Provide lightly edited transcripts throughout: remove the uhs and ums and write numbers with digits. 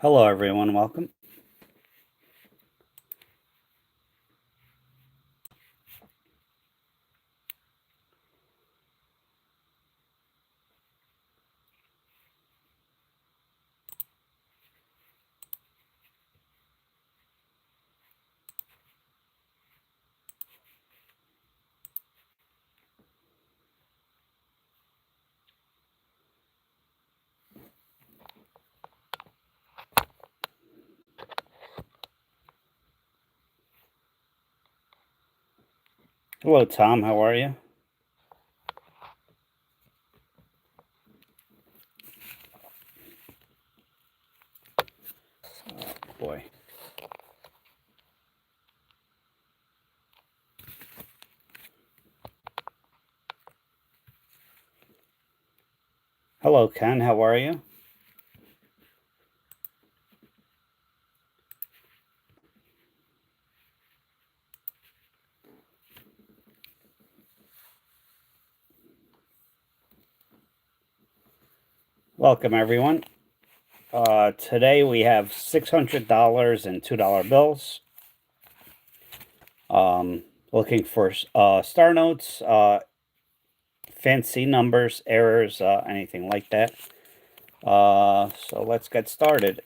Hello, everyone. Welcome. Hello, Tom. How are you? Oh, boy. Hello, Ken. How are you? Welcome, everyone. Today we have $600 and $2 bills. Looking for star notes, fancy numbers, errors, anything like that. So let's get started.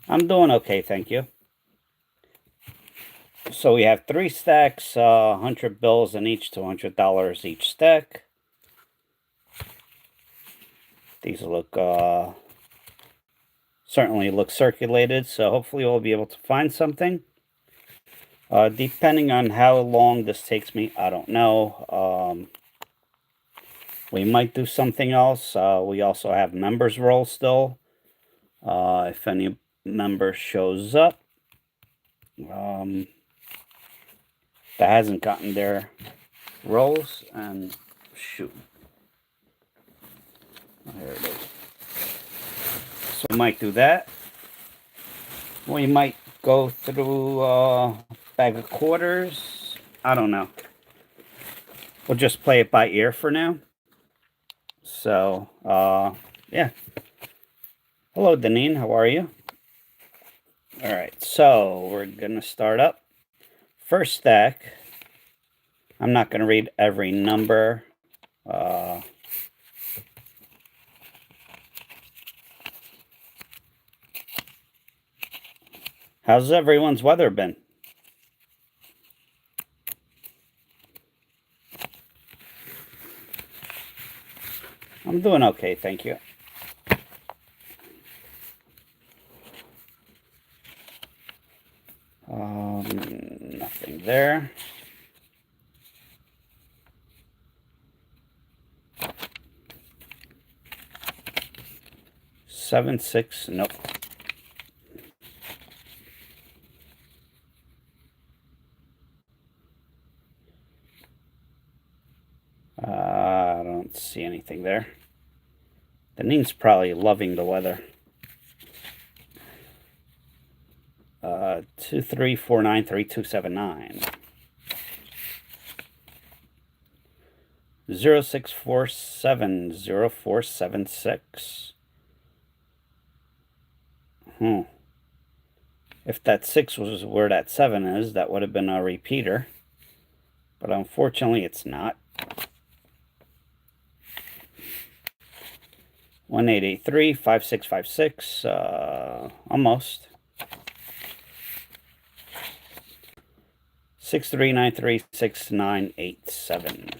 I'm doing okay, thank you. So we have 3 stacks, 100 bills in each, $200 each stack. These look certainly look circulated, so hopefully we'll be able to find something. Depending on how long this takes me, I don't know. We might do something else. We also have members roll still. If any member shows up that hasn't gotten their rolls, and shoot, there it is. So we might do that. We might go through bag of quarters. I don't know. We'll just play it by ear for now. So, yeah. Hello, Deneen. How are you? All right. So we're going to start up. First stack. I'm not going to read every number. How's everyone's weather been? I'm doing okay, thank you. Nothing there. Seven, six, nope. I don't see anything there. Deneen's probably loving the weather. 23493279. 06470476. If that 6 was where that 7 is, that would have been a repeater. But unfortunately, it's not. 18835656. Almost. 63936987.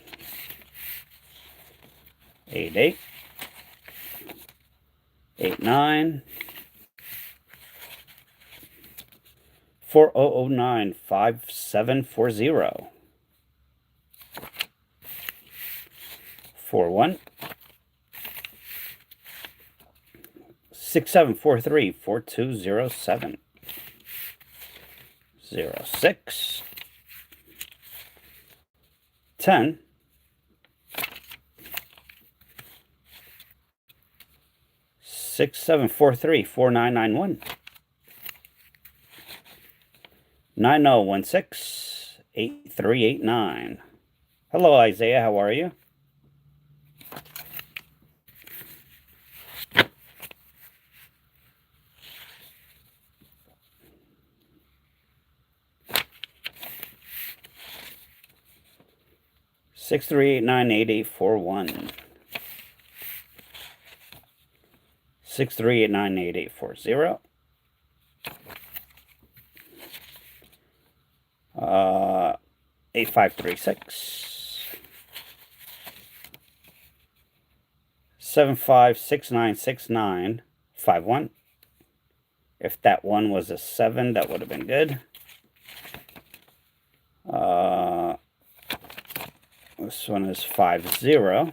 88. 89. 4009 5740. 41. 6743 4207. 06. 10. 6743 4991. 9016 8389. Hello, Isaiah. How are you? 6389841. 6389840. 8536. 75696951. If that one was a 7, that would have been good. This one is 50.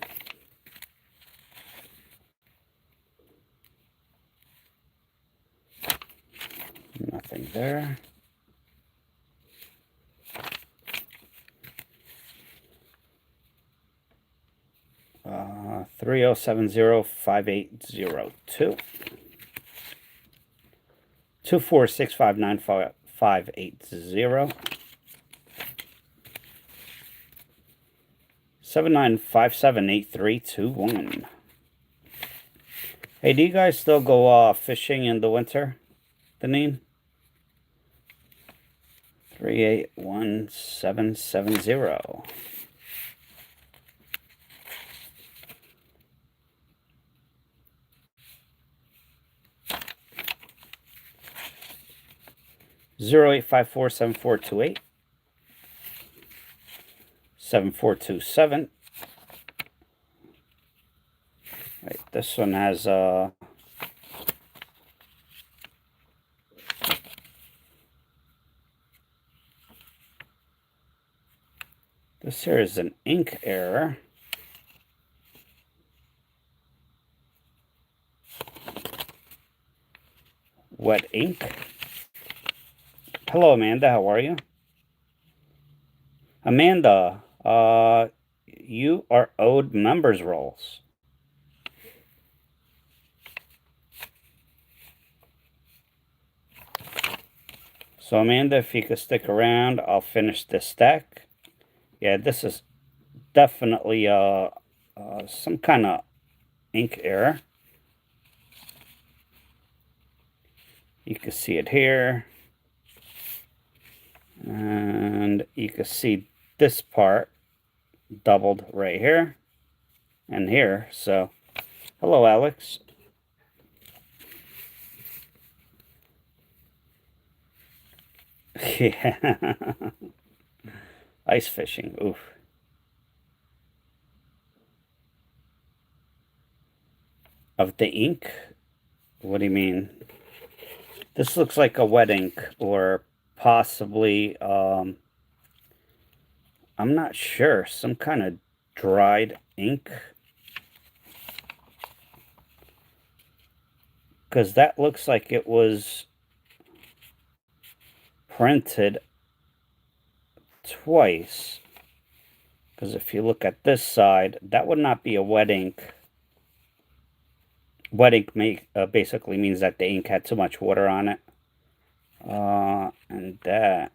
Nothing there. Uh, 30705802. 246595580. 79578321. Hey, do you guys still go fishing in the winter, Deneen? 381770. Zero 8547428. 7427. Right, this one has this here is an ink error. Wet ink. Hello, Amanda. How are you? Amanda, you are owed members roles. So, Amanda, if you could stick around, I'll finish this stack. Yeah, this is definitely some kind of ink error. You can see it here. And you can see this part doubled right here and here. So, hello, Alex. Yeah. Ice fishing. Oof. Of the ink? What do you mean? This looks like a wet ink, or possibly, I'm not sure, some kind of dried ink. Because that looks like it was printed twice. Because if you look at this side, that would not be a wet ink. Wet ink basically means that the ink had too much water on it. And that.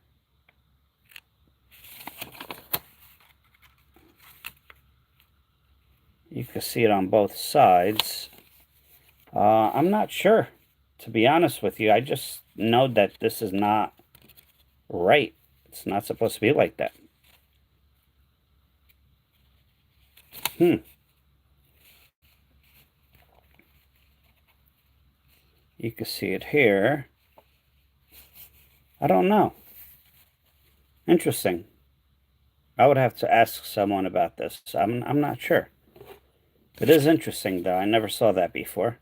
You can see it on both sides. I'm not sure, to be honest with you. I just know that this is not right. It's not supposed to be like that. You can see it here. I don't know. Interesting. I would have to ask someone about this. I'm not sure. It is interesting, though. I never saw that before.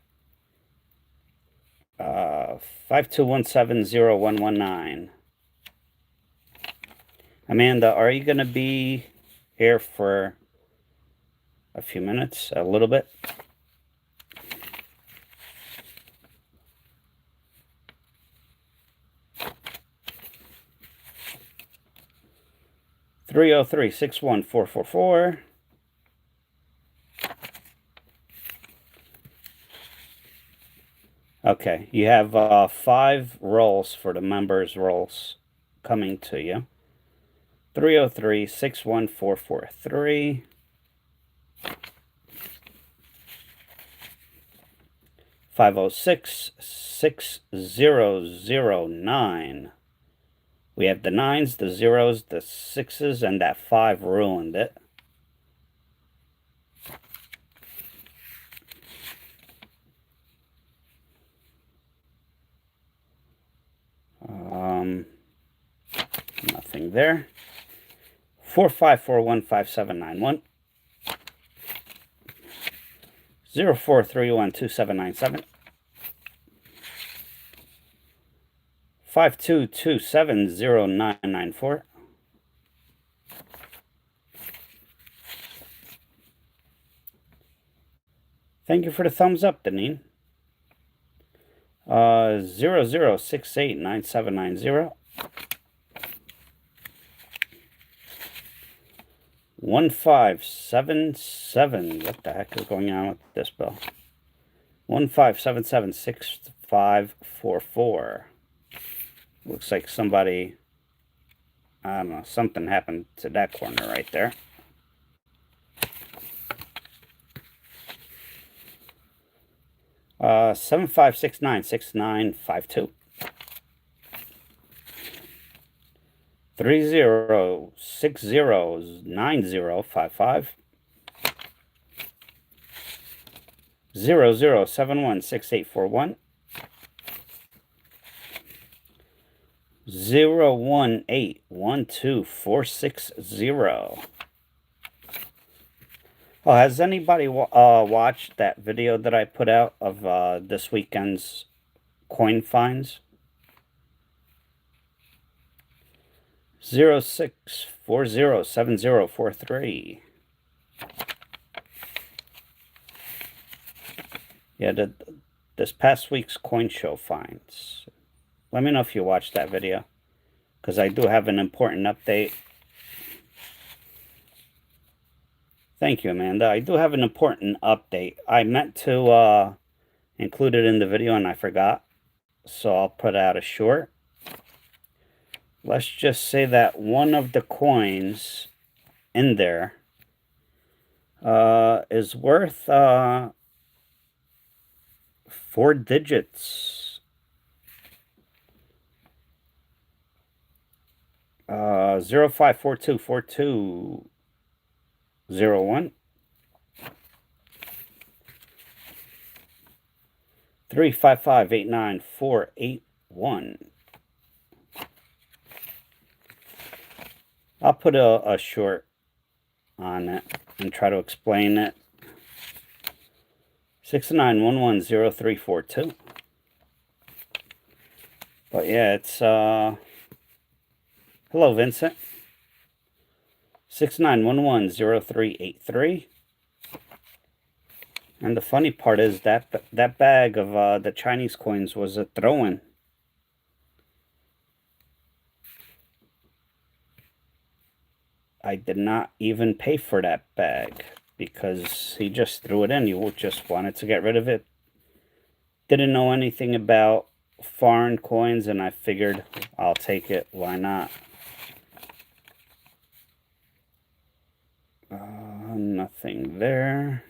52170119. Amanda, are you going to be here for a few minutes? A little bit? $303-61444. Okay, you have 5 rolls for the members' rolls coming to you. 303-61443. 506-6009. We have the 9s, the 0s, the 6s, and that 5 ruined it. nothing there. 45415791. 04312797. 52270994. Thank you for the thumbs up, Deneen. 00689790. 1577. What the heck is going on with this bill? 15776544. Looks like somebody, I don't know, something happened to that corner right there. Uh, 75696952. 30609055. 00716841. 0181240. Oh, has anybody watched that video that I put out of this weekend's coin finds? 06407043. Yeah, this past week's coin show finds. Let me know if you watched that video, because I do have an important update. Thank you, Amanda. I do have an important update. I meant to include it in the video and I forgot, so I'll put out a short. Let's just say that one of the coins in there is worth 4 digits. 05424201. 3558948. I'll put a short on it and try to explain it. 69110342. But yeah, it's hello, Vincent. 69110383. And the funny part is that bag of the Chinese coins was a throw-in. I did not even pay for that bag because he just threw it in. He just wanted to get rid of it. Didn't know anything about foreign coins, and I figured I'll take it. Why not? Nothing there.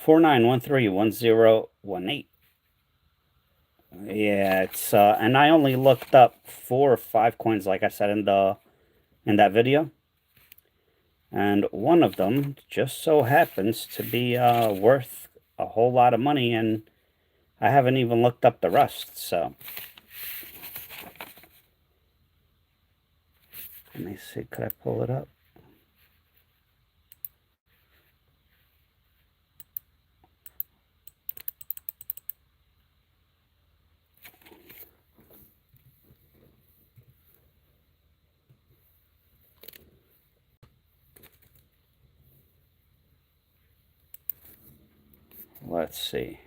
49131018. Yeah, it's and I only looked up 4 or 5 coins, like I said in that video, and one of them just so happens to be worth a whole lot of money, and I haven't even looked up the rest. So let me see, could I pull it up? Let's see.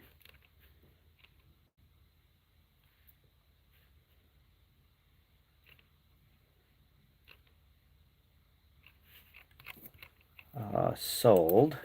Sold.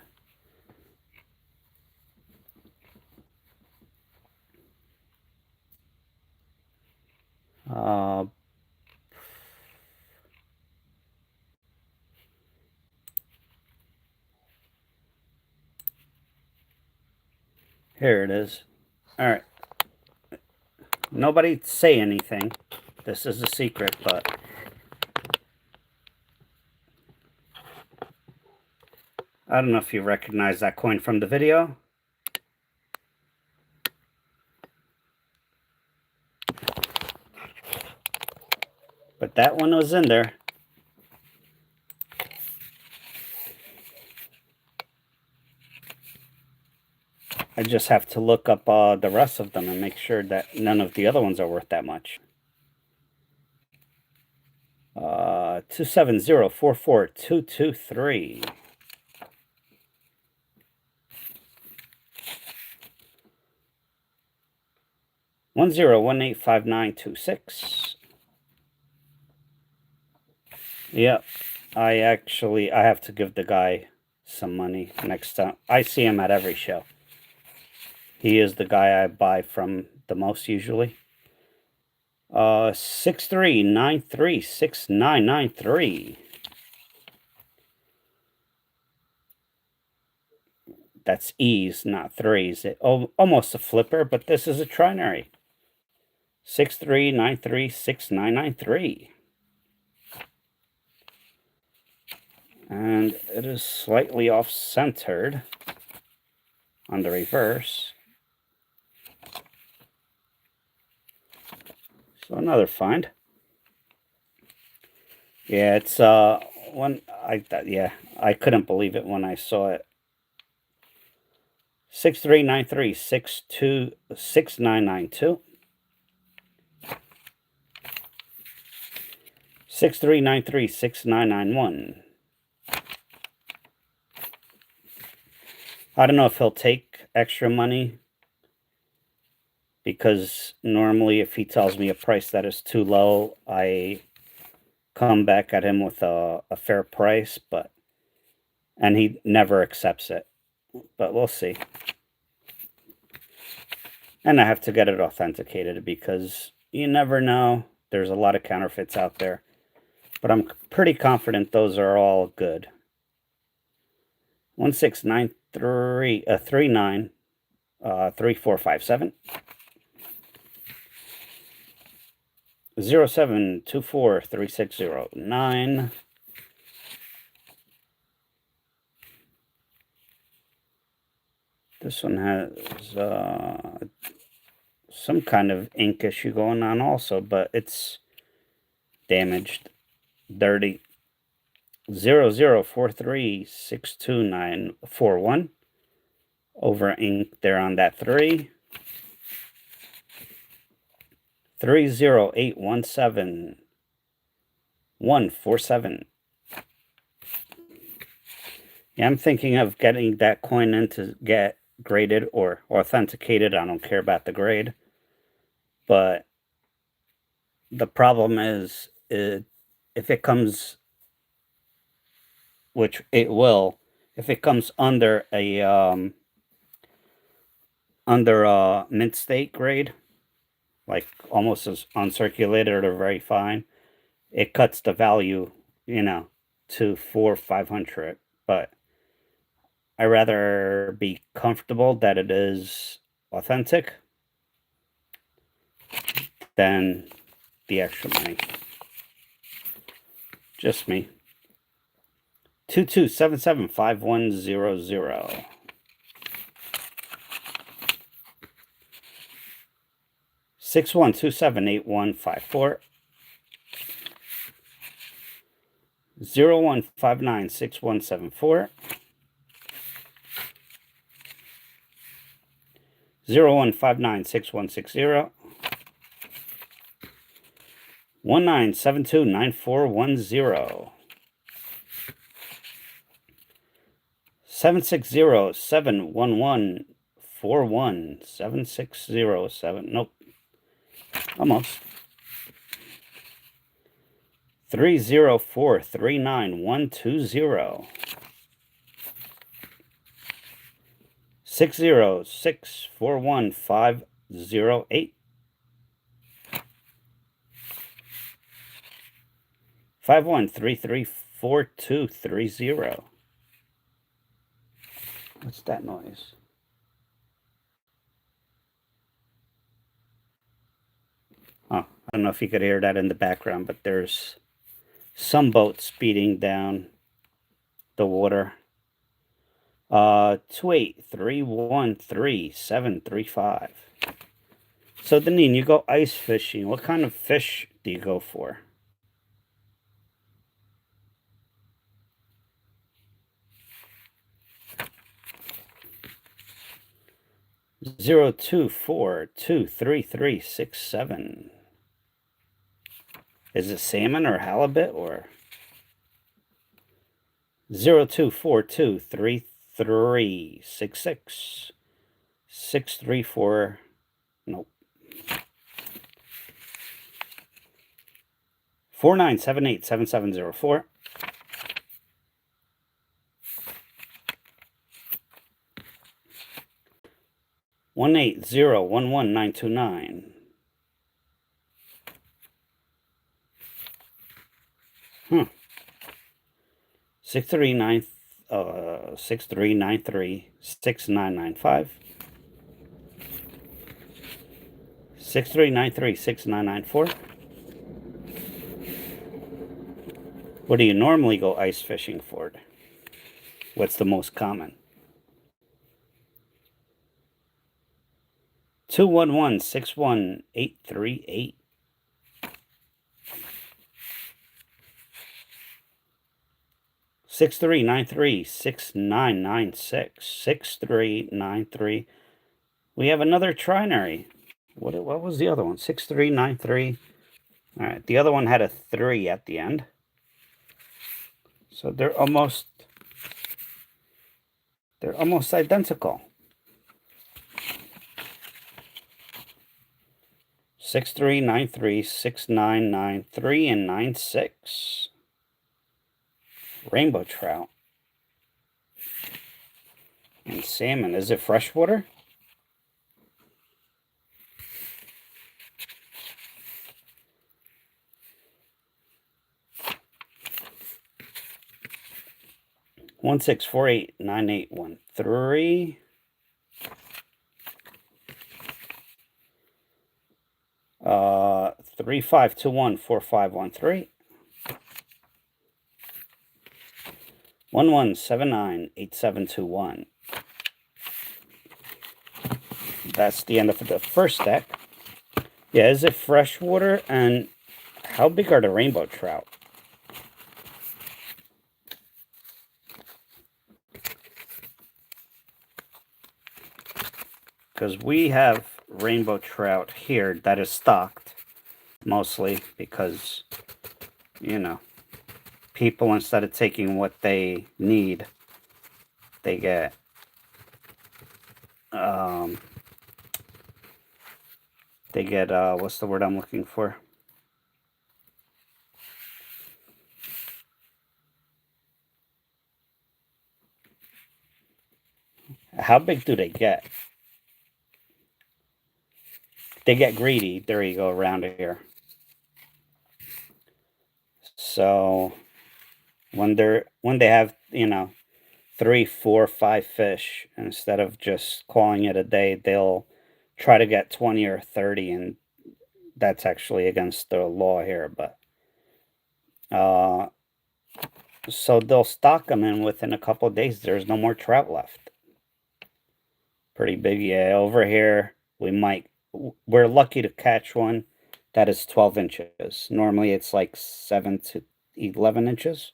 Here it is. All right. Nobody say anything. This is a secret, but I don't know if you recognize that coin from the video. that one was in there. I just have to look up the rest of them and make sure that none of the other ones are worth that much. 27044223. One zero one eight 5926. Yep, I have to give the guy some money next time. I see him at every show. He is the guy I buy from the most usually. 63936993. That's E's, not threes. Almost a flipper, but this is a trinary. 63936993. And it is slightly off-centered on the reverse. So another find. Yeah, it's I couldn't believe it when I saw it. 6393626992. 63936991. I don't know if he'll take extra money, because normally if he tells me a price that is too low, I come back at him with a fair price, and he never accepts it. But we'll see. And I have to get it authenticated because you never know. There's a lot of counterfeits out there. But I'm pretty confident those are all good. 169339 3457. 07243609. This one has some kind of ink issue going on also, but it's damaged. Dirty. 00436291. Over ink there on that 3. 30817 Yeah, I'm thinking of getting that coin in to get graded or authenticated. I don't care about the grade. But the problem is, if it comes, which it will, if it comes under a mint state grade, like almost as uncirculated or very fine, it cuts the value, to 400-500. But I rather be comfortable that it is authentic than the extra money. Just me. 22775100. 61278154. 01596174. 01596160. 19729410. 760-711-41. 7607. Nope. Almost. 304-39120. 606-41508. 51334230. What's that noise? Oh, I don't know if you could hear that in the background, but there's some boat speeding down the water. 283133735. So Deneen, you go ice fishing. What kind of fish do you go for? 0242337. Is it salmon or halibut or 02423366 634? Nope. 49787704. 1801199. 6393 6995. 6393 6994. What do you normally go ice fishing for? What's the most common? 211-61838. 6393-6996. 6393. We have another trinary. What was the other one? 6393. All right, the other one had a 3 at the end. So they're almost identical. 6393, 6993, and 96. Rainbow trout. And salmon. Is it freshwater? One 1-648-9813. 3521-4513. 1179-8721. That's the end of the first deck. Yeah, is it freshwater? And how big are the rainbow trout? Because we have rainbow trout here that is stocked, mostly because, you know, people, instead of taking what they need, they get what's the word I'm looking for? How big do they get? They get greedy. There you go, around here. So when they have, 3, 4, 5 fish, instead of just calling it a day, they'll try to get 20 or 30, and that's actually against the law here. But so they'll stock them, and within a couple of days, there's no more trout left. Pretty big. Yeah, over here we're lucky to catch one that is 12 inches. Normally it's like 7 to 11 inches.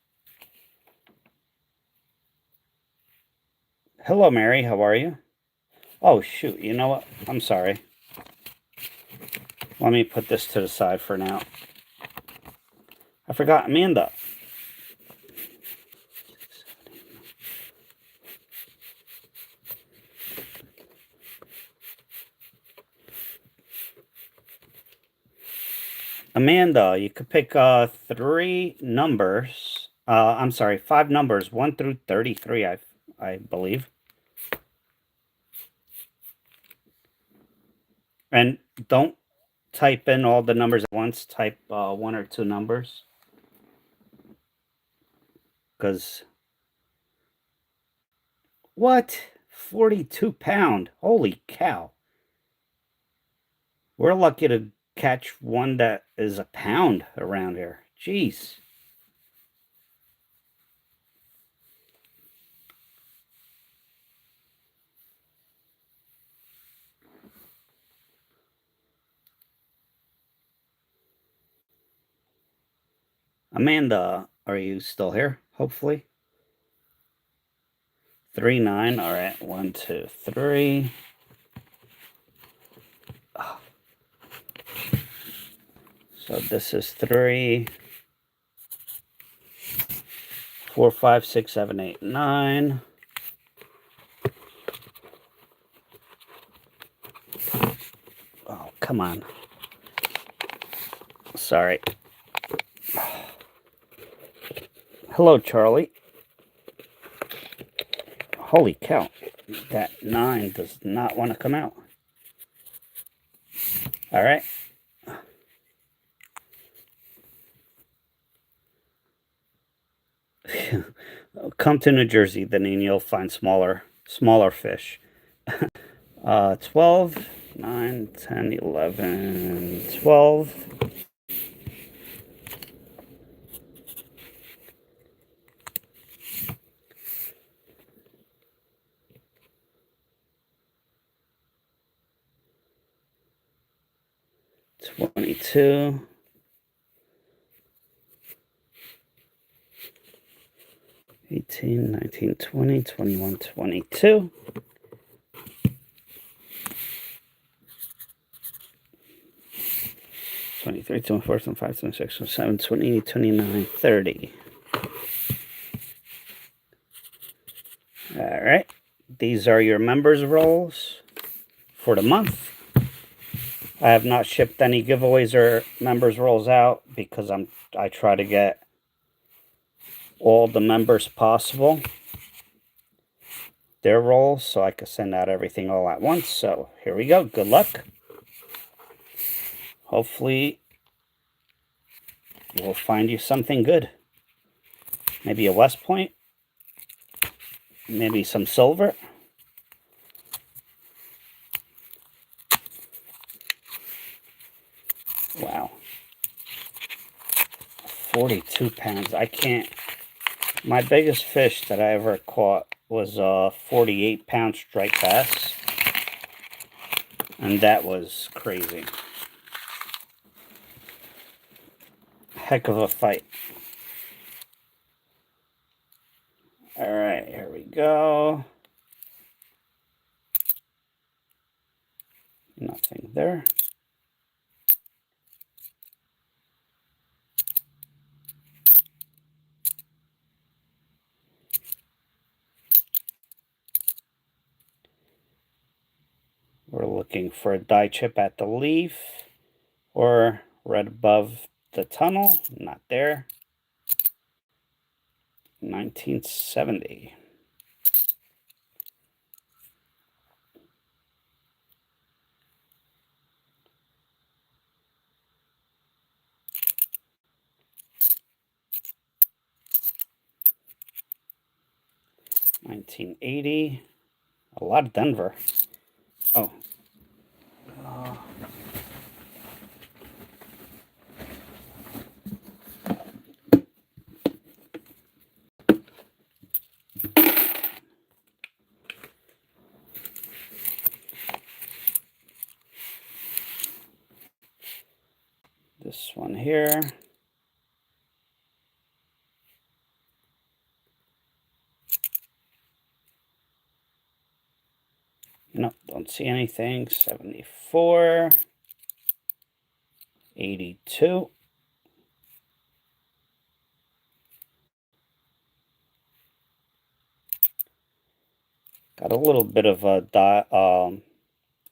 Hello, Mary. How are you? Oh, shoot. You know what? I'm sorry. Let me put this to the side for now. I forgot Amanda. Amanda, you could pick 3 numbers. I'm sorry, 5 numbers, 1 through 33, I believe. And don't type in all the numbers at once. Type 1 or 2 numbers. Because what? 42 pound. Holy cow. We're lucky to catch one that is a pound around here. Jeez. Amanda, are you still here? Hopefully. 3, 9. All right. 1, 2, 3. So this is 3, 4, 5, 6, 7, 8, 9. Oh, come on. Sorry. Hello, Charlie. Holy cow. That 9 does not want to come out. All right. Come to New Jersey, then you'll find smaller fish. 12, 9, 10, 11, 12. 22, 18, 19, 20, 21, 22. 23, 24, 25, 26, 27, 28, 29, 30. All right. These are your members rolls for the month. I have not shipped any giveaways or members rolls out because I try to get all the members possible their rolls so I can send out everything all at once. So here we go. Good luck. Hopefully we'll find you something good. Maybe a West Point. Maybe some silver. Wow. 42 pounds. I can't. My biggest fish that I ever caught was a 48-pound striped bass. And that was crazy. Heck of a fight. All right, here we go. Nothing there. We're looking for a die chip at the leaf or right above the tunnel. Not there. 1970. $19.80. A lot of Denver. Oh. This one here. Nope, don't see anything. 74. 82. Got a little bit of a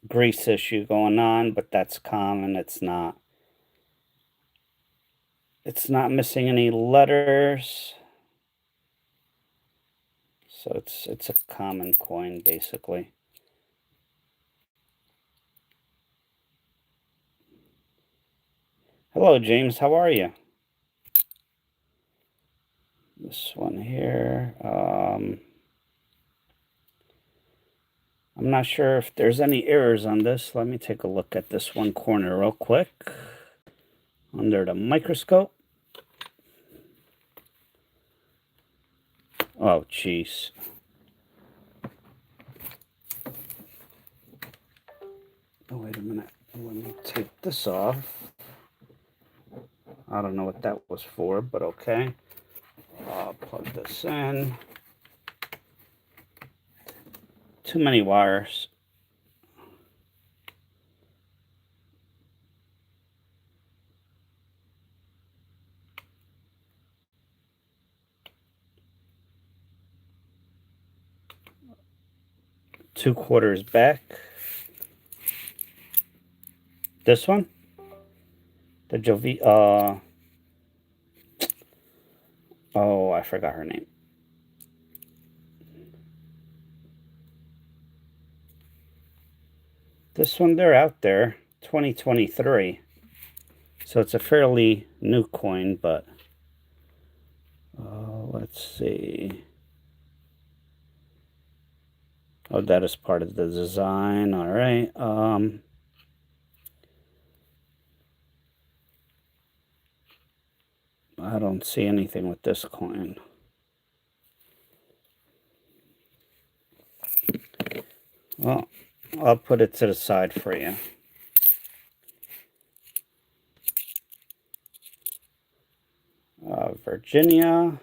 grease issue going on, but that's common. It's not missing any letters. So it's a common coin basically. Hello James, how are you? This one here. I'm not sure if there's any errors on this. Let me take a look at this one corner real quick under the microscope. Oh, jeez. Oh, wait a minute. Let me take this off. I don't know what that was for, but okay. I'll plug this in. Too many wires. 2 quarters back. This one, the oh, I forgot her name. This one, they're out there, 2023. So it's a fairly new coin, but let's see. Oh, that is part of the design. All right. I don't see anything with this coin. Well, I'll put it to the side for you. Virginia.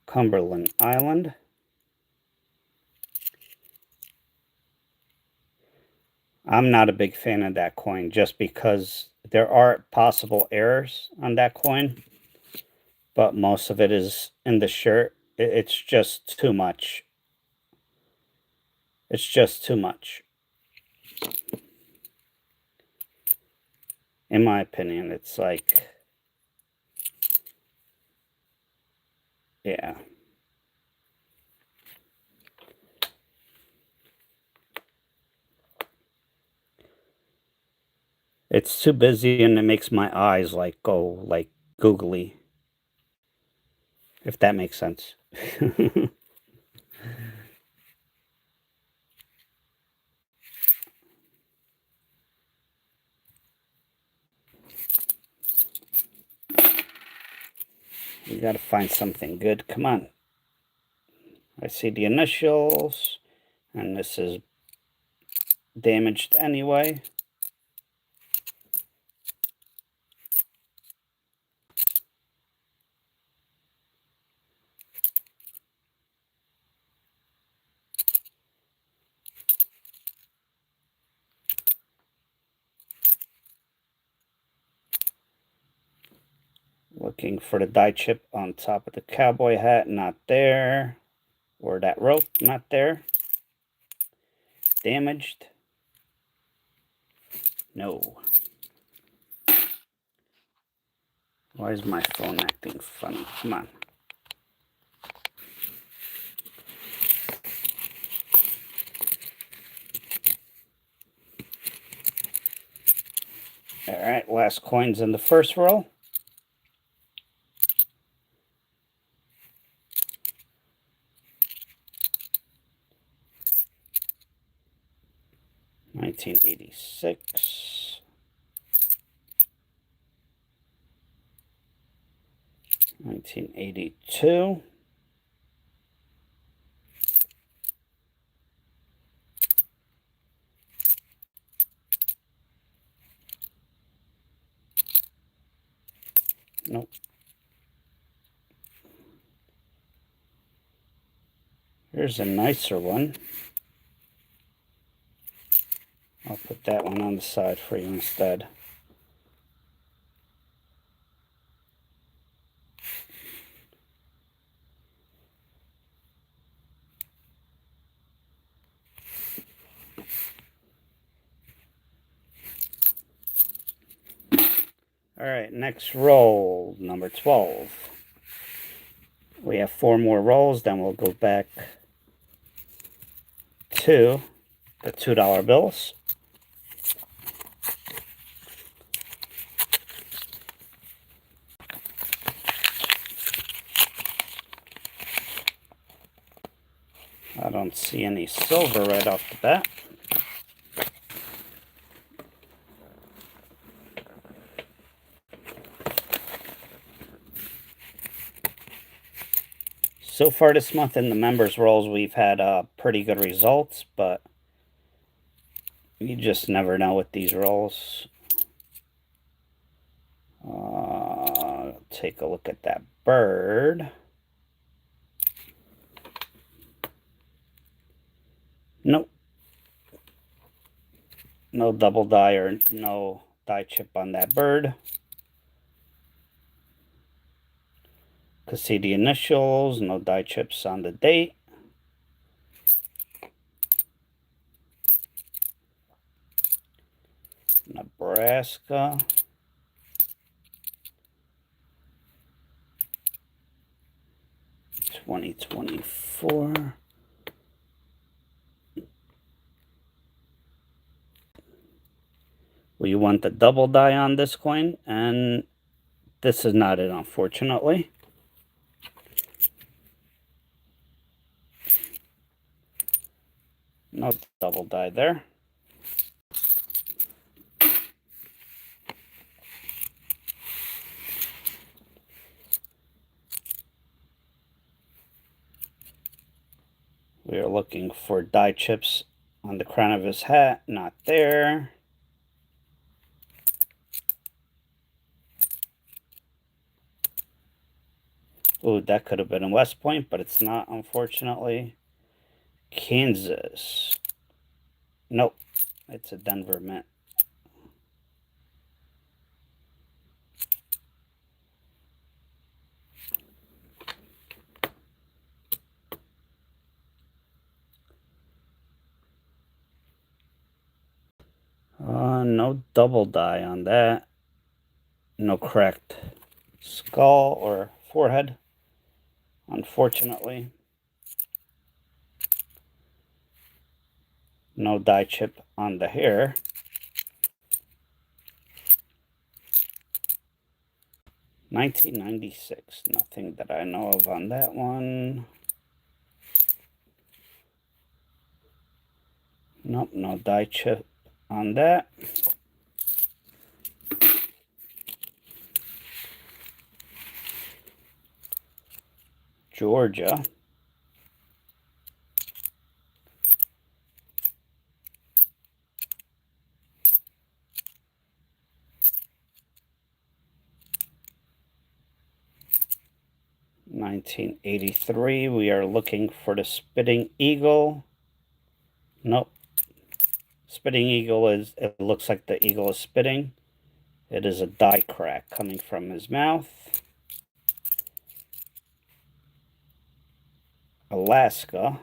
Cumberland Island. I'm not a big fan of that coin just because there are possible errors on that coin, but most of it is in the shirt. It's just too much. It's just too much. In my opinion, it's like, yeah. It's too busy and it makes my eyes like go like googly. If that makes sense. You gotta find something good. Come on. I see the initials, and this is damaged anyway. Looking for the die chip on top of the cowboy hat, not there. Or that rope, not there. Damaged. No. Why is my phone acting funny? Come on. Alright, last coins in the first row. $1986. 1982. Nope. Here's a nicer one. I'll put that one on the side for you instead. All right, next roll, number 12. We have 4 more rolls, then we'll go back to the $2 bills. I don't see any silver right off the bat. So far this month in the members rolls, we've had pretty good results, but you just never know with these rolls. Take a look at that bird. Nope. No double die or no die chip on that bird. Could see the initials, no die chips on the date. Nebraska. $2024. Well, you want the double die on this coin, and this is not it, unfortunately. No double die there. We are looking for die chips on the crown of his hat. Not there. Ooh, that could have been in West Point, but it's not, unfortunately. Kansas. Nope. It's a Denver Mint. No double die on that. No cracked skull or forehead, unfortunately. No die chip on the hair. $19.96. Nothing that I know of on that one. Nope, no die chip on that. Georgia. $19.83. We are looking for the Spitting Eagle. Nope. Spitting Eagle is, it looks like the eagle is spitting. It is a die crack coming from his mouth. Alaska.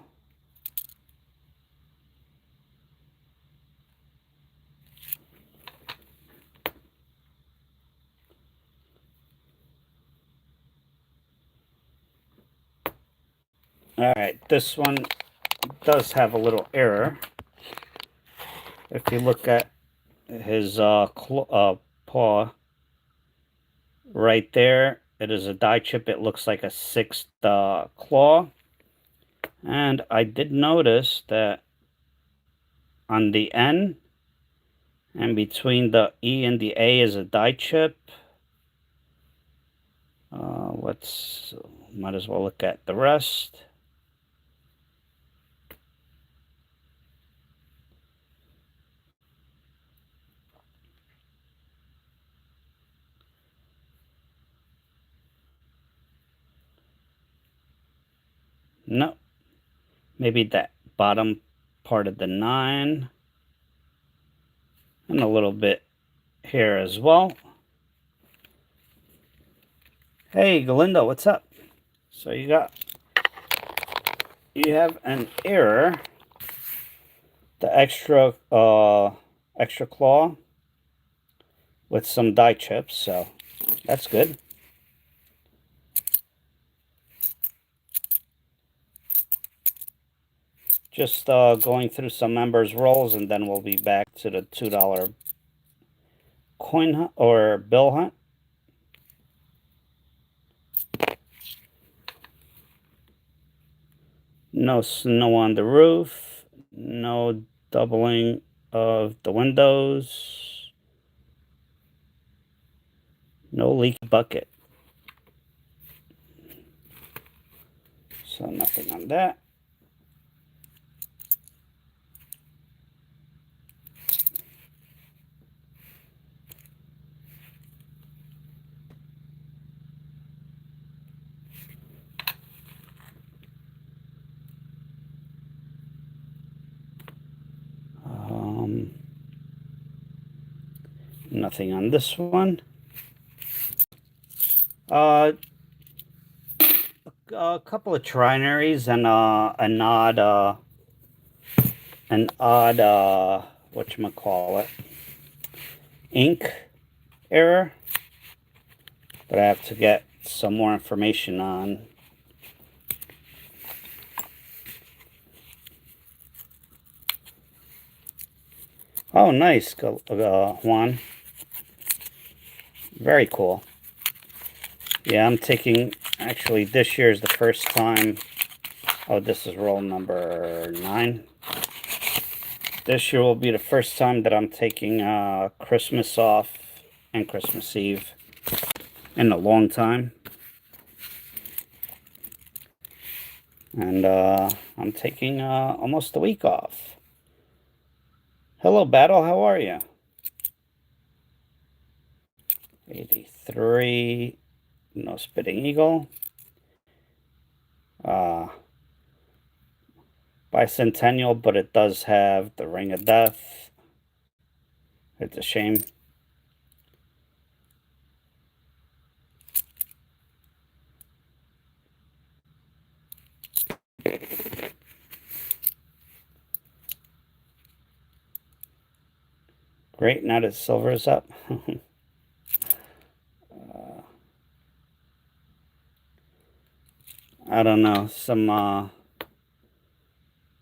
All right, this one does have a little error. If you look at his paw right there, it is a die chip. It looks like a sixth claw. And I did notice that on the N and between the E and the A is a die chip. Might as well look at the rest. No, maybe that bottom part of the 9 and a little bit here as well. Hey, Galindo, what's up? So you have an error. The extra claw with some die chips, so that's good. Just going through some members' rolls, and then we'll be back to the $2 coin hunt or bill hunt. No snow on the roof. No doubling of the windows. No leak bucket. So nothing on that. Nothing on this one. a couple of trinaries and an odd whatchamacallit, ink error that I have to get some more information on. Oh, nice, Juan. Very cool. Yeah, I'm taking, actually, this year is the first time. Oh, this is roll number 9. This year will be the first time that I'm taking Christmas off and Christmas Eve in a long time. And I'm taking almost a week off. Hello, Battle. How are you? 83. No Spitting Eagle. Bicentennial, but it does have the Ring of Death. It's a shame. Great, now that silver is up. I don't know.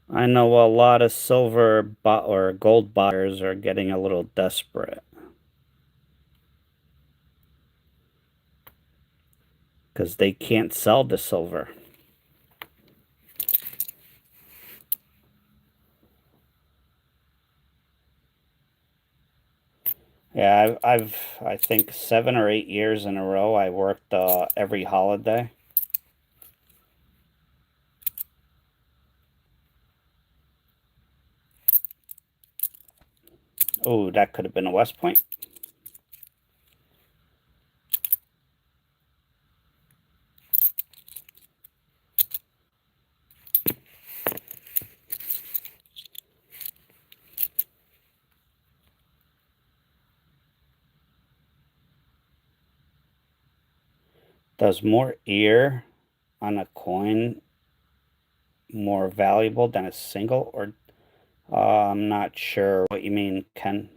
I know a lot of silver or gold buyers are getting a little desperate. Because they can't sell the silver. Yeah, I think 7 or 8 years in a row I worked every holiday. Oh, that could have been a West Point. Does more ear on a coin more valuable than a single? Or I'm not sure what you mean, Ken.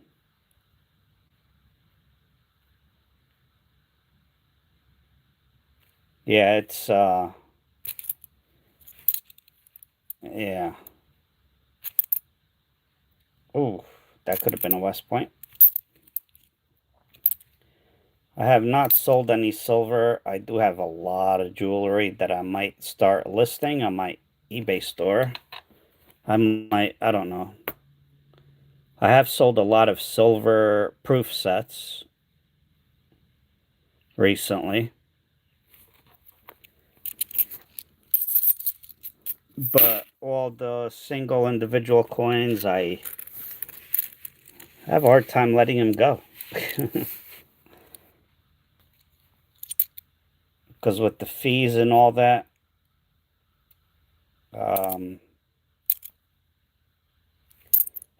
Yeah, it's yeah. Oh, that could have been a West Point. I have not sold any silver. I do have a lot of jewelry that I might start listing on my eBay store. I don't know. I have sold a lot of silver proof sets recently. But all the single individual coins, I have a hard time letting them go. Because with the fees and all that,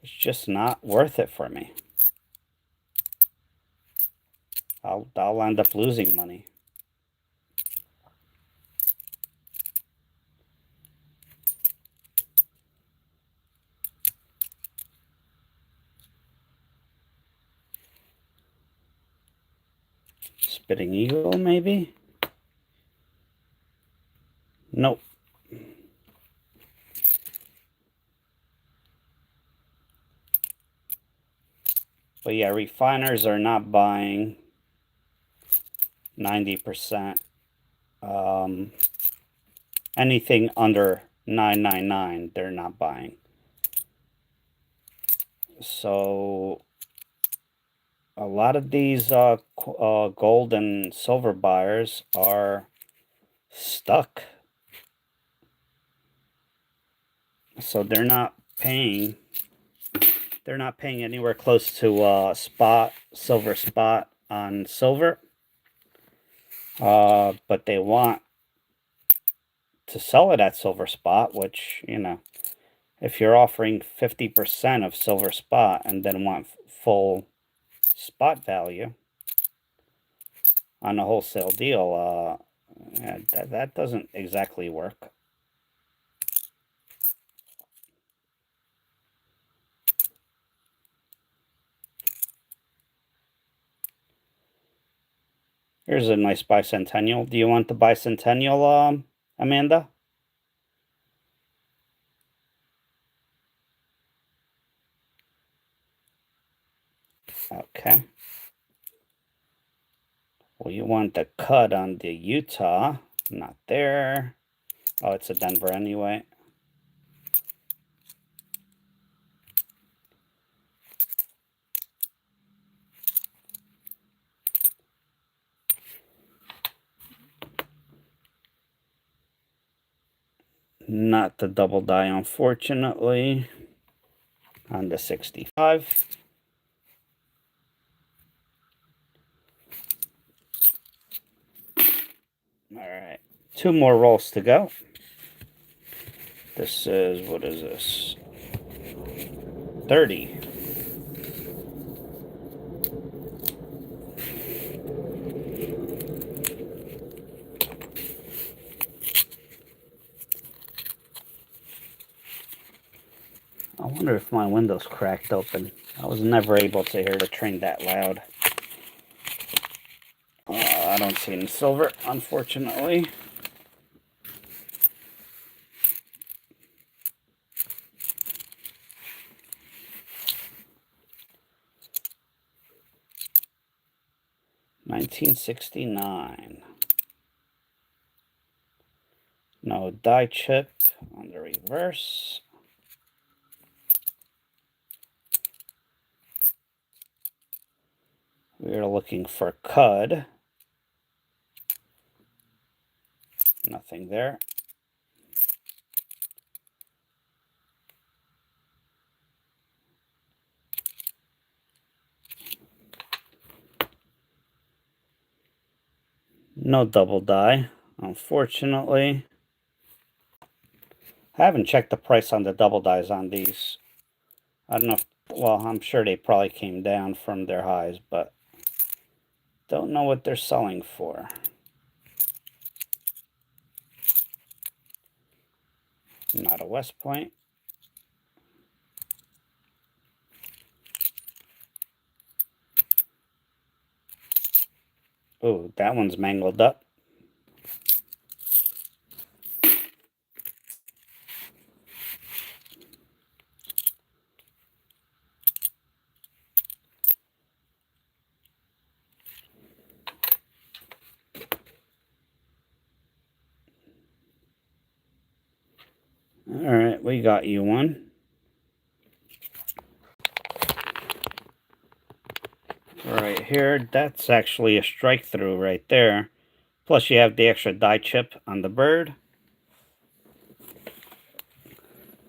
it's just not worth it for me. I'll end up losing money. Spitting Eagle, maybe? Nope. But yeah, refiners are not buying 90%. Anything under 999, they're not buying. So a lot of these gold and silver buyers are stuck. So they're not paying anywhere close to silver spot on silver. But they want to sell it at silver spot, which, you know, if you're offering 50% of silver spot and then want full spot value on a wholesale deal, Yeah, that doesn't exactly work. Here's a nice bicentennial. Do you want the bicentennial, Amanda? Okay. Well, you want the cut on the Utah. Not there. Oh, it's a Denver anyway. Not the double die, unfortunately. On the 65. All right. 2 more rolls to go. This is, what is this? 30. I wonder if my window's cracked open. I was never able to hear the train that loud. I don't see any silver, unfortunately. $19.69. No die chip on the reverse. We are looking for CUD. Nothing there. No double die, unfortunately. I haven't checked the price on the double dies on these. I don't know if, well, I'm sure they probably came down from their highs, but don't know what they're selling for. Not a West Point. Oh, that one's mangled up. All right, we got you one. Right here, that's actually a strike through right there. Plus you have the extra die chip on the bird.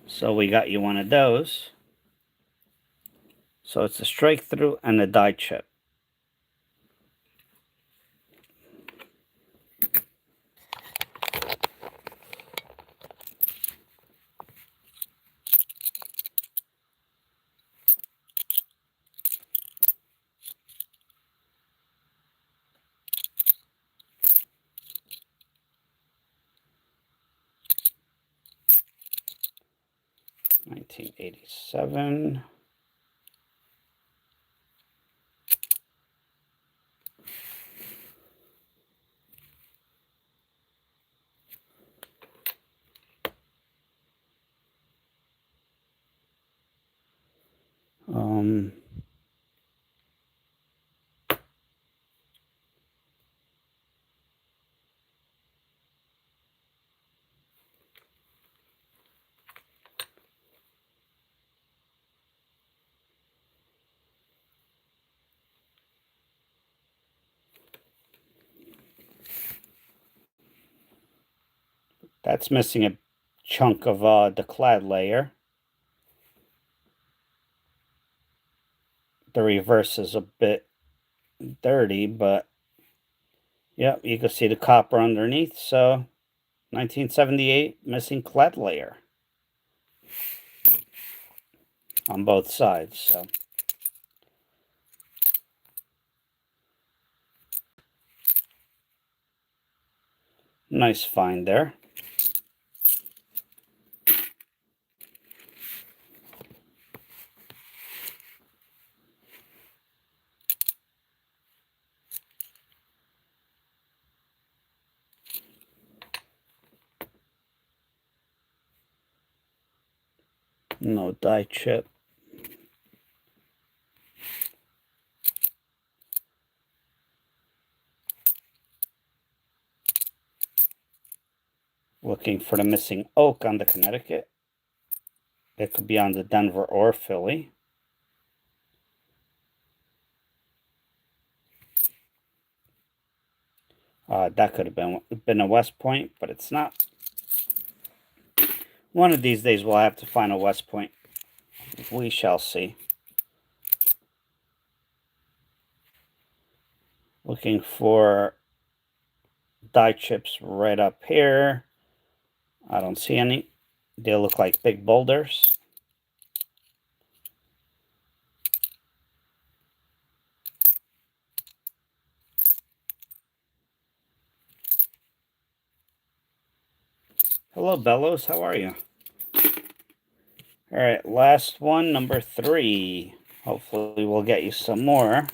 So we got you one of those. So it's a strike through and a die chip. $19.87. That's missing a chunk of the clad layer. The reverse is a bit dirty, but yep, you can see the copper underneath. So 1978 missing clad layer on both sides. So Nice find there. No die chip. Looking for the missing oak on the Connecticut. It could be on the Denver or Philly. That could have been a West Point, but it's not. One of these days we'll have to find a West Point. We shall see. Looking for die chips right up here. I don't see any. They look like big boulders. Hello, Bellows. How are you? All right, last one, number 3. Hopefully we'll get you some more.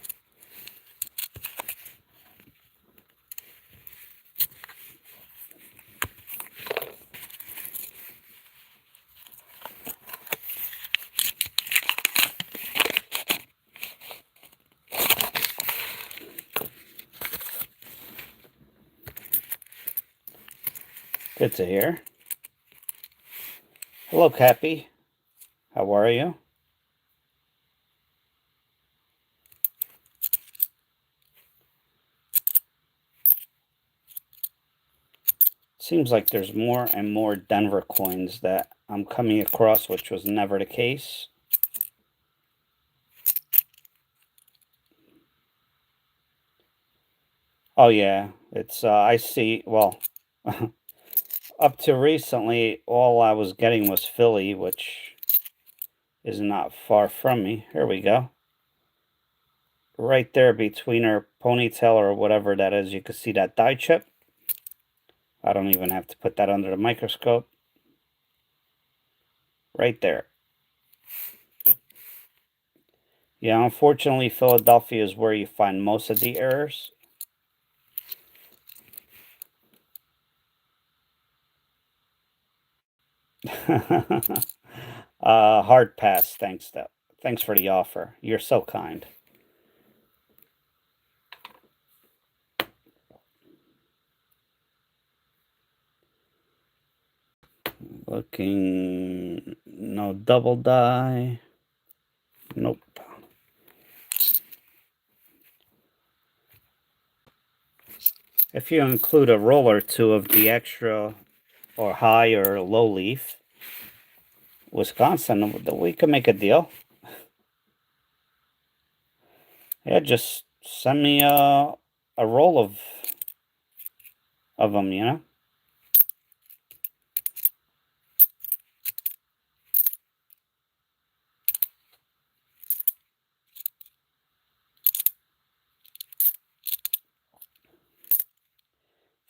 Good to hear. Hello, Cappy. How are you? Seems like there's more and more Denver coins that I'm coming across, which was never the case. Oh yeah, it's I see. Well, up to recently, all I was getting was Philly, which is not far from me. Here we go. Right there between her ponytail or whatever that is, you can see that die chip. I don't even have to put that under the microscope. Right there. Yeah, unfortunately, Philadelphia is where you find most of the errors. Hard pass. Thanks, though. Thanks for the offer. You're so kind. Looking, no double die. Nope. If you include a roll or two of the extra or high or low leaf, Wisconsin, we can make a deal. Yeah, just send me a roll of them, you know?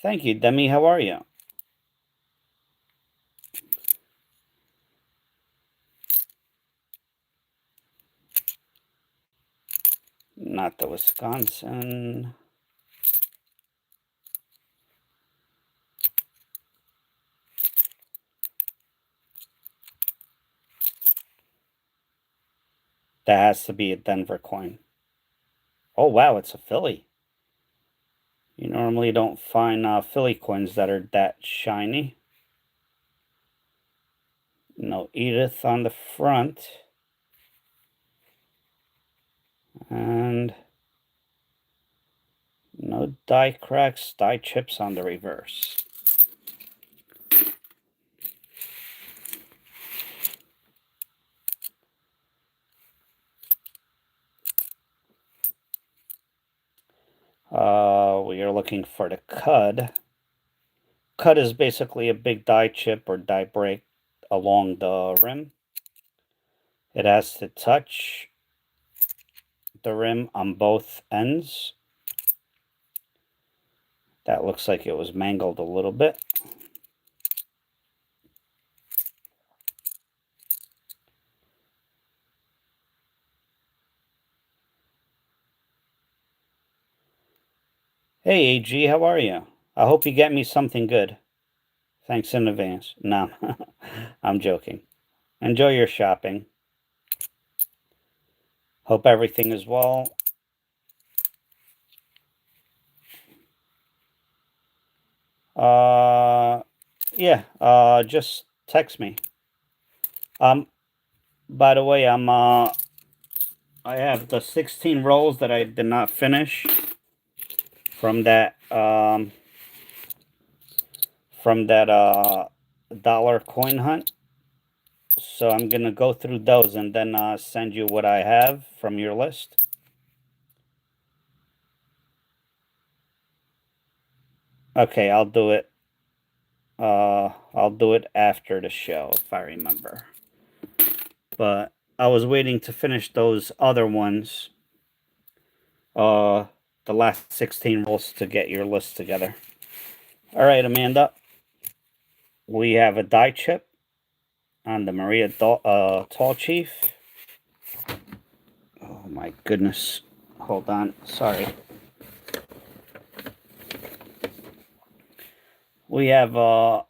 Thank you, Demi. How are you? Not the Wisconsin. That has to be a Denver coin. Oh, wow, it's a Philly. You normally don't find Philly coins that are that shiny. No Edith on the front. And no die cracks, die chips on the reverse. We are looking for the cud. Cud is basically a big die chip or die break along the rim. It has to touch the rim on both ends. That looks like it was mangled a little bit. Hey, AG, how are you? I hope you get me something good. Thanks in advance. No, I'm joking. Enjoy your shopping. Hope everything is well. Yeah, just text me. By the way, I have the 16 rolls that I did not finish from that, dollar coin hunt. So I'm going to go through those and then send you what I have from your list. Okay, I'll do it. I'll do it after the show if I remember. But I was waiting to finish those other ones. The last 16 rolls to get your list together. All right, Amanda. We have a die chip on the Maria Tall Chief. Oh my goodness. Hold on. Sorry. We have a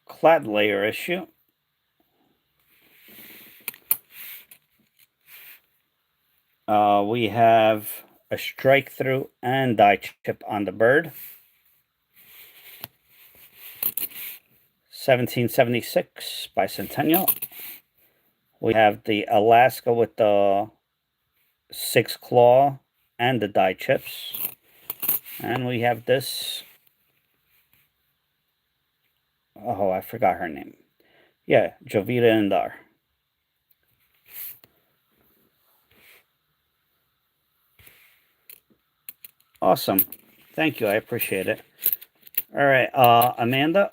clad layer issue. We have a strike through and die chip on the bird. 1776 Bicentennial. We have the Alaska with the 6 claw and the die chips. And we have this. Oh, I forgot her name. Yeah, Jovita Indar. Awesome. Thank you. I appreciate it. All right, Amanda.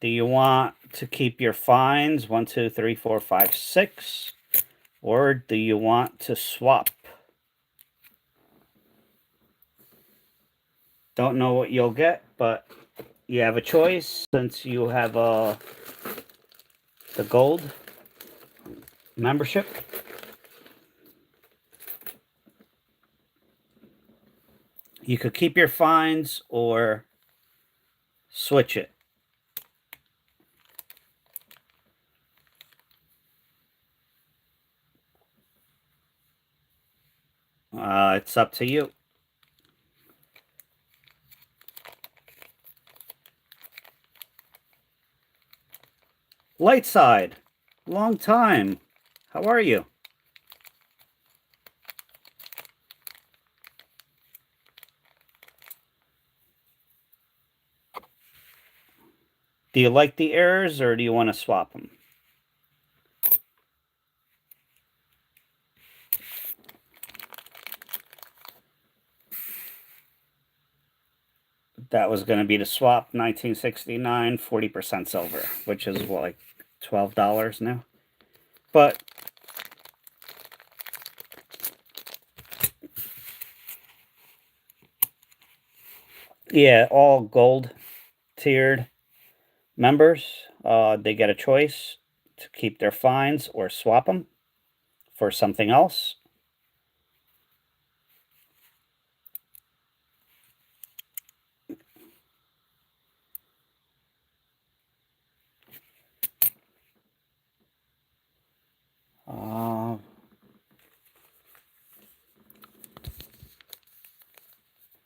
Do you want to keep your fines 1, 2, 3, 4, 5, 6, or do you want to swap? Don't know what you'll get, but you have a choice since you have the gold membership. You could keep your fines or switch it. It's up to you. Lightside, long time. How are you? Do you like the errors or do you want to swap them? That was going to be the swap, 1969, 40% silver, which is what, like $12 now? But yeah, all gold tiered members, they get a choice to keep their fines or swap them for something else.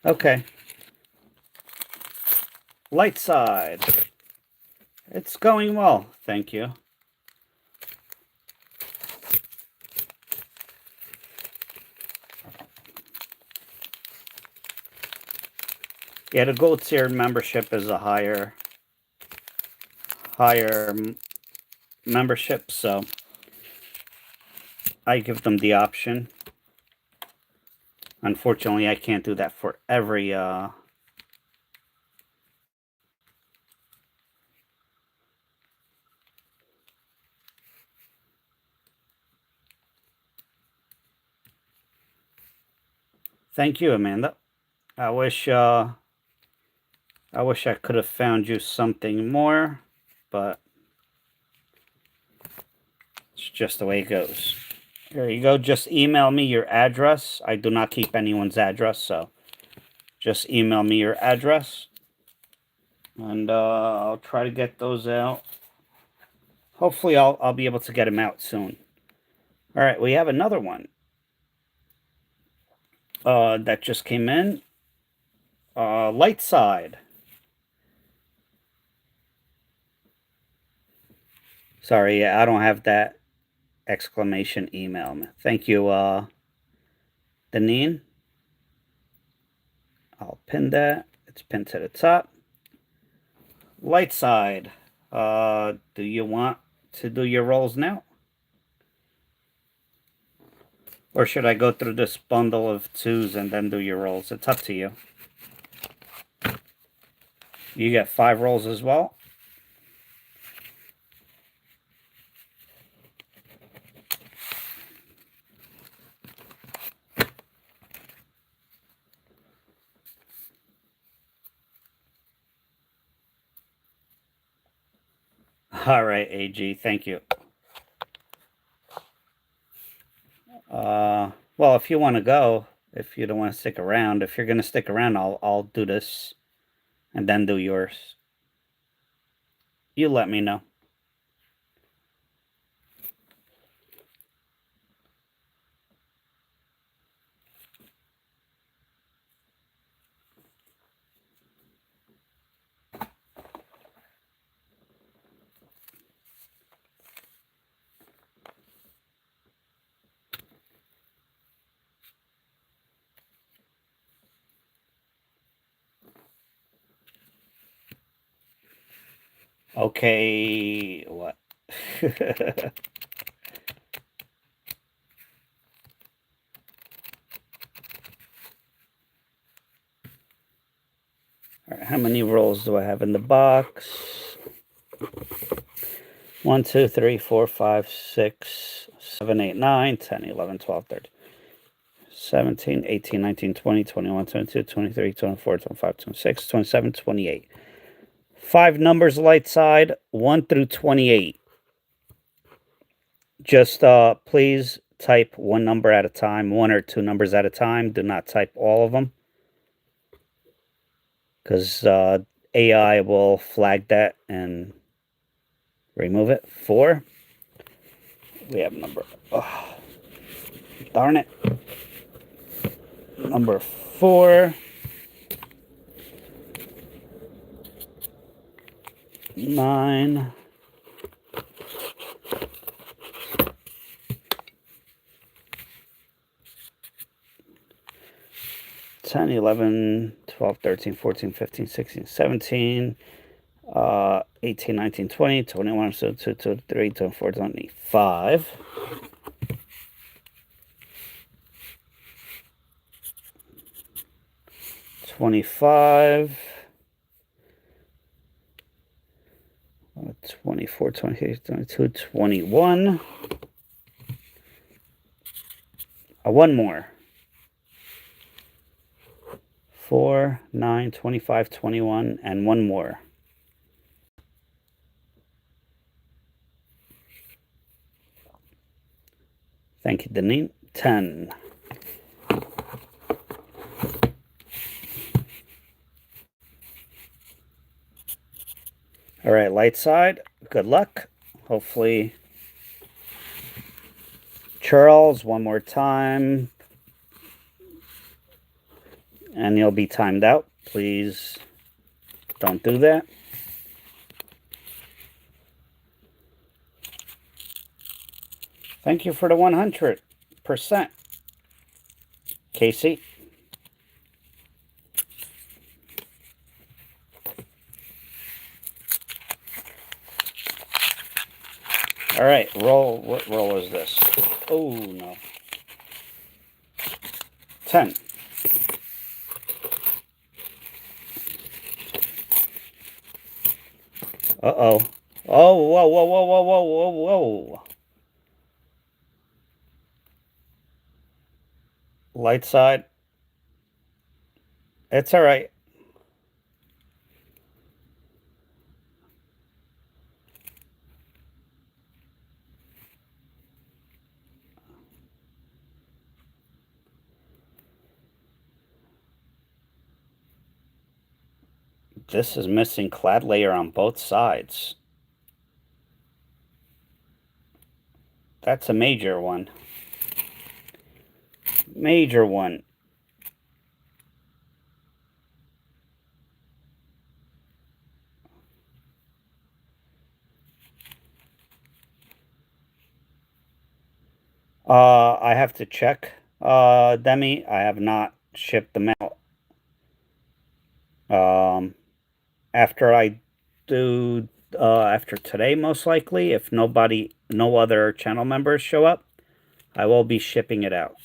Okay. Light side. It's going well, thank you. Yeah, the gold tier membership is a higher membership, so I give them the option. Unfortunately, I can't do that for every Thank you, Amanda. I wish I could have found you something more, but it's just the way it goes. Here you go. Just email me your address. I do not keep anyone's address, so just email me your address, and I'll try to get those out. Hopefully, I'll be able to get them out soon. All right, we have another one that just came in. Light side. Sorry, yeah, I don't have that exclamation email. Thank you, Deneen. I'll pin that. It's pinned to the top. Light side. Do you want to do your rolls now? Or should I go through this bundle of twos and then do your rolls? It's up to you. You get 5 rolls as well. All right, AG, thank you. Well, if you want to go, if you don't want to stick around, if you're going to stick around, I'll do this and then do yours. You let me know. Okay, what? All right, how many rolls do I have in the box? 1, 2, 3, 4, 5, 6, 7, 8, 9, 10, 11, 12, 13, 17, 18, 19, 20, 21, 22, 23, 24, 25, 26, 27, 28. 5 numbers light side, 1 through 28. Just please type 1 number at a time, 1 or 2 numbers at a time. Do not type all of them, because AI will flag that and remove it. 4. We have number. Oh, darn it. Number 4. 9. 10, 11, 12, 13, 14, 15, 16, 17, 18, 19, 20, 21, 22, 23, 24, 25. 25. 24, 28, 22, 21. 1 more. 4, 9, 25, 21, and 1 more. Thank you, Deneen. 10. All right, light side. Good luck. Hopefully, Charles, one more time. And you'll be timed out. Please don't do that. Thank you for the 100%. Casey. All right, roll. What roll is this? Oh, no. 10. Uh-oh. Oh, whoa, whoa, whoa, whoa, whoa, whoa, whoa. Light side. It's all right. This is missing clad layer on both sides. That's a major one. Major one. I have to check, Demi. I have not shipped them out. After I do, after today, most likely, if no other channel members show up, I will be shipping it out.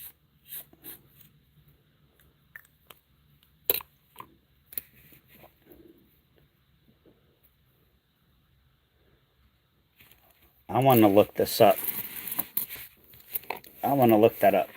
I want to look this up. I want to look that up.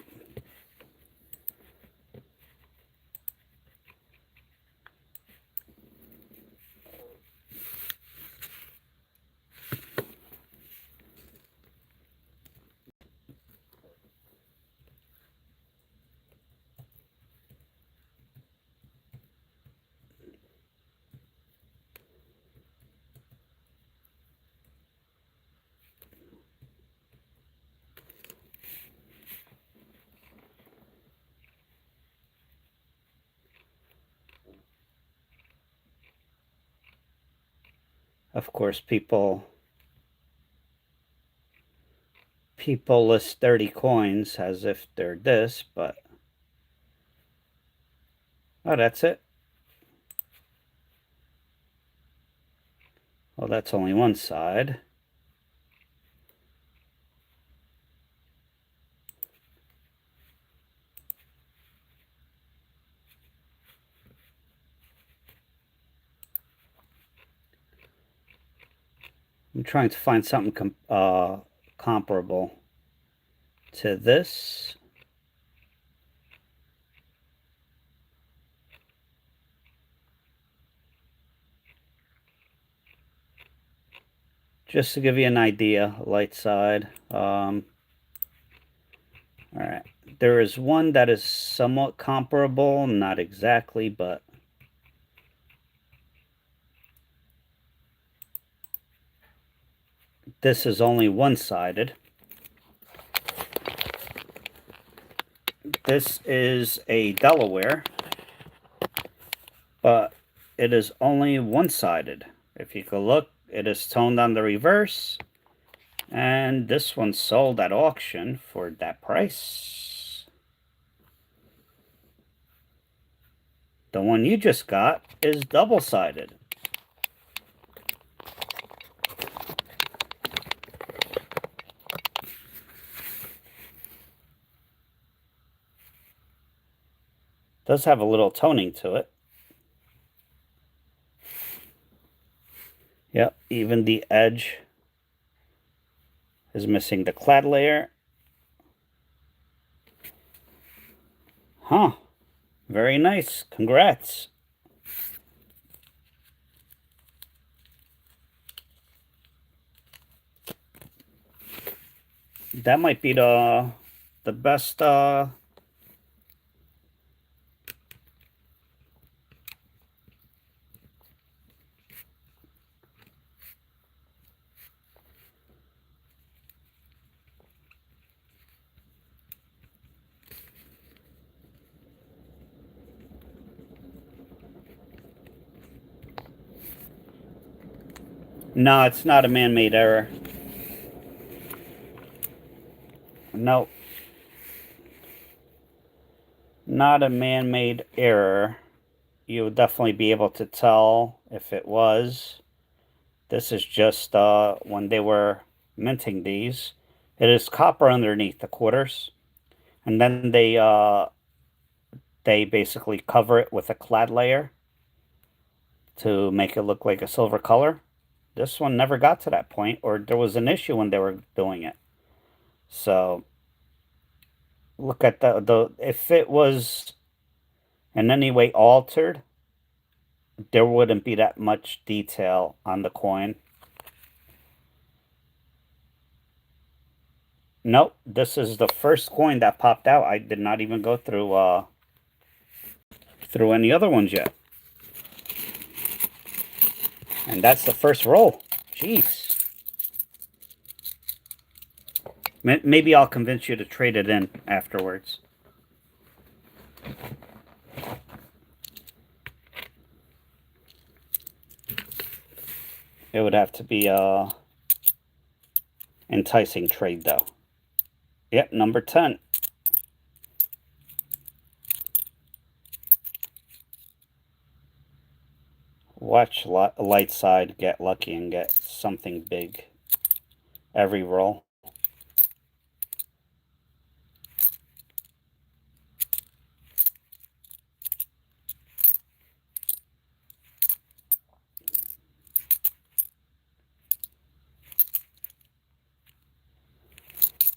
Of course, people list 30 coins as if they're this, but oh, that's it. Well, that's only one side. I'm trying to find something comparable to this. Just to give you an idea, light side. All right. There is one that is somewhat comparable, not exactly, but this is only one-sided. This is a Delaware, but it is only one-sided. If you could look, it is toned on the reverse, and this one sold at auction for that price. The one you just got is double-sided. Does have a little toning to it. Yep, even the edge is missing the clad layer. Huh. Very nice. Congrats. That might be the best No, it's not a man-made error. No. Not a man-made error. You would definitely be able to tell if it was. This is just when they were minting these. It is copper underneath the quarters. And then they basically cover it with a clad layer to make it look like a silver color. This one never got to that point, or there was an issue when they were doing it. So look at the if it was And anyway, altered, there wouldn't be that much detail on the coin. Nope, this is the first coin that popped out. I did not even go through any other ones yet. And that's the first roll. Jeez. Maybe I'll convince you to trade it in afterwards. It would have to be a enticing trade, though. Yep, number 10. Watch light side get lucky and get something big every roll.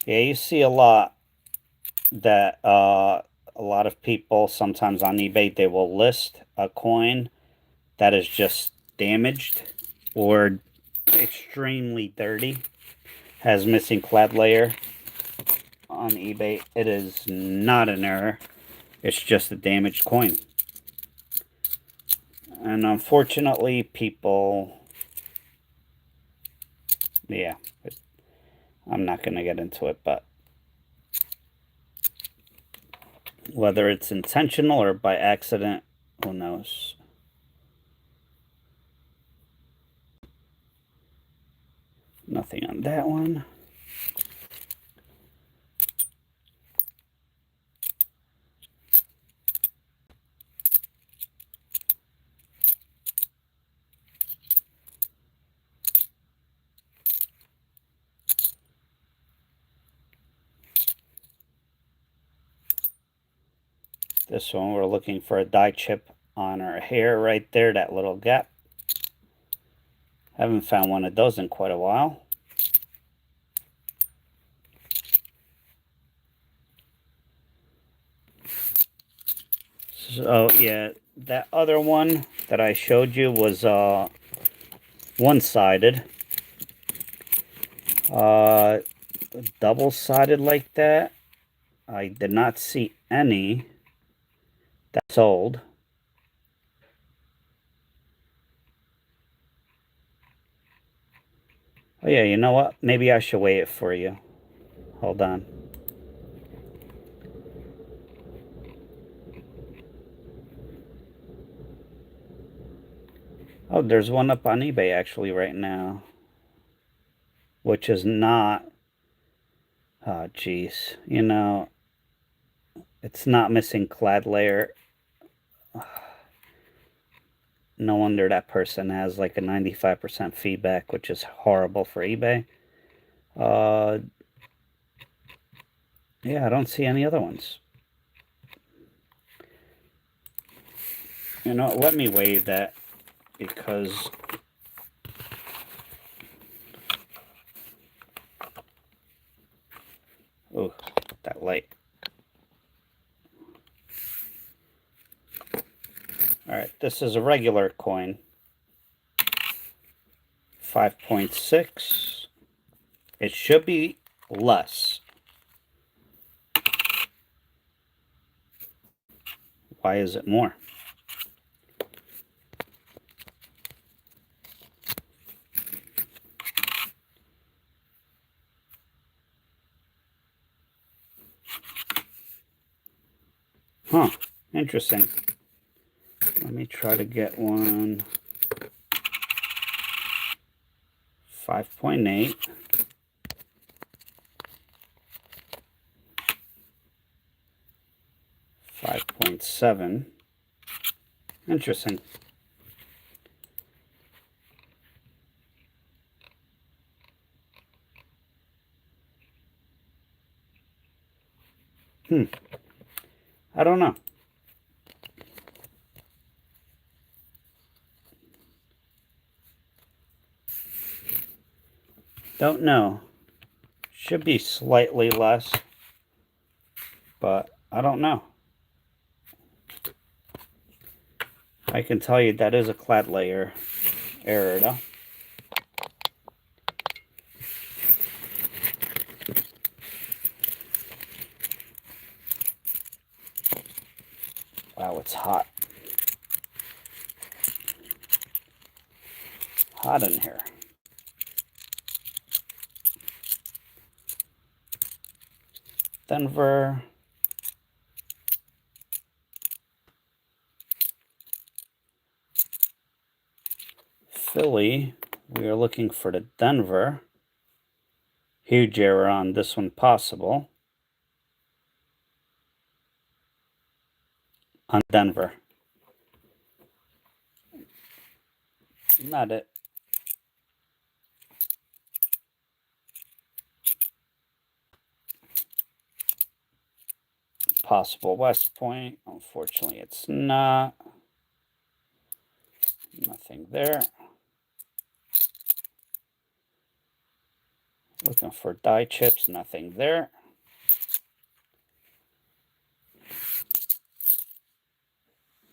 Yeah, you see a lot that a lot of people sometimes on eBay, they will list a coin that is just damaged or extremely dirty, has missing clad layer on eBay. It is not an error. It's just a damaged coin. And unfortunately, people, yeah, I'm not going to get into it, but whether it's intentional or by accident, who knows? Nothing on that one. This one, we're looking for a die chip on our hair right there, that little gap. Haven't found one of those in quite a while. So yeah, that other one that I showed you was one-sided. Double-sided like that, I did not see any that sold. Oh yeah, you know what? Maybe I should weigh it for you. Hold on. Oh, there's one up on eBay actually right now, which is not, oh geez, you know, it's not missing clad layer. No wonder that person has like a 95% feedback, which is horrible for eBay. Yeah, I don't see any other ones. You know, let me weigh that because oh, that light. All right, this is a regular coin. 5.6. It should be less. Why is it more? Huh, interesting. Let me try to get one. 5.8. 5.7. Interesting. I don't know. Don't know. Should be slightly less, but I don't know. I can tell you that is a clad layer error though. Wow, it's hot. Hot in here. Denver. Philly. We are looking for the Denver. Huge error on this one possible. On Denver. Not it. Possible West Point. Unfortunately, it's not. Nothing there. Looking for die chips. Nothing there.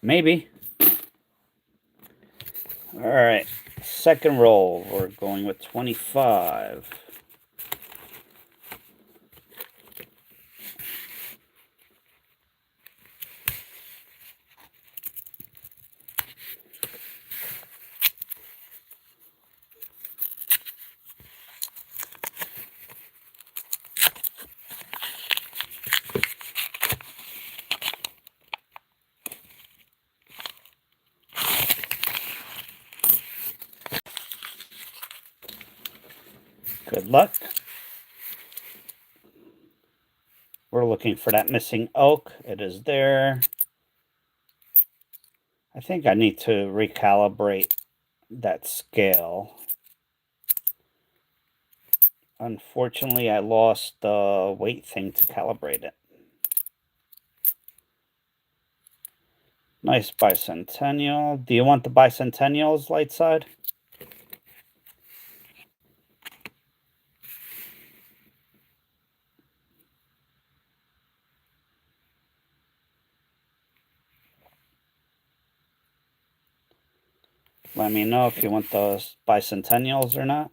Maybe. All right. Second roll. We're going with 25. Good luck. We're looking for that missing oak. It is there. I think I need to recalibrate that scale. Unfortunately, I lost the weight thing to calibrate it. Nice bicentennial. Do you want the bicentennials, light side? Let me know if you want those bicentennials or not.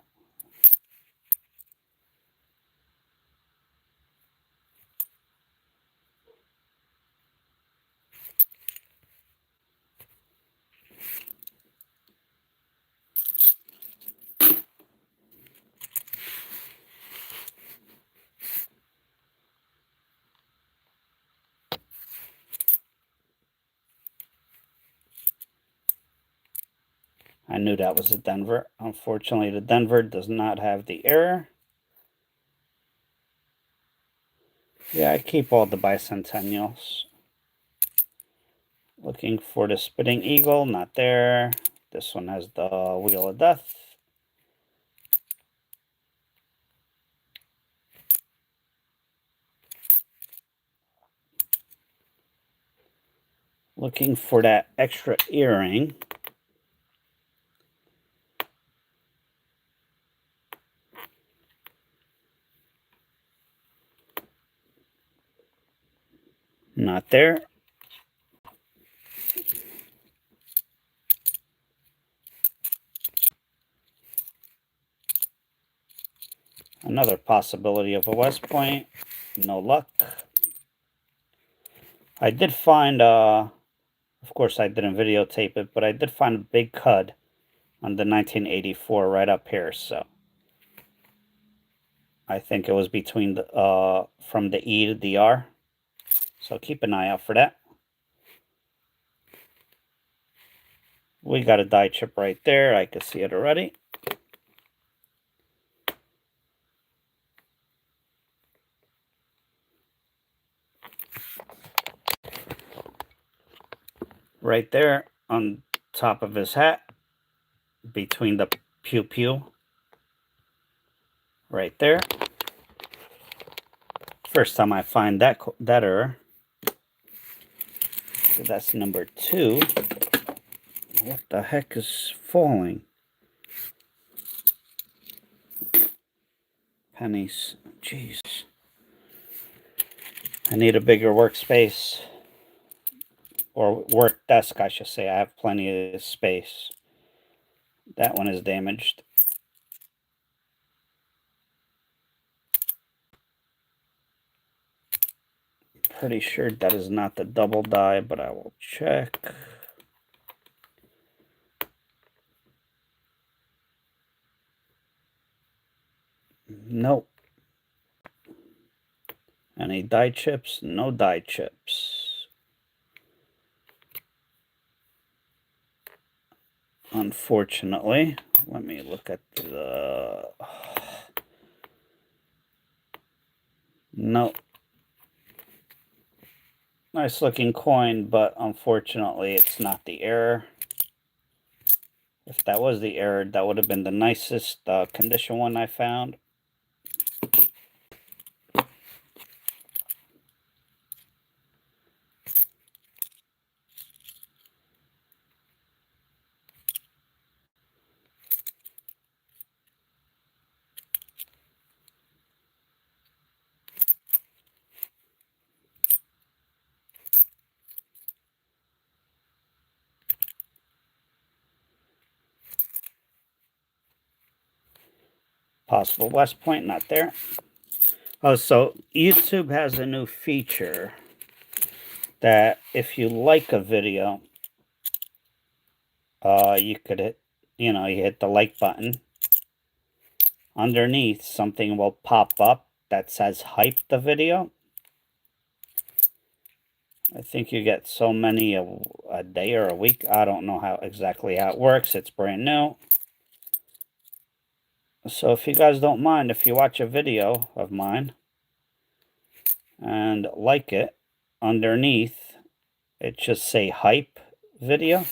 I knew that was a Denver. Unfortunately, the Denver does not have the error. Yeah, I keep all the bicentennials. Looking for the Spitting Eagle, not there. This one has the Wheel of Death. Looking for that extra earring. Not there. Another possibility of a West Point. No luck. I did find, of course I didn't videotape it, but I did find a big cud on the 1984 right up here. So I think it was between the, from the E to the R. So keep an eye out for that. We got a die chip right there. I can see it already. Right there on top of his hat. Between the pew pew. Right there. First time I find that error. So that's number 2. What the heck is falling? Pennies. Jeez. I need a bigger workspace. or work desk, I should say. I have plenty of space. That one is damaged. Pretty sure that is not the double die, but I will check. Nope. Any die chips? No die chips. Unfortunately, let me look at the... No. Nice looking coin, but unfortunately it's not the error. If that was the error, that would have been the nicest condition one I found. Possible West Point, not there. Oh, so YouTube has a new feature that if you like a video, you could hit, you hit the like button. Underneath, something will pop up that says hype the video. I think you get so many a day or a week. I don't know exactly how it works. It's brand new. So if you guys don't mind, if you watch a video of mine and like it, underneath it just say hype video.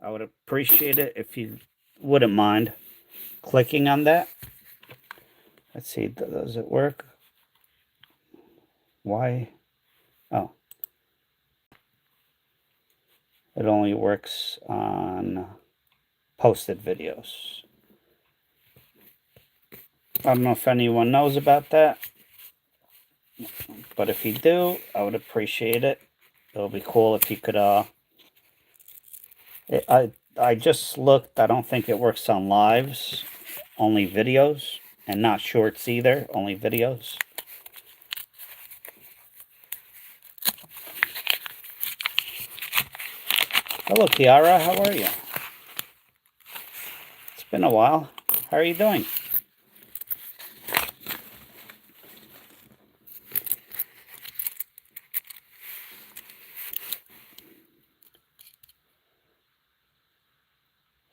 I would appreciate it if you wouldn't mind clicking on that. Let's see, does it work? Why? Oh. It only works on posted videos. I don't know if anyone knows about that, but if you do, I would appreciate it. It'll be cool if you could, I just looked, I don't think it works on lives, only videos, and not shorts either, only videos. Hello, Kiara, how are you? It's been a while. How are you doing?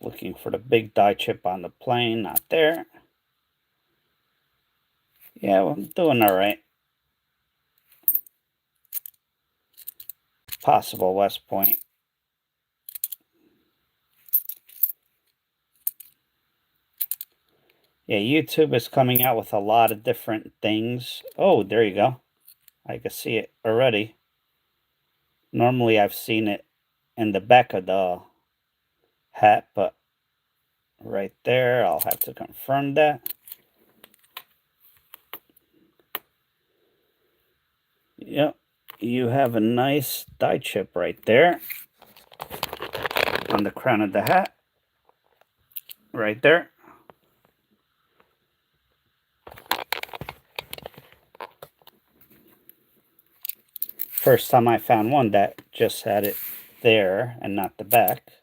Looking for the big die chip on the plane, not there. Yeah, well, I'm doing all right. Possible West Point. Yeah, YouTube is coming out with a lot of different things. Oh, there you go. I can see it already. Normally I've seen it in the back of the hat, but right there, I'll have to confirm that. Yep, you have a nice die chip right there on the crown of the hat. Right there. First time I found one that just had it there and not the back.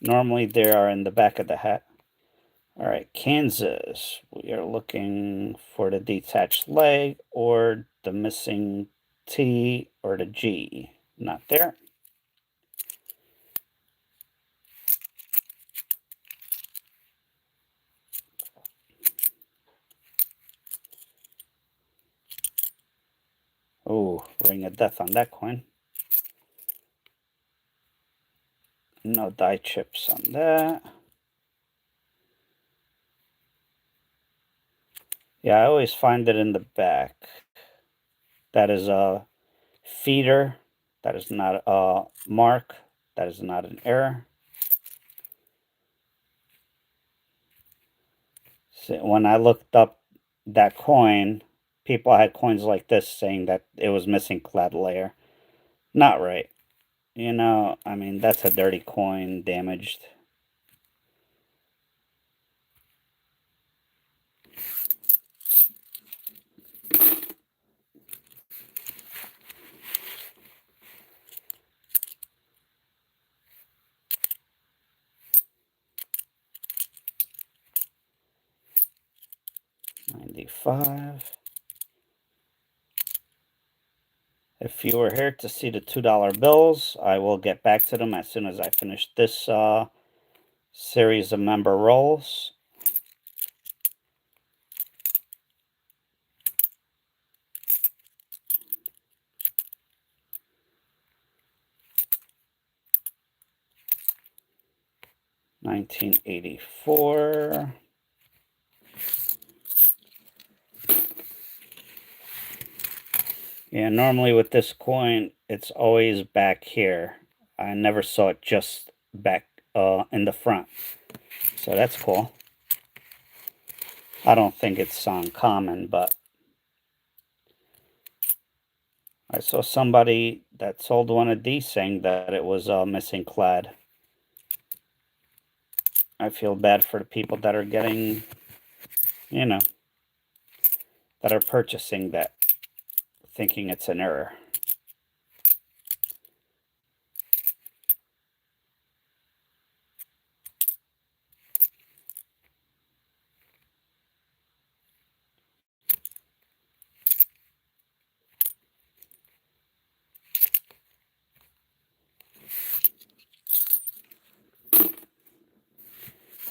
Normally they are in the back of the hat. All right, Kansas. We are looking for the detached leg or the missing T or the G. Not there. Oh, ring of death on that coin. No die chips on that. Yeah, I always find it in the back. That is a feeder. That is not a mark. That is not an error. So when I looked up that coin, people had coins like this saying that it was missing clad layer. Not right. You know, I mean, that's a dirty coin, damaged. $95. If you were here to see the $2 bills, I will get back to them as soon as I finish this series of member rolls. $19.84. Yeah, normally with this coin, it's always back here. I never saw it just back in the front. So that's cool. I don't think it's uncommon, but I saw somebody that sold one of these saying that it was missing clad. I feel bad for the people that are getting, you know, that are purchasing that, thinking it's an error.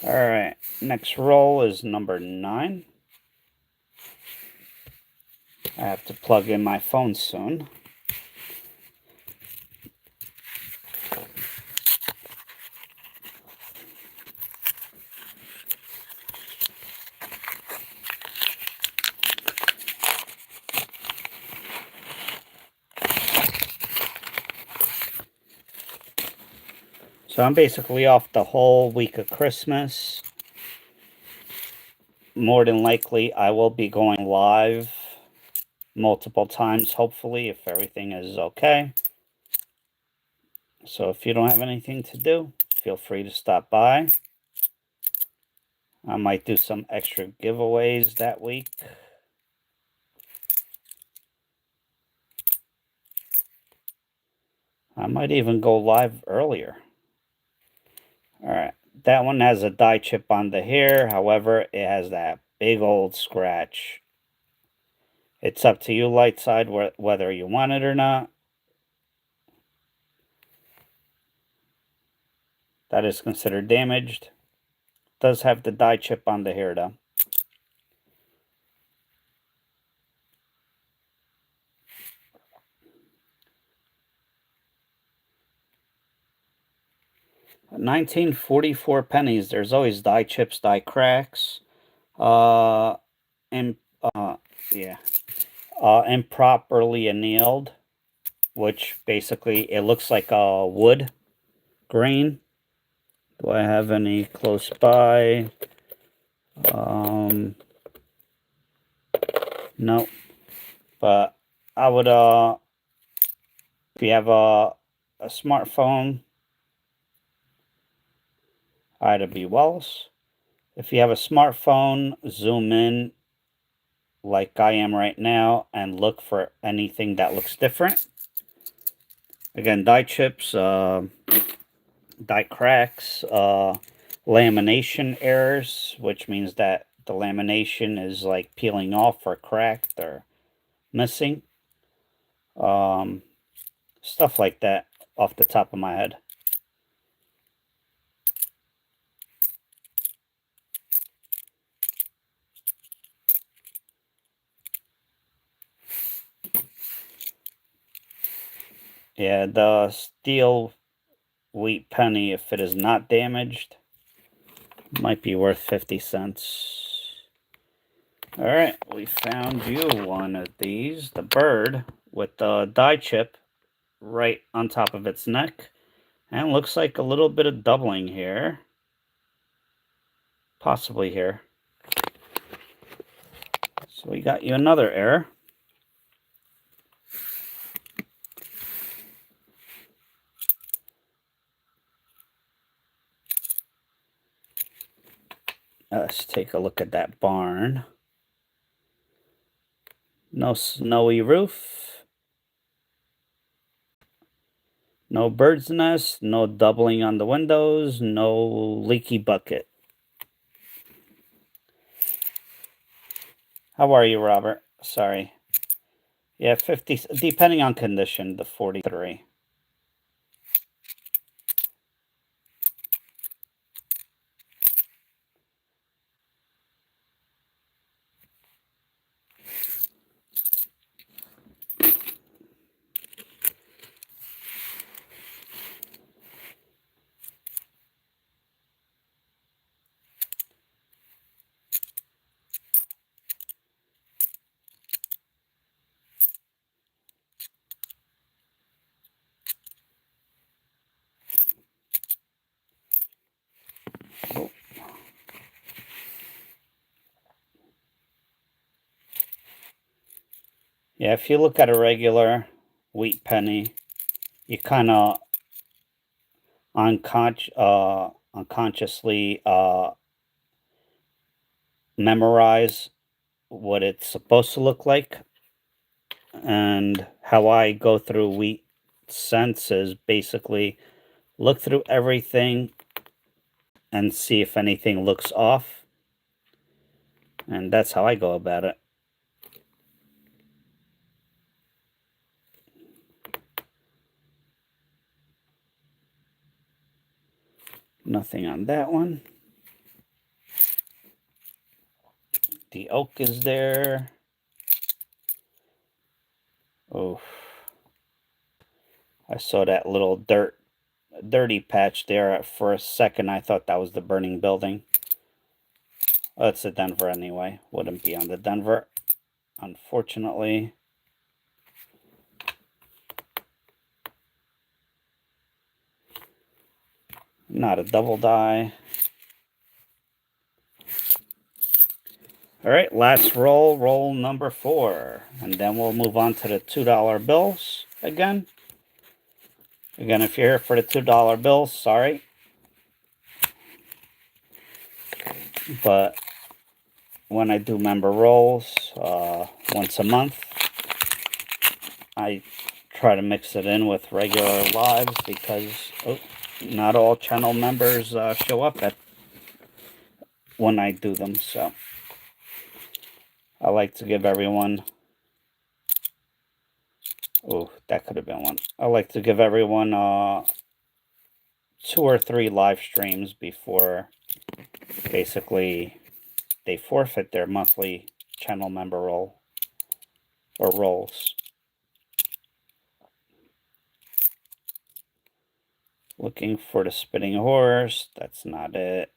All right, next roll is number 9. I have to plug in my phone soon. So I'm basically off the whole week of Christmas. More than likely, I will be going live multiple times, hopefully, if everything is okay. So if you don't have anything to do, feel free to stop by. I might do some extra giveaways that week. I might even go live earlier. All right. That one has a die chip on the hair. However, it has that big old scratch. It's up to you, light side, whether you want it or not. That is considered damaged. Does have the die chip on the hair, though. $19.44 pennies. There's always die chips, die cracks. And yeah, improperly annealed, which basically it looks like a wood grain. Do I have any close by? No. But I would if you have a smartphone, Ida B. Wells. If you have a smartphone, zoom in like I am right now and look for anything that looks different. Again, die chips, die cracks, lamination errors, which means that the lamination is like peeling off or cracked or missing. Stuff like that off the top of my head. Yeah, the steel wheat penny, if it is not damaged, might be worth 50 cents. All right, we found you one of these, the bird with the die chip right on top of its neck. And looks like a little bit of doubling here. Possibly here. So we got you another error. Let's take a look at that barn. No snowy roof. No bird's nest. No doubling on the windows. No leaky bucket. How are you, Robert? Sorry. Yeah, 50, depending on condition, the 43. Oh. Yeah, if you look at a regular wheat penny, you kind of unconsciously memorize what it's supposed to look like. And how I go through wheat cents is basically look through everything and see if anything looks off. And that's how I go about it. Nothing on that one. The oak is there. Oh, I saw that little dirty patch there. For a second, I thought that was the burning building. Oh, it's the Denver anyway. Wouldn't be on the Denver, unfortunately. Not a double die. All right, last roll number 4. And then we'll move on to the $2 bills again. Again, if you're here for the $2 bills, sorry. But when I do member rolls once a month, I try to mix it in with regular lives because not all channel members show up when I do them. So I like to give everyone... Oh, that could have been one. I like to give everyone 2 or 3 live streams before basically they forfeit their monthly channel member roll or rolls. Looking for the spinning horse. That's not it.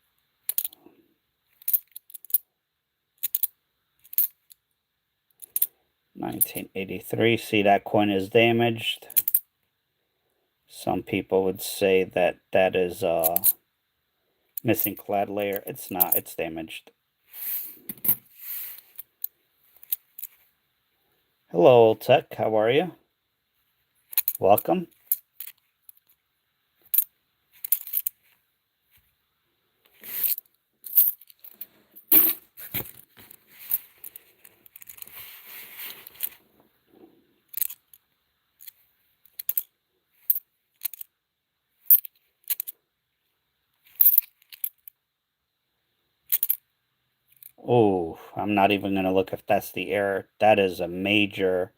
$19.83. See, that coin is damaged. Some people would say that that is missing clad layer. It's not. It's damaged. Hello, Old Tech. How are you? Welcome. Oh, I'm not even going to look if that's the error. That is a major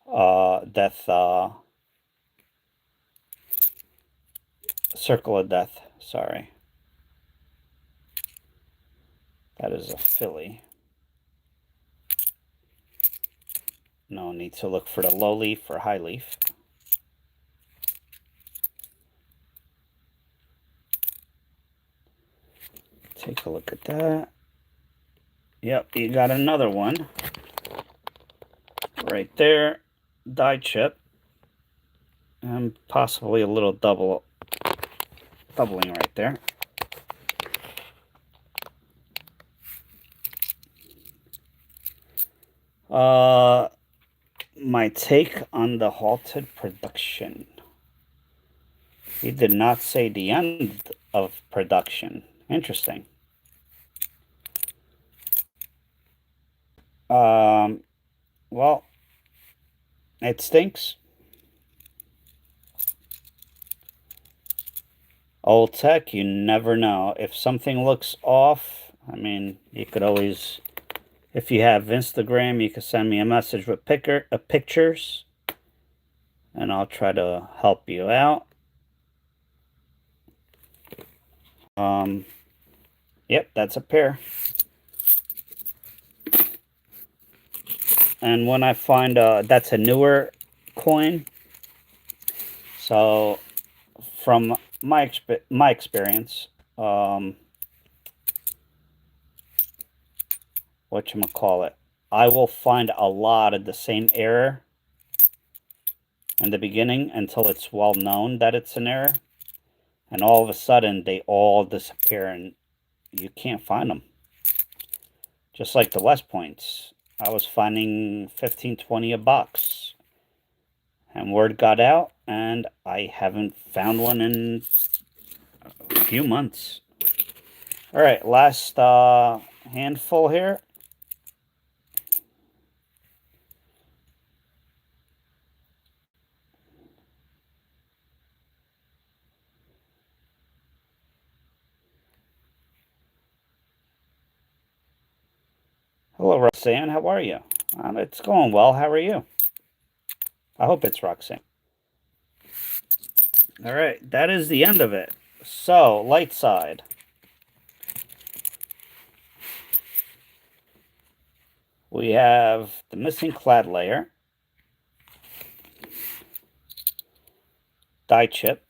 death, circle of death. Sorry. That is a filly. No need to look for the low leaf or high leaf. Take a look at that. Yep, you got another one. Right there. Die chip. And possibly a little doubling right there. My take on the halted production. He did not say the end of production. Interesting. Well, it stinks. Old tech, you never know. If something looks off, I mean, you could always, if you have Instagram, you can send me a message with pictures, and I'll try to help you out. Yep, that's a pair. And when I find that's a newer coin, so from my experience, whatchamacallit, I will find a lot of the same error in the beginning until it's well known that it's an error, and all of a sudden they all disappear and you can't find them. Just like the West Points, I was finding 15, 20 a box, and word got out, and I haven't found one in a few months. All right, last handful here. Hello, Roxanne. How are you? It's going well. How are you? I hope it's Roxanne. All right, that is the end of it. So, light side. We have the missing clad layer, die chip,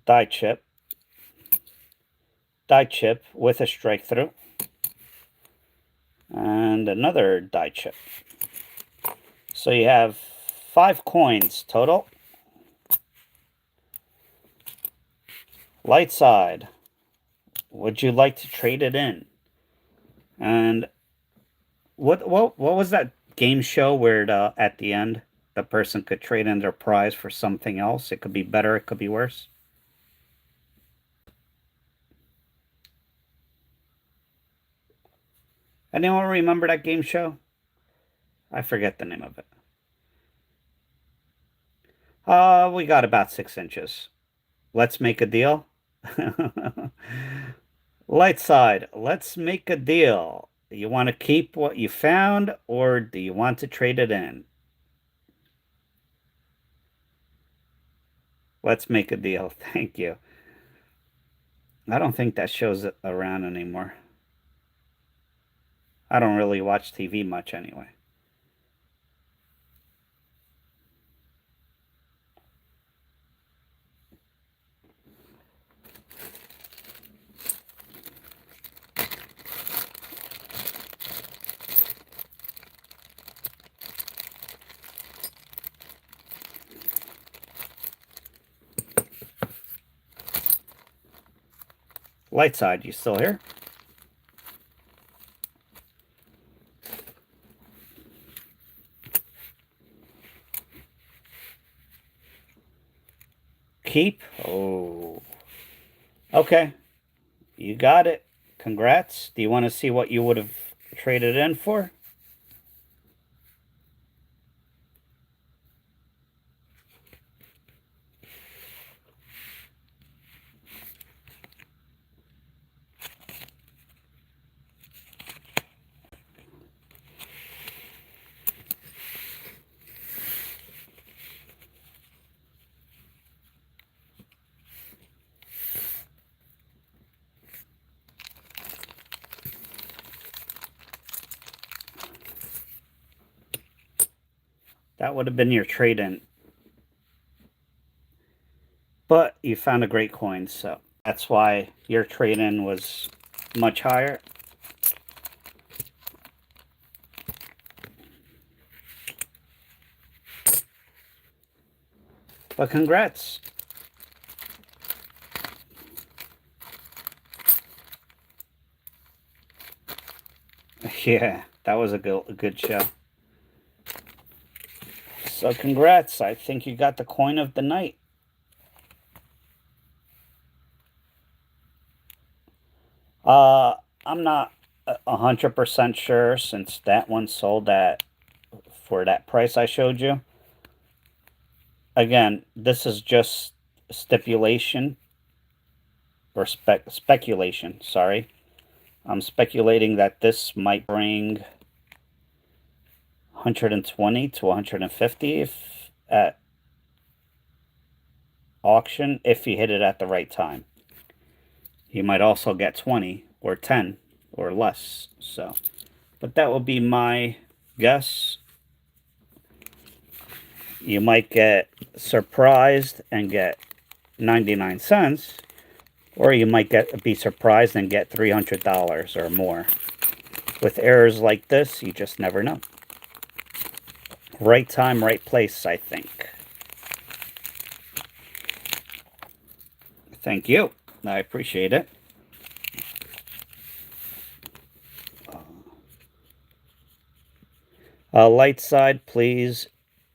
die chip, die chip with a strike through, and another die chip. So you have 5 coins total. Light side. Would you like to trade it in? And what was that game show where at the end the person could trade in their prize for something else? It could be better, it could be worse. Anyone remember that game show? I forget the name of it. We got about 6 inches. Let's make a deal. Light side, let's make a deal. You want to keep what you found, or do you want to trade it in? Let's make a deal. Thank you. I don't think that show's around anymore. I don't really watch TV much anyway. Light side, you still here? Keep? Oh. Okay. You got it. Congrats. Do you want to see what you would have traded in for? That would have been your trade-in. But you found a great coin, so that's why your trade-in was much higher. But congrats. Yeah, that was a good show. So congrats. I think you got the coin of the night. I'm not 100% sure, since that one sold at for that price I showed you. Again, this is just stipulation or speculation. Sorry, I'm speculating that this might bring 120 to 150 if at auction, if you hit it at the right time. You might also get 20 or 10 or less. So, but that will be my guess. You might get surprised and get 99 cents, or you might be surprised and get $300 or more. With errors like this, you just never know. Right time, right place, I think. Thank you. I appreciate it. Light side, please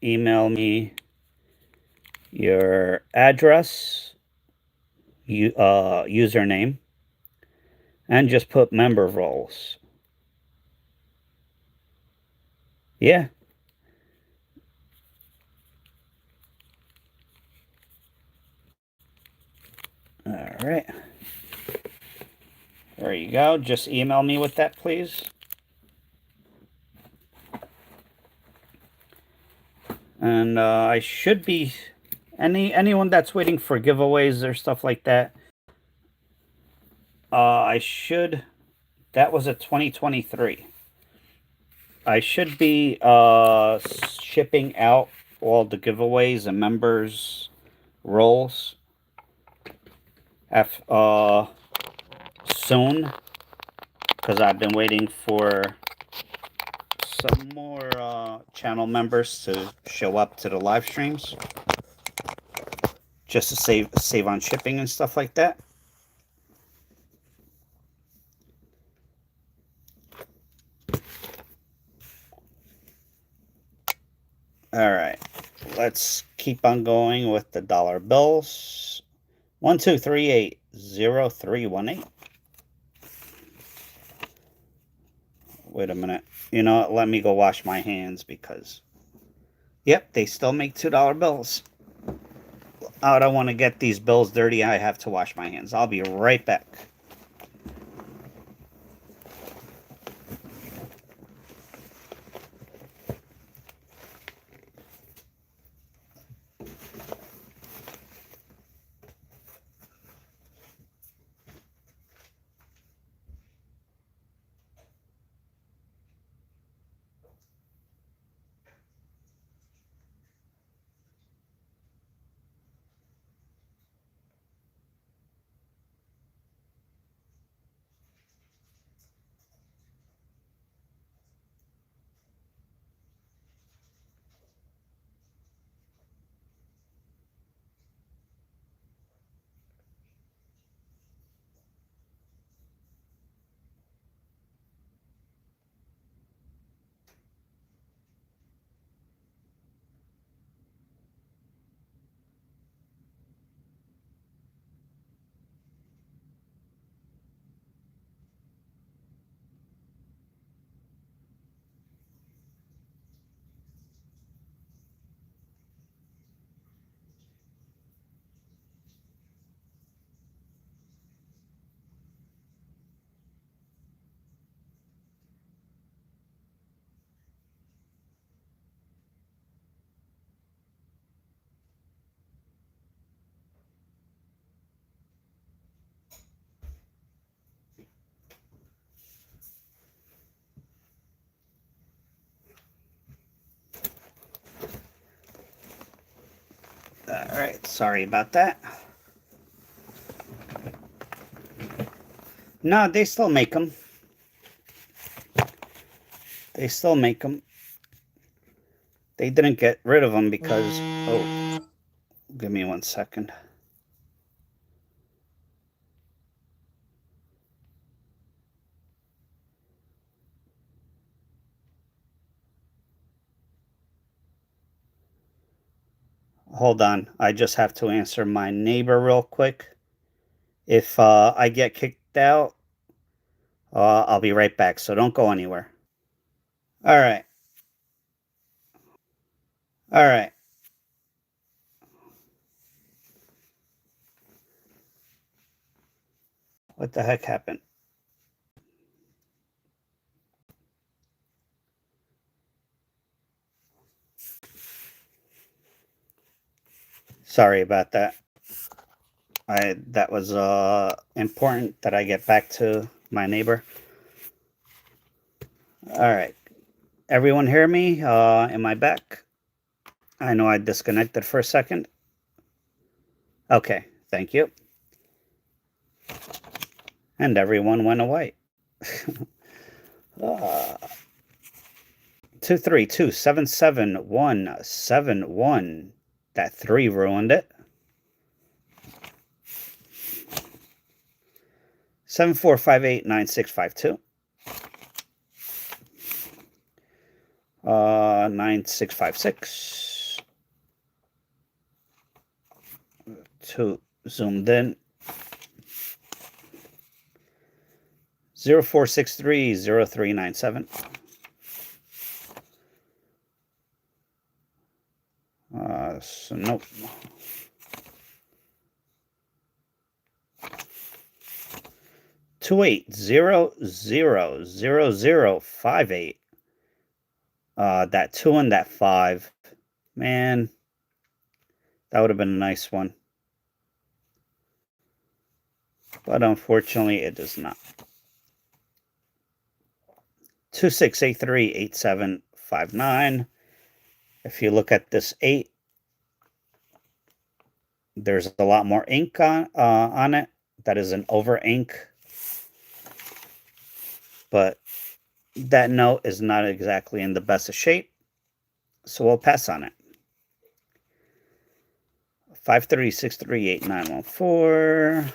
email me your address, username, and just put member roles. Yeah. All right. There you go. Just email me with that, please. And I should be anyone that's waiting for giveaways or stuff like that. I should. That was a 2023. I should be shipping out all the giveaways and members roles soon, because I've been waiting for some more channel members to show up to the live streams, just to save on shipping and stuff like that. All right, let's keep on going with the dollar bills. 12380318. Wait a minute. You know what? Let me go wash my hands, because yep, they still make $2 bills. I don't want to get these bills dirty. I have to wash my hands. I'll be right back. All right, sorry about that. No, they still make them. They still make them. They didn't get rid of them because... Oh, give me 1 second. Hold on. I just have to answer my neighbor real quick. If I get kicked out, I'll be right back, so don't go anywhere. All right. All right. What the heck happened? Sorry about that. That was important that I get back to my neighbor. All right. Everyone hear me? Am I back? I know I disconnected for a second. Okay, thank you. And everyone went away. 232-77171. That 3 ruined it. 7458-9652. 9656. 2 zoomed in. 0463-0397. So nope. 28000058. That 2 and that 5. Man, that would have been a nice one. But unfortunately, it does not. 2683-8759. If you look at this 8, there's a lot more ink on it. That is an over ink. But that note is not exactly in the best of shape, so we'll pass on it. 53638-914.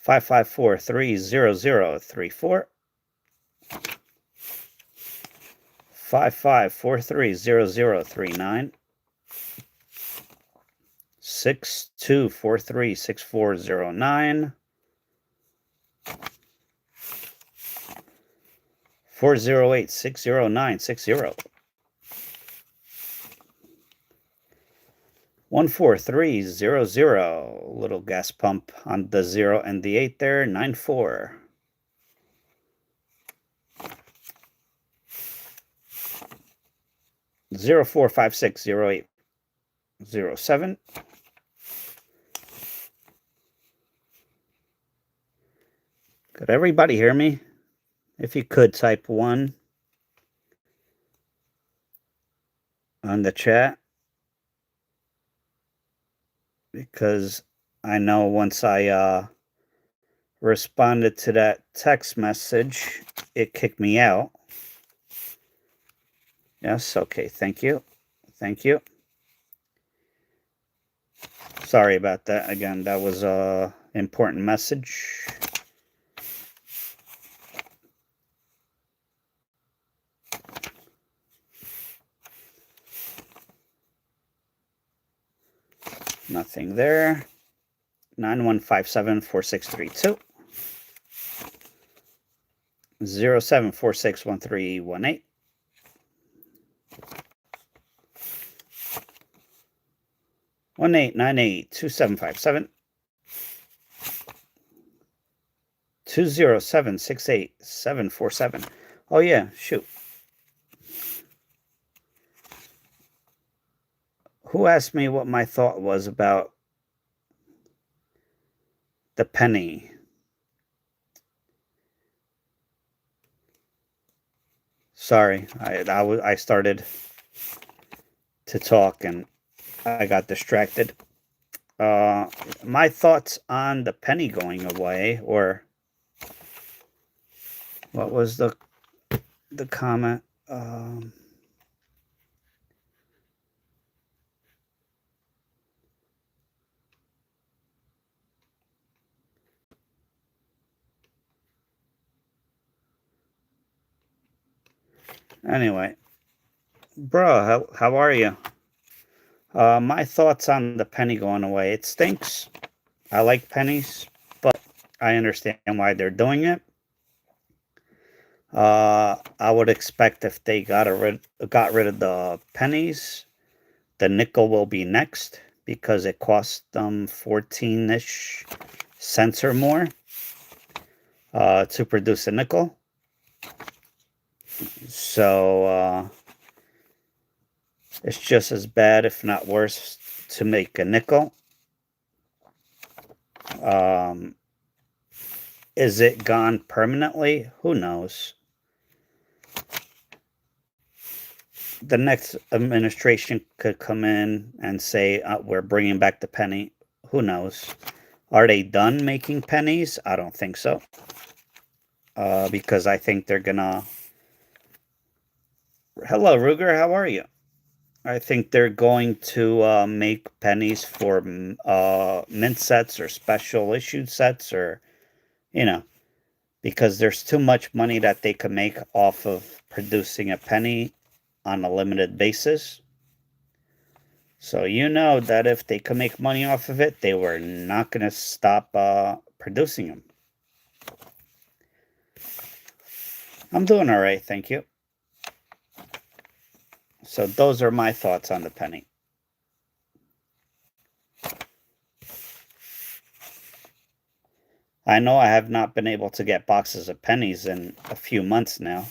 5543-0034. 5543-0039. 6243-6409. 408-60960. 14300. Little gas pump on the 0 and the 8 there. 94. 04560807. Could everybody hear me? If you could, type 1 on the chat, because I know once I responded to that text message, it kicked me out. Yes, okay, thank you. Thank you. Sorry about that. Again, that was a important message. Nothing there. 9157-4632. 07461318. 1898-2757. 207-68747. Oh yeah, shoot. Who asked me what my thought was about the penny? Sorry, I started to talk and I got distracted. My thoughts on the penny going away, or what was the comment? Anyway, bro, how are you? My thoughts on the penny going away. It stinks. I like pennies, but I understand why they're doing it. I would expect if they got rid of the pennies, the nickel will be next because it costs them 14-ish cents or more to produce a nickel. So it's just as bad, if not worse, to make a nickel. Is it gone permanently? Who knows? The next administration could come in and say, we're bringing back the penny. Who knows? Are they done making pennies? I don't think so. Because I think they're gonna... Hello, Ruger. How are you? I think they're going to make pennies for mint sets or special issued sets, or, because there's too much money that they could make off of producing a penny on a limited basis. So you know that if they could make money off of it, they were not going to stop producing them. I'm doing all right, thank you. So those are my thoughts on the penny. I know I have not been able to get boxes of pennies in a few months now.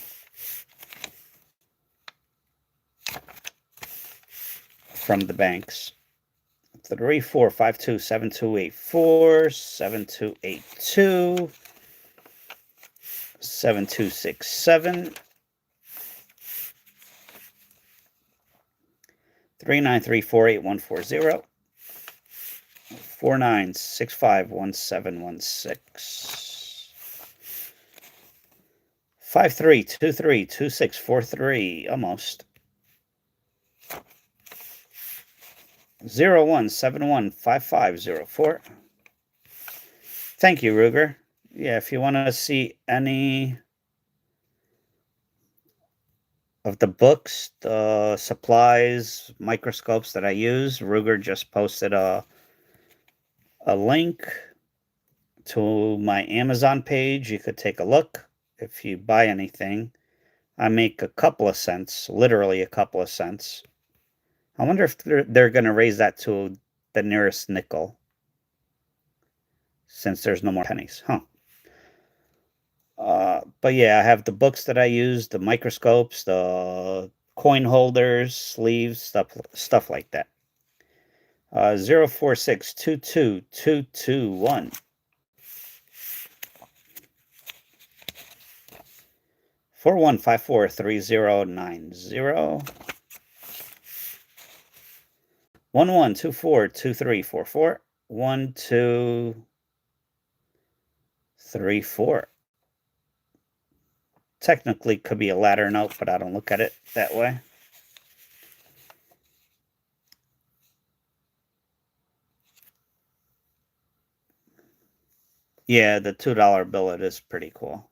From the banks. 34527284 7282 7267 39348140 49651716 53232643 almost 01715504. Thank you, Ruger. Yeah, if you want to see any of the books, the supplies, microscopes that I use, Ruger just posted a link to my Amazon page. You could take a look. If you buy anything, I make a couple of cents, literally a couple of cents. I wonder if they're going to raise that to the nearest nickel, since there's no more pennies, huh? But yeah, I have the books that I use, the microscopes, the coin holders, sleeves, stuff like that. 04622221. 41543090. 11242344. 1234. Technically could be a ladder note, but I don't look at it that way. Yeah, the $2 billet is pretty cool.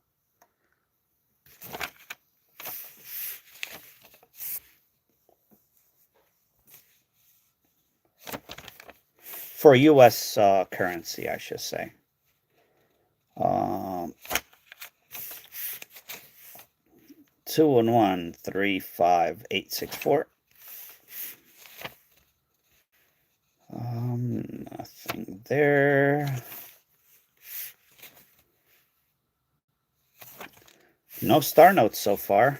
For U.S. currency, I should say. 211-35864. Nothing there. No star notes so far.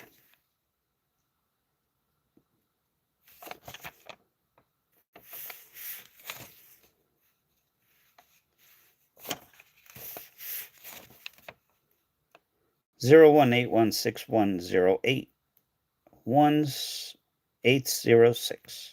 Zero 18161081806.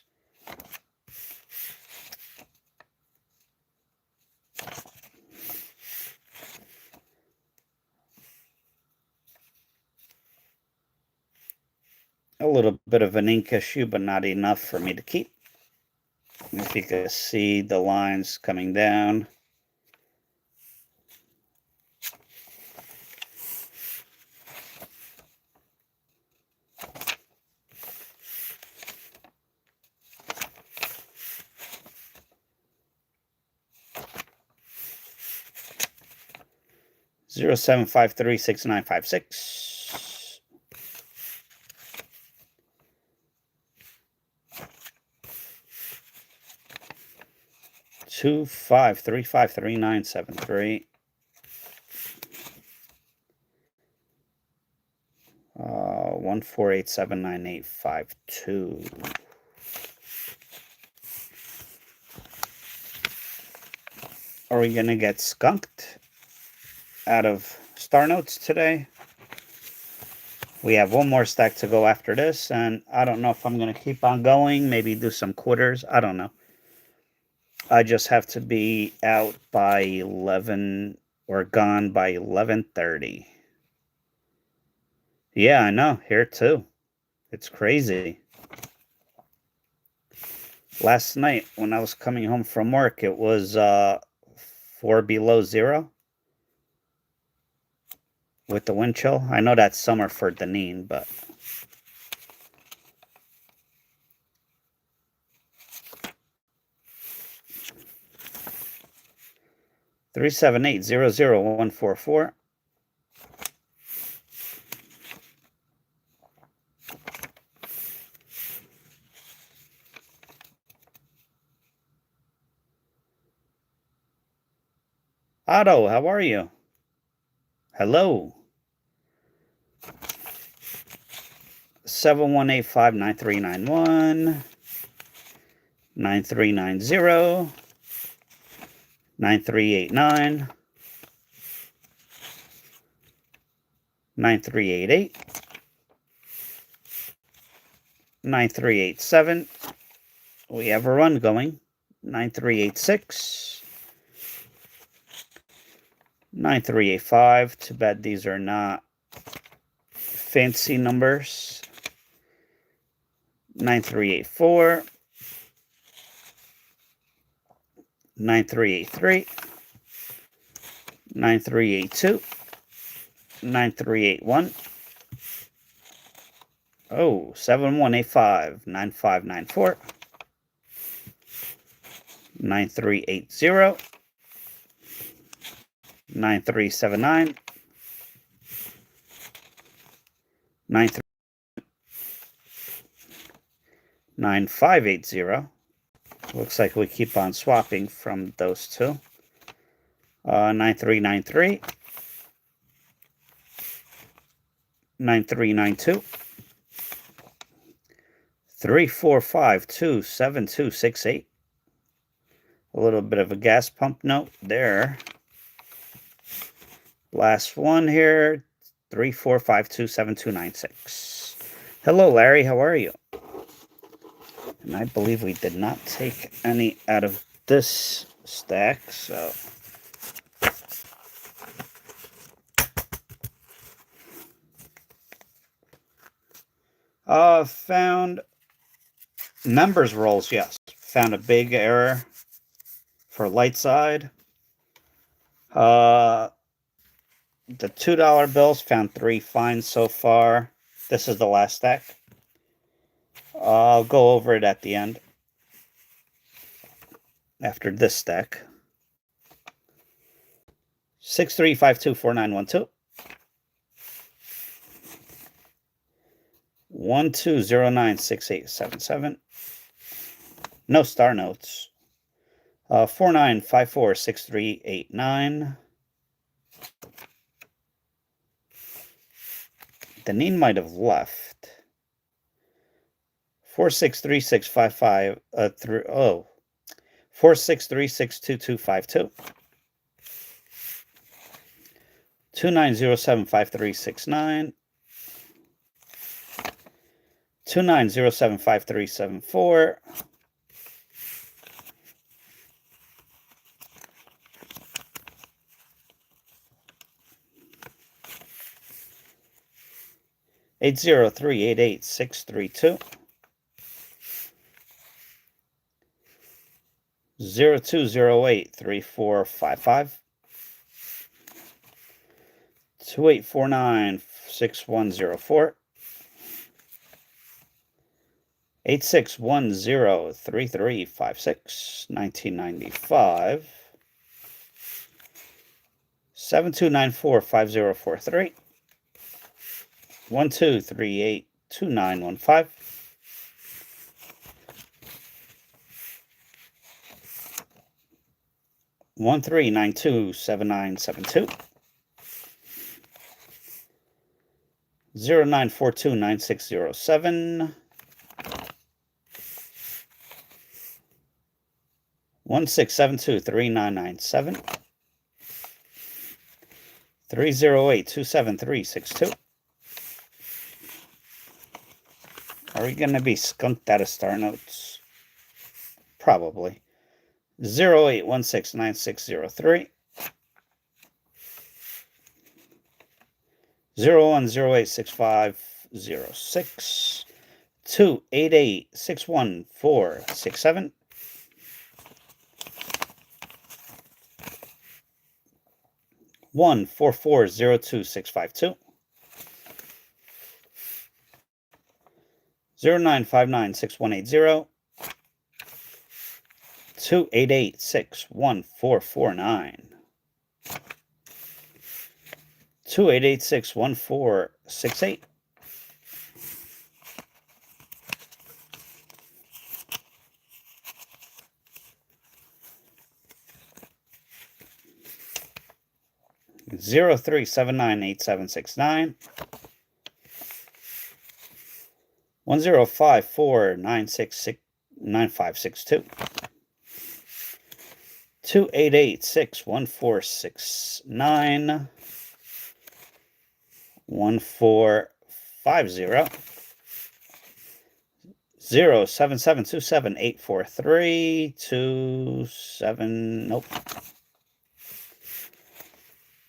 A little bit of an ink issue, but not enough for me to keep. If you can see the lines coming down. 07536956. Two 5353973. 1487982. Are we gonna get skunked out of Star Notes today? We have one more stack to go after this, and I don't know if I'm gonna keep on going, maybe do some quarters. I don't know. I just have to be out by 11 or gone by 11:30. Yeah, I know. Here too. It's crazy. Last night when I was coming home from work, it was 4 below zero with the wind chill. I know that's summer for Deneen, but 378-00144. Otto, how are you? Hello. 7185-9391, 9390, 9389, 9388, 9387. We have a run going. 9386, 9385. Too bad these are not fancy numbers. 9384, 9383, 9382, 9381. Oh, 7185, 9594, 9380, 9379, 9580. Looks like we keep on swapping from those two. 9393, 9392, 34527268. A little bit of a gas pump note there. Last one here, 34527296. Hello, Larry. How are you? And I believe we did not take any out of this stack, so found members rolls, yes. Found a big error for light side. The $2 bills, found 3 finds so far. This is the last stack. I'll go over it at the end. After this stack. 63524912. 12096877. No star notes. 49546389. Deneen might have left. 463655 through 46362252. 29075369. 29075374. 80388-632. 0208-3455. 2849-6104. 8610-3356. 1995. 72945043. 12382915. 13927972. 09429607. 16723997. 308273662. Are we going to be skunked out of star notes? Probably. 08169603. 01086506. 2886147. 144022652. 09596180. 28861449. 28861468. 03798769. 1054969562. 28861469. 1450. 077278432. 27. Nope.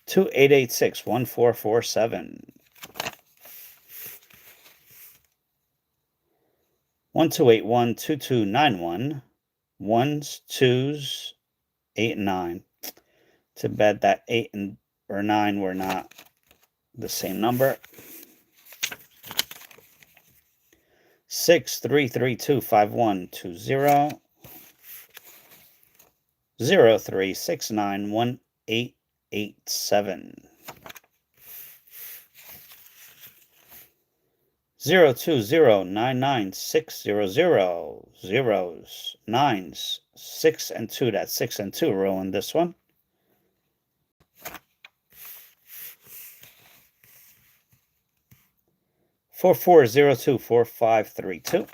28861447. 12812291. 1s, 2s, 8 and 9. Too bad that 8 and or 9 were not the same number. 63325120. 03691887. 02099600. Zeros, 9s, 6 and 2. That's 6 and 2. Ruined this one. 44024532.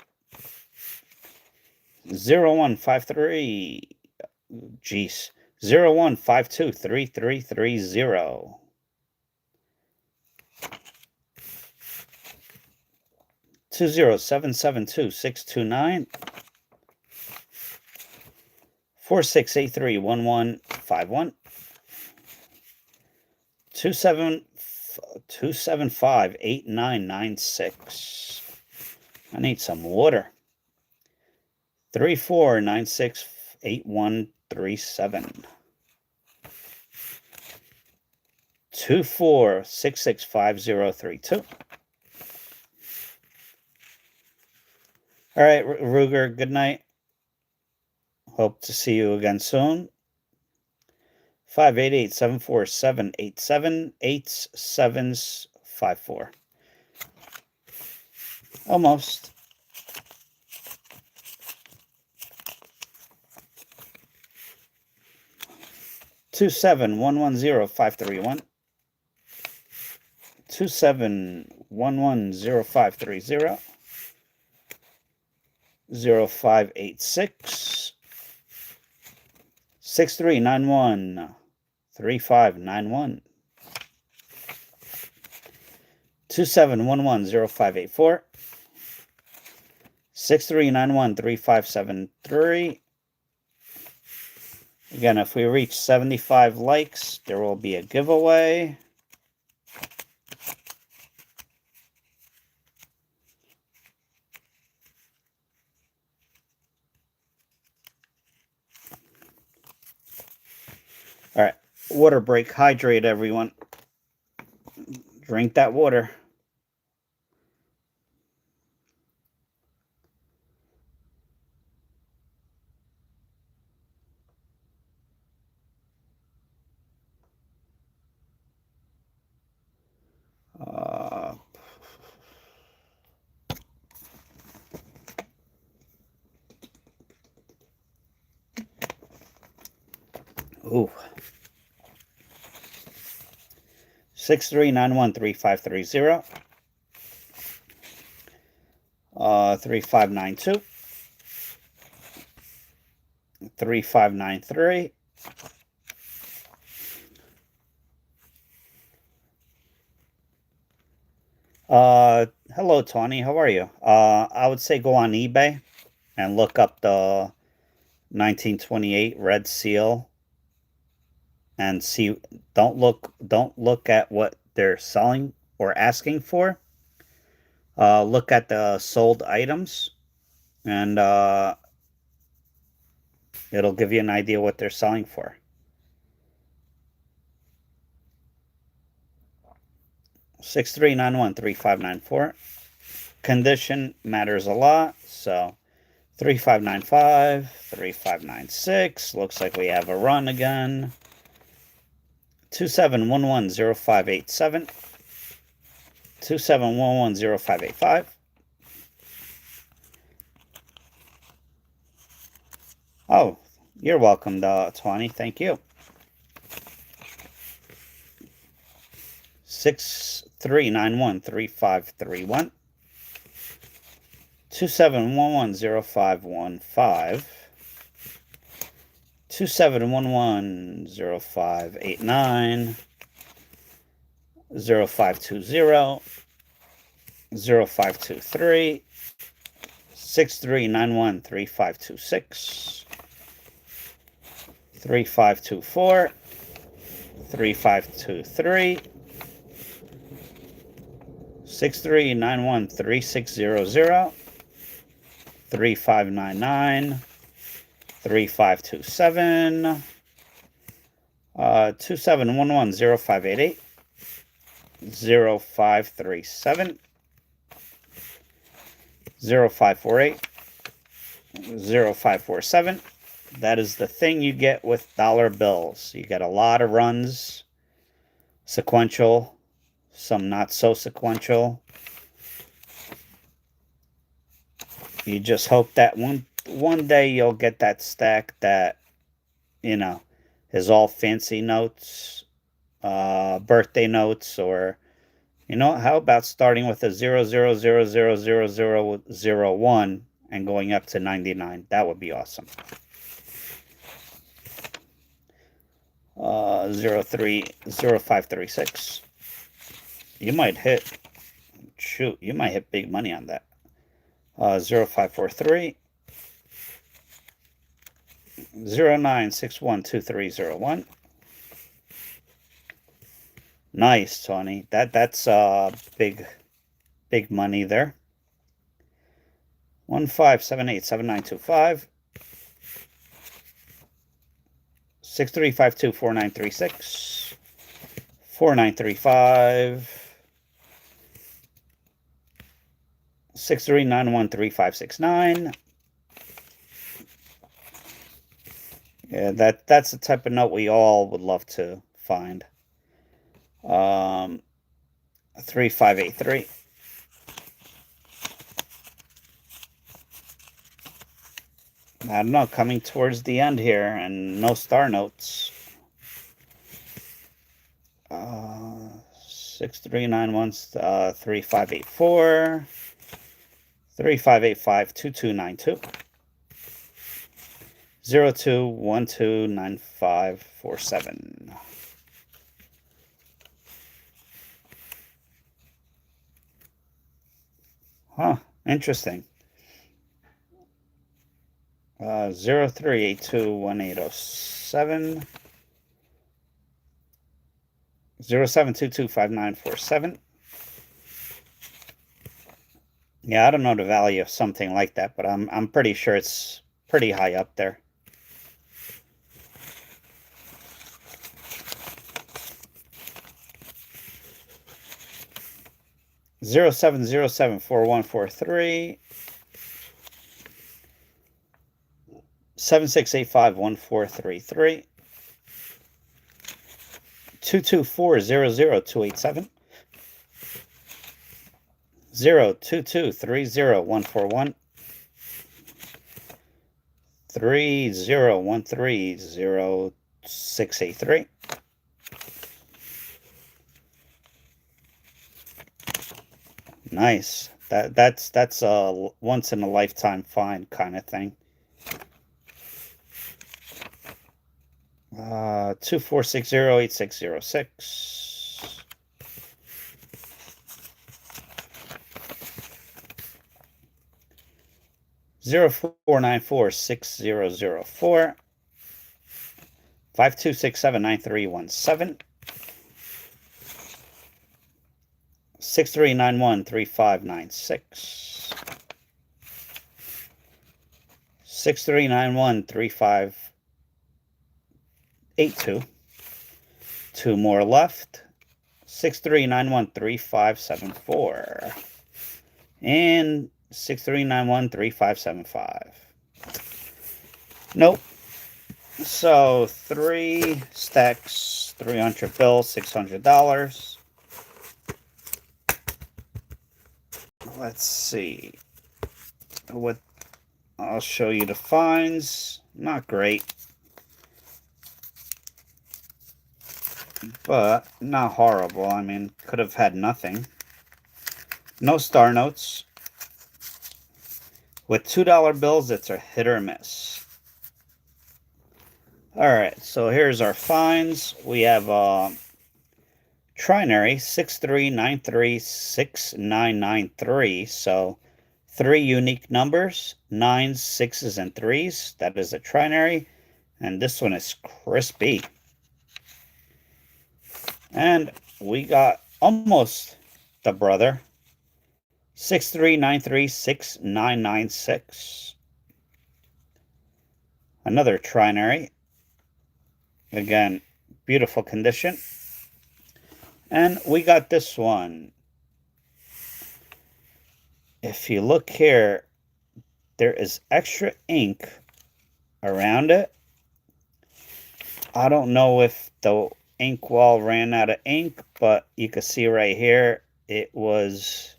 0153. Jeez. 01523330. 207722629. 46831151. 2758996. I need some water. 34968137. 24665032. All right, Ruger, good night. Hope to see you again soon. 588-747-8787. 8754. Almost. Two 27110-531. 27110-530. 0586. 6391-3591. 2711-0584. 6391-3573. Again, if we reach 75 likes, there will be a giveaway. All right, water break. Hydrate, everyone. Drink that water. Ooh. 63913530. 3592. 3593. Hello, Tawny. How are you? I would say go on eBay and look up the 1928 Red Seal and see. Don't look at what they're selling or asking for. Look at the sold items, and it'll give you an idea what they're selling for. 63913594. Condition matters a lot, so 3595, 3596. Looks like we have a run again. 27110587. 27110585. Oh, you're welcome, 20. Thank you. 63913531. 27110515. 27110589. 0520. 0523. 63913526. 3524. 3523. 63913600. 3599. 3527. 27110588. 0537. 0548. 0547. That is the thing you get with dollar bills. You get a lot of runs, sequential, some not so sequential. You just hope that one day you'll get that stack that, is all fancy notes, birthday notes, or how about starting with a 00000001 and going up to 99? That would be awesome. 0536. You might hit big money on that. 0543. 09612301. Nice, Tony. That's big money there. 15787925. 63524936. 4935. 63913569. Yeah, that's the type of note we all would love to find. 3583. I don't know, coming towards the end here, and no star notes. 6391, 3584, 3585, 2292, 02129547. Huh, interesting. 03821807. 07225947. Yeah, I don't know the value of something like that, but I'm pretty sure it's pretty high up there. Zero 07074143. 76851433. 224000287. 022304141. 301302. 683. Nice. That's a once in a lifetime find kind of thing. 24608606. 04946004. 52679317. 63913596. 63913582. Two more left. 63913574. And 63913575. Nope. So 3 stacks, 300 bills, $600. Let's see what I'll show you the finds. Not great, but not horrible. I mean, could have had nothing. No star notes. With $2 bills, it's a hit or miss. Alright, so here's our finds. We have trinary 63936993. So 3 unique numbers, 9s, 6s, and 3s. That is a trinary. And this one is crispy. And we got almost the brother. 63936996. Another trinary. Again, beautiful condition. And we got this one. If you look here, there is extra ink around it. I don't know if the ink wall ran out of ink, but you can see right here, it was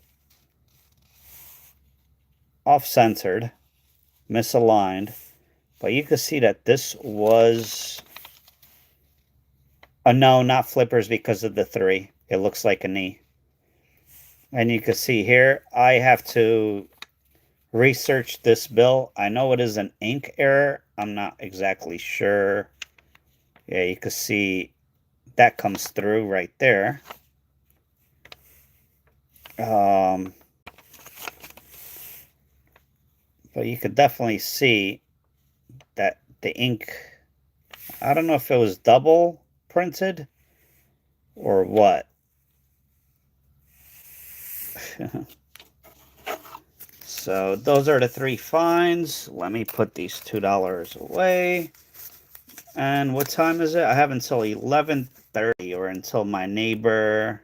off-centered, misaligned. But you can see that this was... no, not flippers because of the 3. It looks like an E. And you can see here, I have to research this bill. I know it is an ink error. I'm not exactly sure. Yeah, you can see that comes through right there. But you could definitely see that the ink, I don't know if it was double printed or what. So those are the 3 finds. Let me put these $2 away. And what time is it? I have until 11:30 or until my neighbor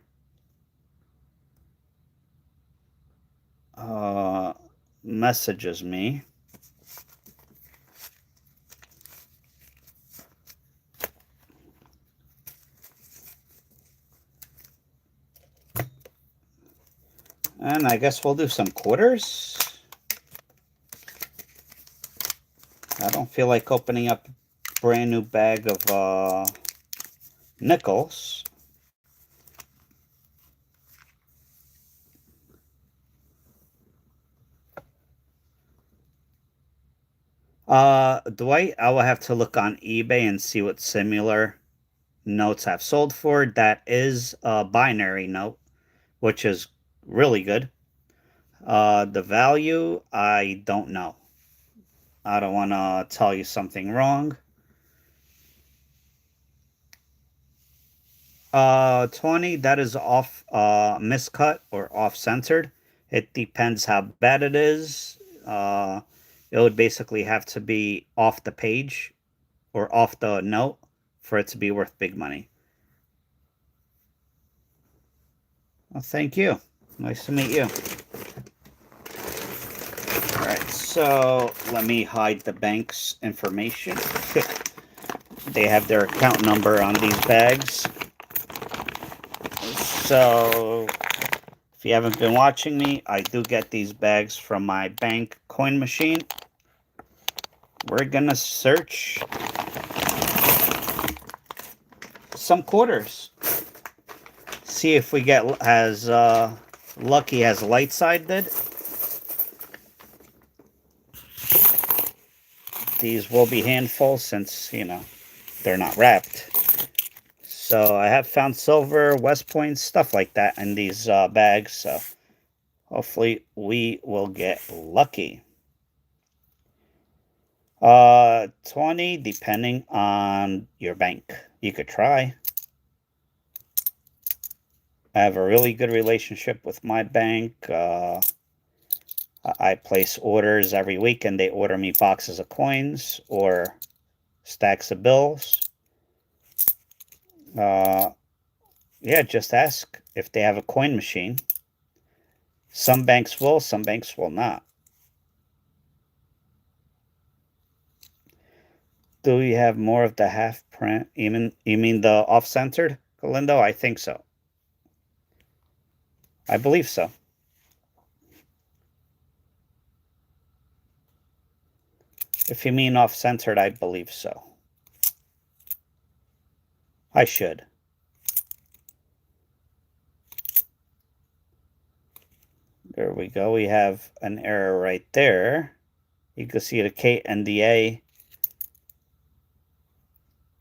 messages me. And I guess we'll do some quarters. I don't feel like opening up a brand new bag of nickels. Dwight, I will have to look on eBay and see what similar notes have sold for. That is a binary note, which is really good. The value, I don't know. I don't want to tell you something wrong. 20, that is off, miscut or off-centered. It depends how bad it is. It would basically have to be off the page or off the note for it to be worth big money. Well, thank you. Nice to meet you. All right, so let me hide the bank's information. They have their account number on these bags. So if you haven't been watching me, I do get these bags from my bank coin machine. We're gonna search some quarters. See if we get as lucky as Light Side did. These will be handfuls since, you know, they're not wrapped. So I have found silver, West Point, stuff like that in these bags. So hopefully we will get lucky. 20, depending on your bank. You could try. I have a really good relationship with my bank. I place orders every week and they order me boxes of coins or stacks of bills. Yeah, just ask if they have a coin machine. Some banks will, some banks will not. Do we have more of the half print? You mean the off-centered, Galindo? I think so. I believe so. If you mean off-centered, I believe so. I should. There we go. We have an error right there. You can see the KNDA.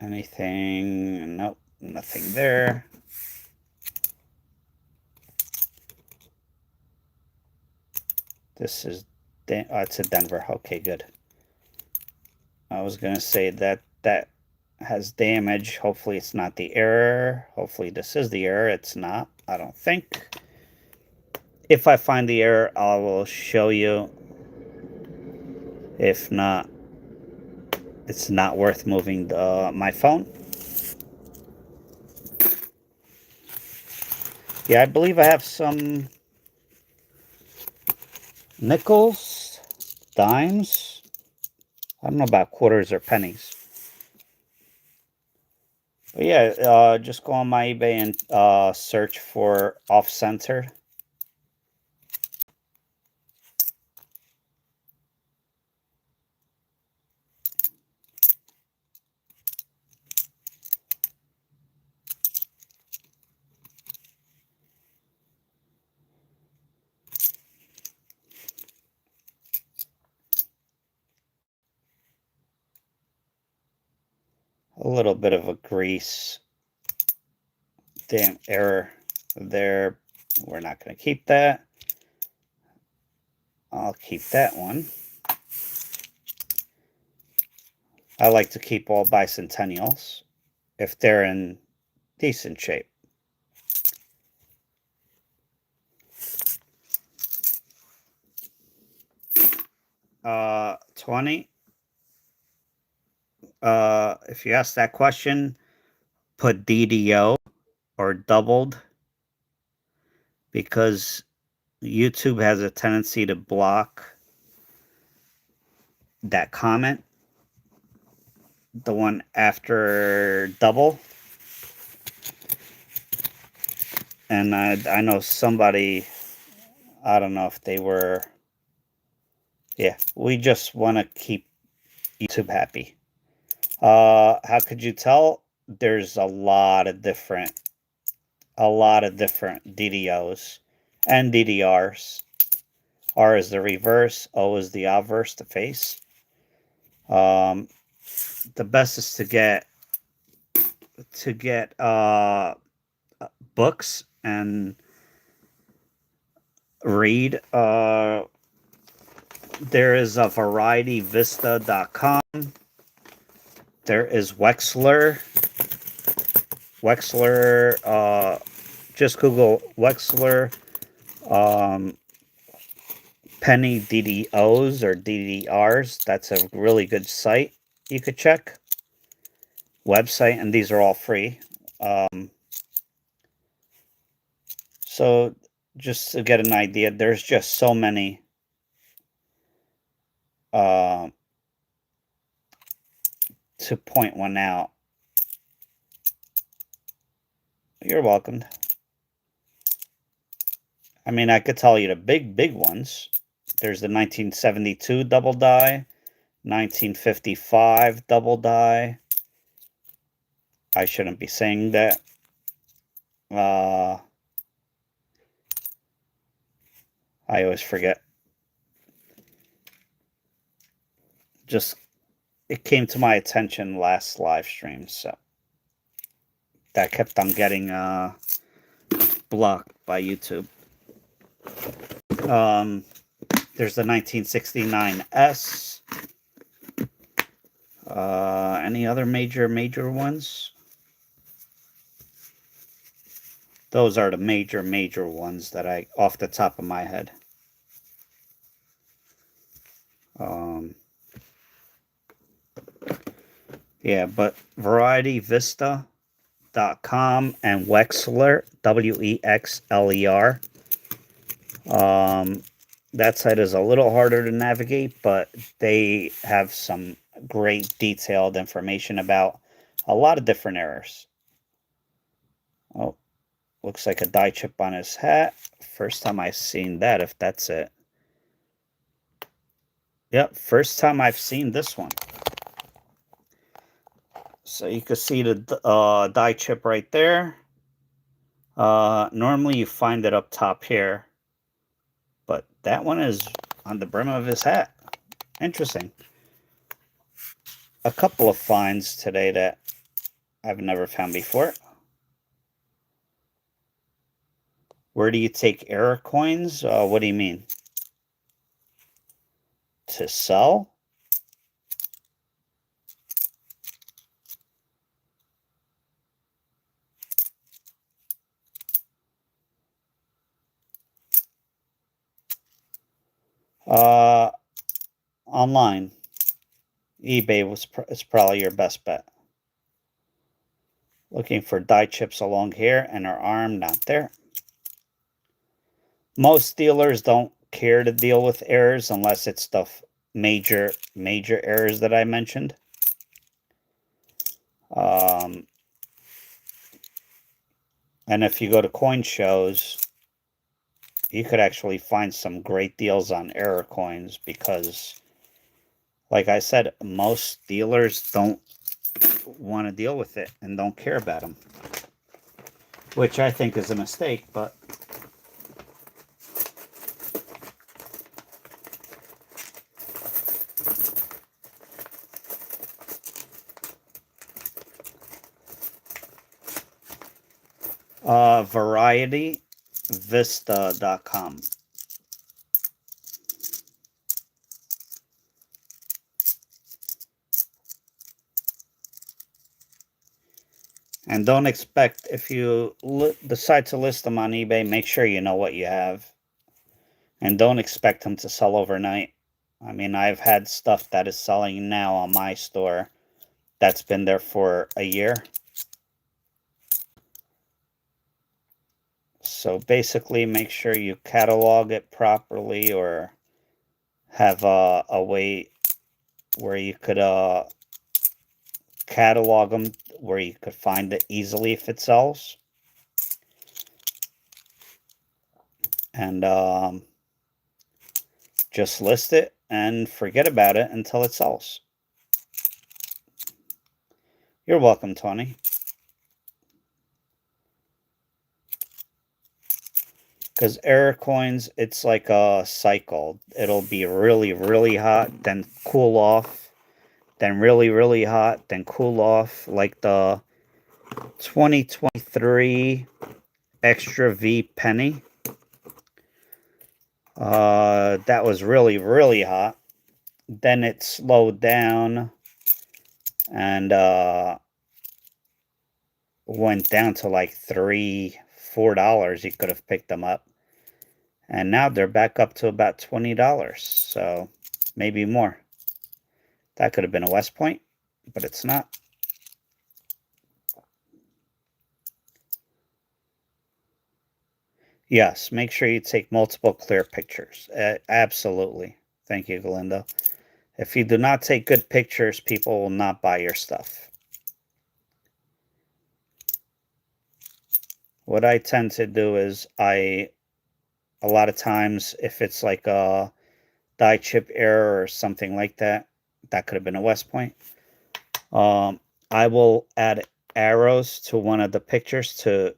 Anything? Nope, nothing there. This is, it's a Denver. Okay, good. I was going to say that has damage. Hopefully it's not the error. Hopefully this is the error. It's not, I don't think. If I find the error, I will show you. If not, it's not worth moving my phone. Yeah, I believe I have some nickels, dimes. I don't know about quarters or pennies. But yeah, just go on my eBay and search for off-centered. A little bit of a grease. Damn error there. We're not going to keep that. I'll keep that one. I like to keep all bicentennials if they're in decent shape. 20. If you ask that question, put DDO or doubled, because YouTube has a tendency to block that comment, the one after double. And I know somebody, I don't know if they were, yeah, we just want to keep YouTube happy. How could you tell? There's a lot of different DDOs and DDRs. R is the reverse, O is the obverse, the face. The best is to get books and read. There is a VarietyVista.com. There is Wexler. Just Google Wexler penny DDOs or DDRs. That's a really good site you could check. Website, and these are all free. So just to get an idea, there's just so many to point one out. You're welcome. I mean, I could tell you the big ones. There's the 1972 double die, 1955 double die, I shouldn't be saying that. I always forget. Just, it came to my attention last live stream, so that kept on getting blocked by YouTube. There's the 1969S. Any other major ones? Those are the major ones that I, off the top of my head. Yeah, but VarietyVista.com and Wexler, Wexler. That site is a little harder to navigate, but they have some great detailed information about a lot of different errors. Oh, looks like a die chip on his hat. First time I've seen that, if that's it. Yep, first time I've seen this one. So you can see the die chip right there. Normally you find it up top here, but that one is on the brim of his hat. Interesting. A couple of finds today that I've never found before. Where do you take error coins? What do you mean? To sell? Online. eBay is probably your best bet. Looking for die chips along here and her arm, not there. Most dealers don't care to deal with errors unless it's the major errors that I mentioned. And if you go to coin shows, you could actually find some great deals on error coins because, like I said, most dealers don't want to deal with it and don't care about them, which I think is a mistake, but VarietyVista.com. And don't expect, if you decide to list them on eBay, make sure you know what you have. And don't expect them to sell overnight. I mean, I've had stuff that is selling now on my store that's been there for a year. So basically, make sure you catalog it properly or have a way where you could catalog them where you could find it easily if it sells. And just list it and forget about it until it sells. You're welcome, Tony. Because error coins, it's like a cycle. It'll be really hot, then cool off, then really hot, then cool off. Like the 2023 Extra V penny. That was really hot. Then it slowed down and went down to like $3-4. You could have picked them up. And now they're back up to about $20. So maybe more. That could have been a West Point, but it's not. Yes, make sure you take multiple clear pictures. Absolutely. Thank you, Galindo. If you do not take good pictures, people will not buy your stuff. What I tend to do is a lot of times, if it's like a die chip error or something like that, that could have been a West Point. I will add arrows to one of the pictures to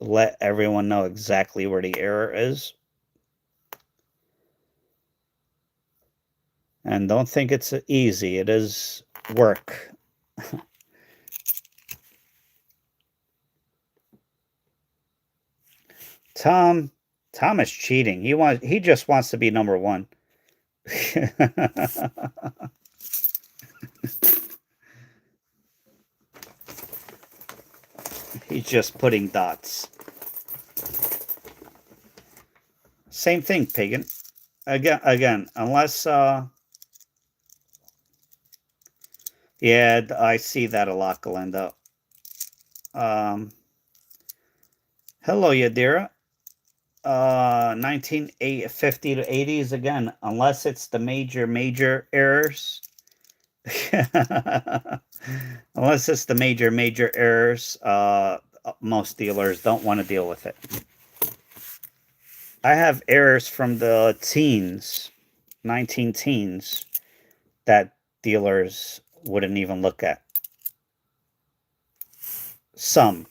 let everyone know exactly where the error is. And don't think it's easy. It is work. Tom is cheating. He just wants to be number one. He's just putting dots. Same thing, Pagan. Again, unless yeah, I see that a lot, Galinda. Hello, Yadira. 1950 to 80s again, unless it's the major errors. Unless it's the major errors, most dealers don't want to deal with it. I have errors from the teens, 19 teens, that dealers wouldn't even look at. Some.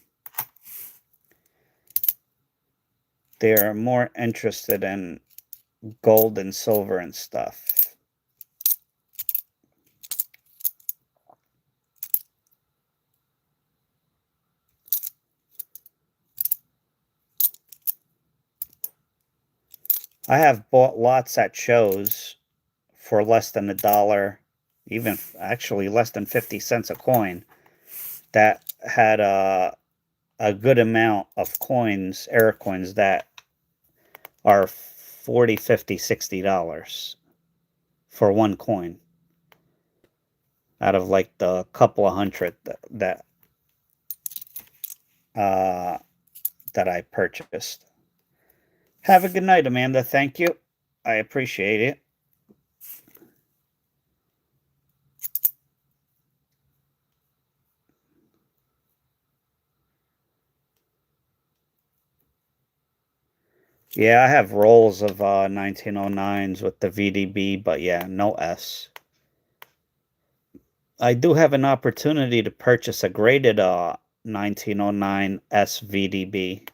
They're more interested in gold and silver and stuff. I have bought lots at shows for less than $1, even actually less than 50 cents a coin, that had a good amount of coins, error coins, that are $40, $50, $60 for one coin out of like the couple of hundred that I purchased. Have a good night, Amanda. Thank you. I appreciate it. Yeah, I have rolls of 1909s with the VDB, but yeah, no S. I do have an opportunity to purchase a graded 1909 S VDB,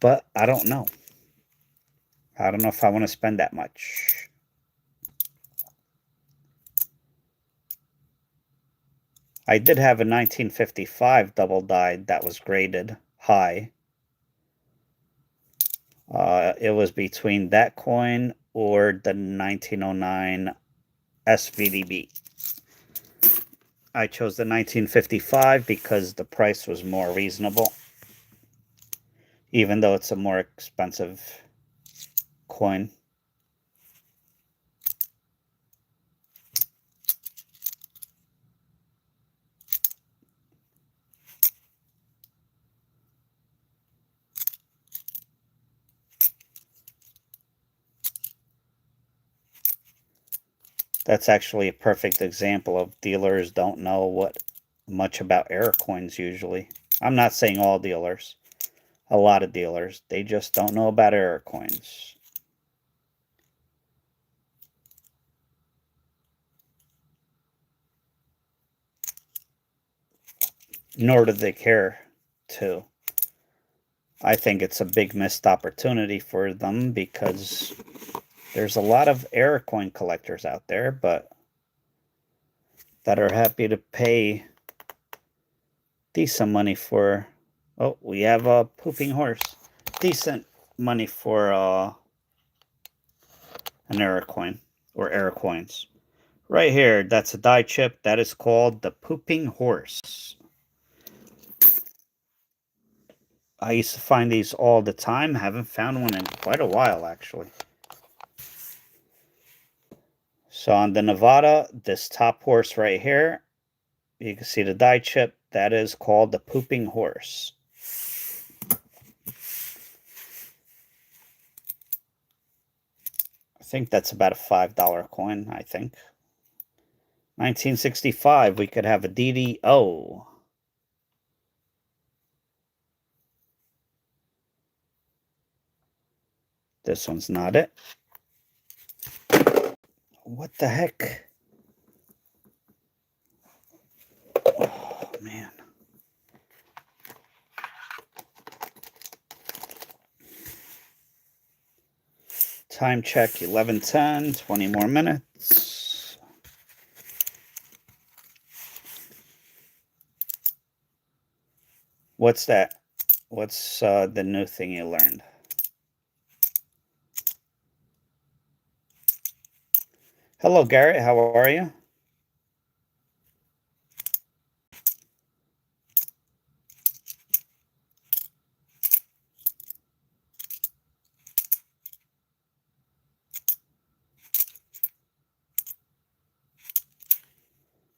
but I don't know. I don't know if I want to spend that much. I did have a 1955 double dyed that was graded high. It was between that coin or the 1909 SVDB. I chose the 1955 because the price was more reasonable, even though it's a more expensive coin. That's actually a perfect example of dealers don't know much about error coins usually. I'm not saying all dealers. A lot of dealers, they just don't know about error coins. Nor do they care to. I think it's a big missed opportunity for them because there's a lot of error coin collectors out there, but that are happy to pay decent money for... Oh, we have a pooping horse. Decent money for an error coin or error coins. Right here, that's a die chip. That is called the pooping horse. I used to find these all the time. Haven't found one in quite a while, actually. So on the Nevada, this top horse right here, you can see the die chip. That is called the pooping horse. I think that's about a $5 coin, I think. 1965, we could have a DDO. This one's not it. What the heck? man. Time check, 11:10, 20 more minutes. What's that? What's the new thing you learned? Hello, Garrett. How are you?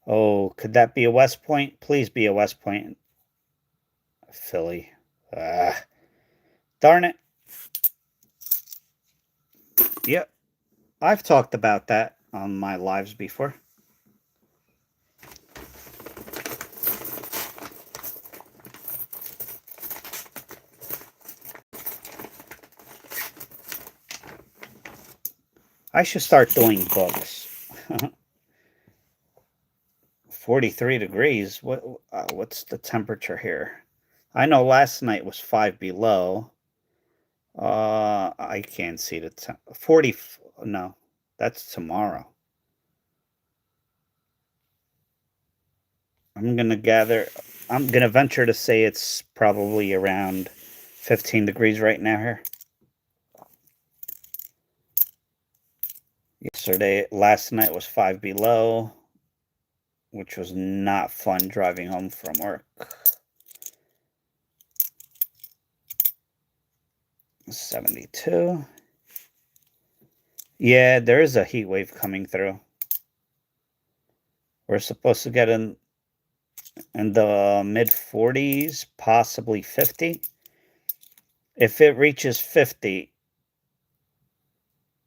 Oh, could that be a West Point? Please be a West Point. Philly. Ah, darn it. Yep. I've talked about that on my lives before. I should start doing books. 43 degrees. What's the temperature here? I know last night was 5 below. I can't see the 40. No, that's tomorrow. I'm gonna venture to say it's probably around 15 degrees right now here. Last night was 5 below, which was not fun driving home from work. 72. Yeah, there is a heat wave coming through. We're supposed to get in the mid 40s, possibly 50. If it reaches 50,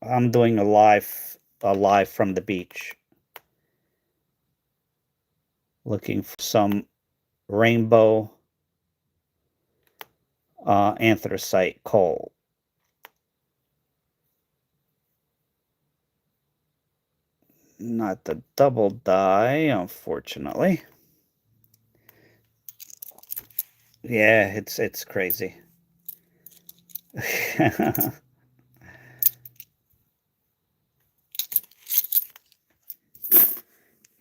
I'm doing a live from the beach. Looking for some rainbow anthracite coal. Not the double die, unfortunately. Yeah, it's crazy.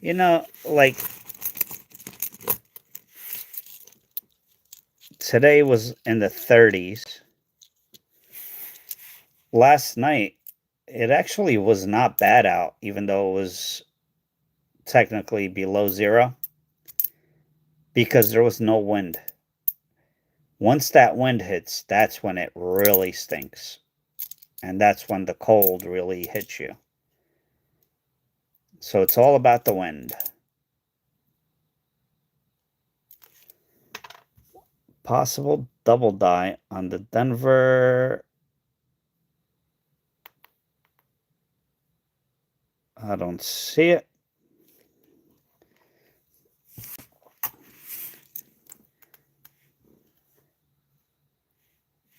You know, like today was in the 30s. Last night, it actually was not bad out, even though it was technically below zero, because there was no wind. Once that wind hits, that's when it really stinks. And that's when the cold really hits you. So it's all about the wind. Possible double die on the Denver. I don't see it.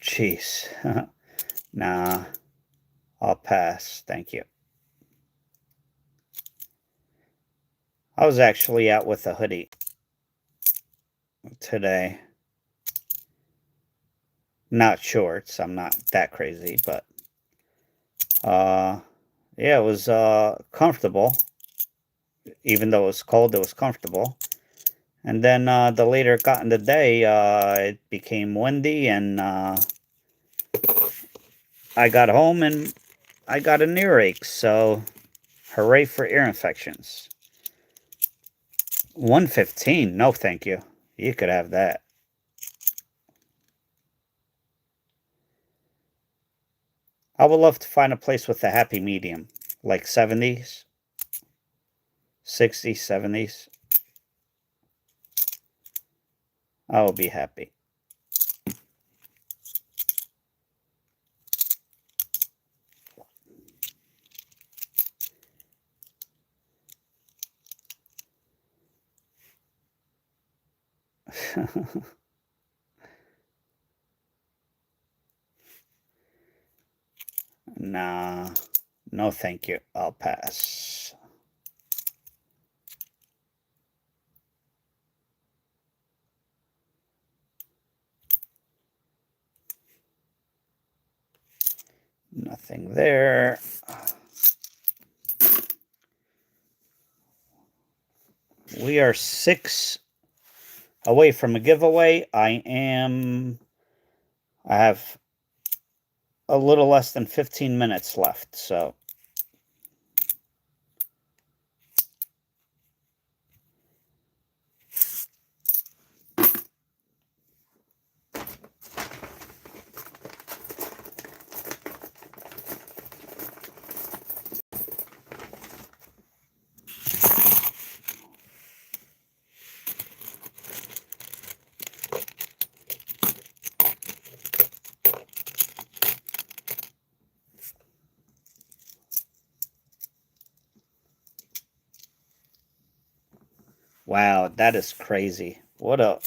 Jeez. Nah, I'll pass. Thank you. I was actually out with a hoodie today. Not shorts. I'm not that crazy, but yeah, it was comfortable. Even though it was cold, it was comfortable. And then the later it got in the day, it became windy, and I got home and I got an earache. So, hooray for ear infections. 115. No, thank you. You could have that. I would love to find a place with a happy medium, like 70s, 60s, 70s. I will be happy. Nah, no thank you. I'll pass. Nothing there. We are 6 away from a giveaway. I have a little less than 15 minutes left, so wow, that is crazy. What a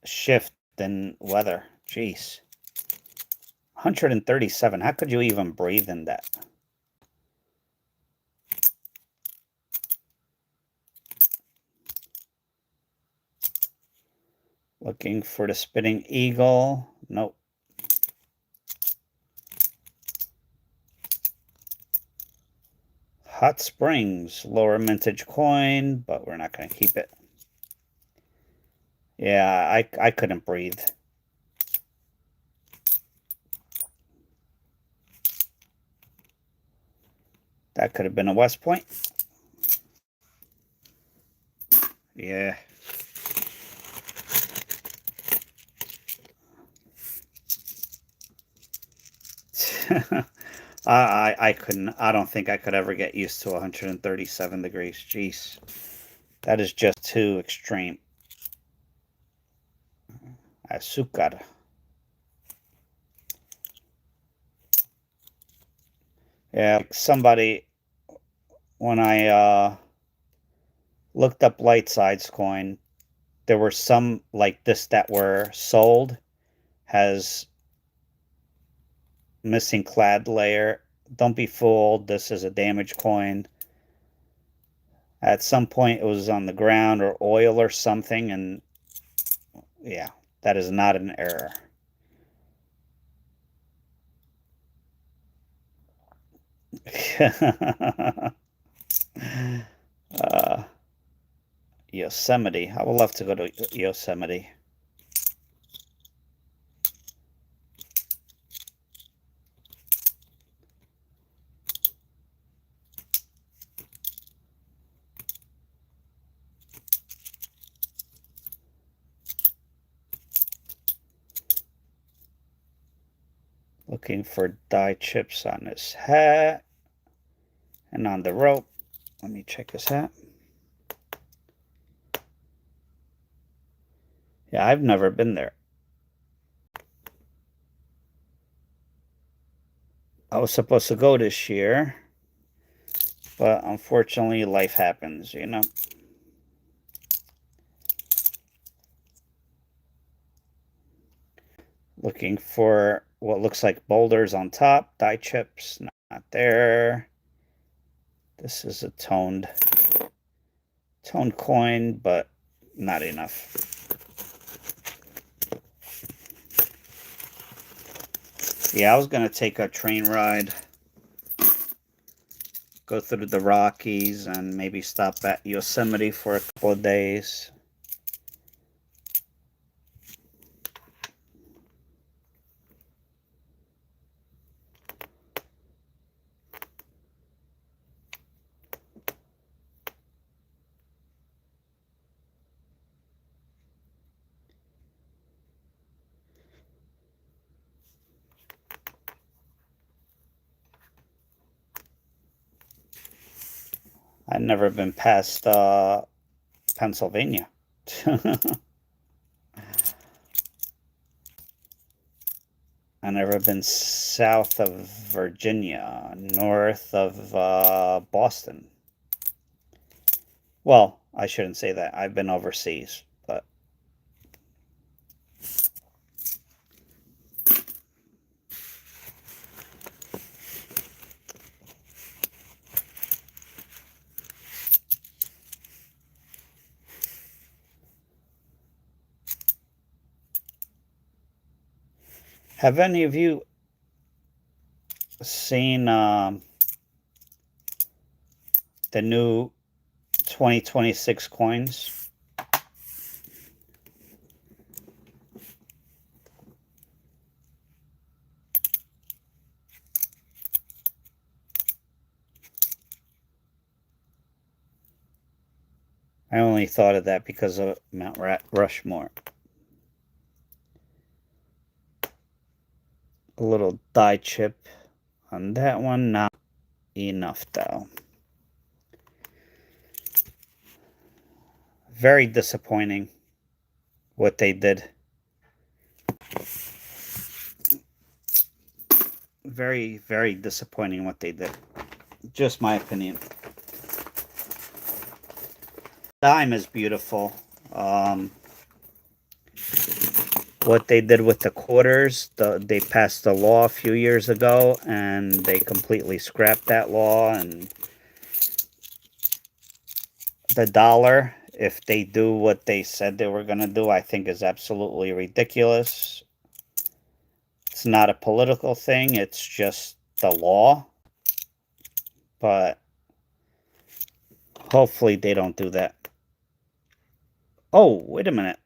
shift in weather. Jeez. 137. How could you even breathe in that? Looking for the spinning eagle. Nope. Hot Springs, lower mintage coin, but we're not going to keep it. Yeah, I couldn't breathe. That could have been a West Point. Yeah. I couldn't. I don't think I could ever get used to 137 degrees. Jeez. That is just too extreme. Azúcar. Yeah, like somebody, when I looked up Light Sides coin, there were some like this that were sold, has missing clad layer. Don't be fooled. This is a damaged coin. At some point it was on the ground or oil or something, and yeah, that is not an error. uh, Yosemite. I would love to go to Yosemite. Looking for die chips on his hat and on the rope. Let me check his hat. Yeah, I've never been there. I was supposed to go this year, but unfortunately life happens, you know. Looking for what looks like boulders on top, die chips, not there. This is a toned coin, but not enough. Yeah, I was gonna take a train ride, go through the Rockies, and maybe stop at Yosemite for a couple of days. I've never been past Pennsylvania. I've never been south of Virginia, north of Boston. Well, I shouldn't say that. I've been overseas, but have any of you seen the new 2026 coins? I only thought of that because of Mount Rushmore. A little die chip on that one, not enough though. Very disappointing what they did. Very, very disappointing what they did. Just my opinion. Dime is beautiful. What they did with the quarters, they passed a law a few years ago, and they completely scrapped that law. And the dollar, if they do what they said they were going to do, I think is absolutely ridiculous. It's not a political thing, it's just the law. But hopefully they don't do that. Oh, wait a minute.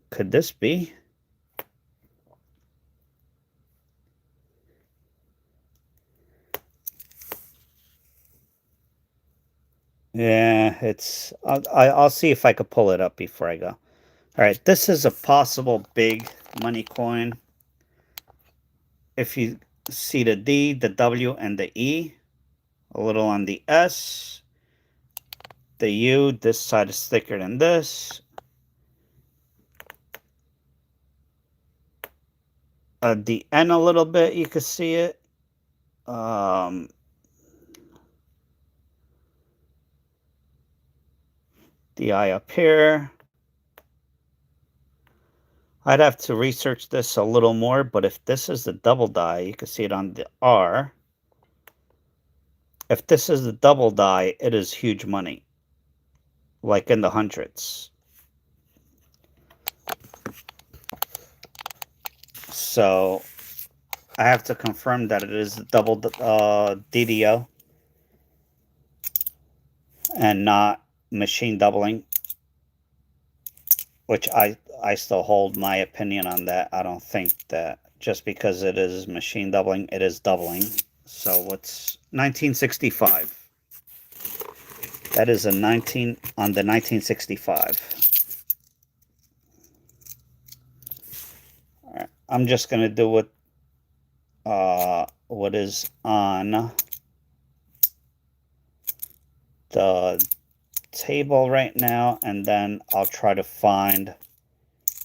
Could this be? Yeah, it's... I'll see if I could pull it up before I go. All right, this is a possible big money coin. If you see the D, the W, and the E, a little on the S, the U, this side is thicker than this. The N a little bit, you can see it. The I up here. I'd have to research this a little more, but if this is the double die, you can see it on the R. If this is the double die, it is huge money, like in the hundreds. So I have to confirm that it is double DDO and not machine doubling, which I still hold my opinion on that. I don't think that just because it is machine doubling, it is doubling. So what's 1965? That is a 19 on the 1965. All right, I'm just gonna do what is on the table right now, and then I'll try to find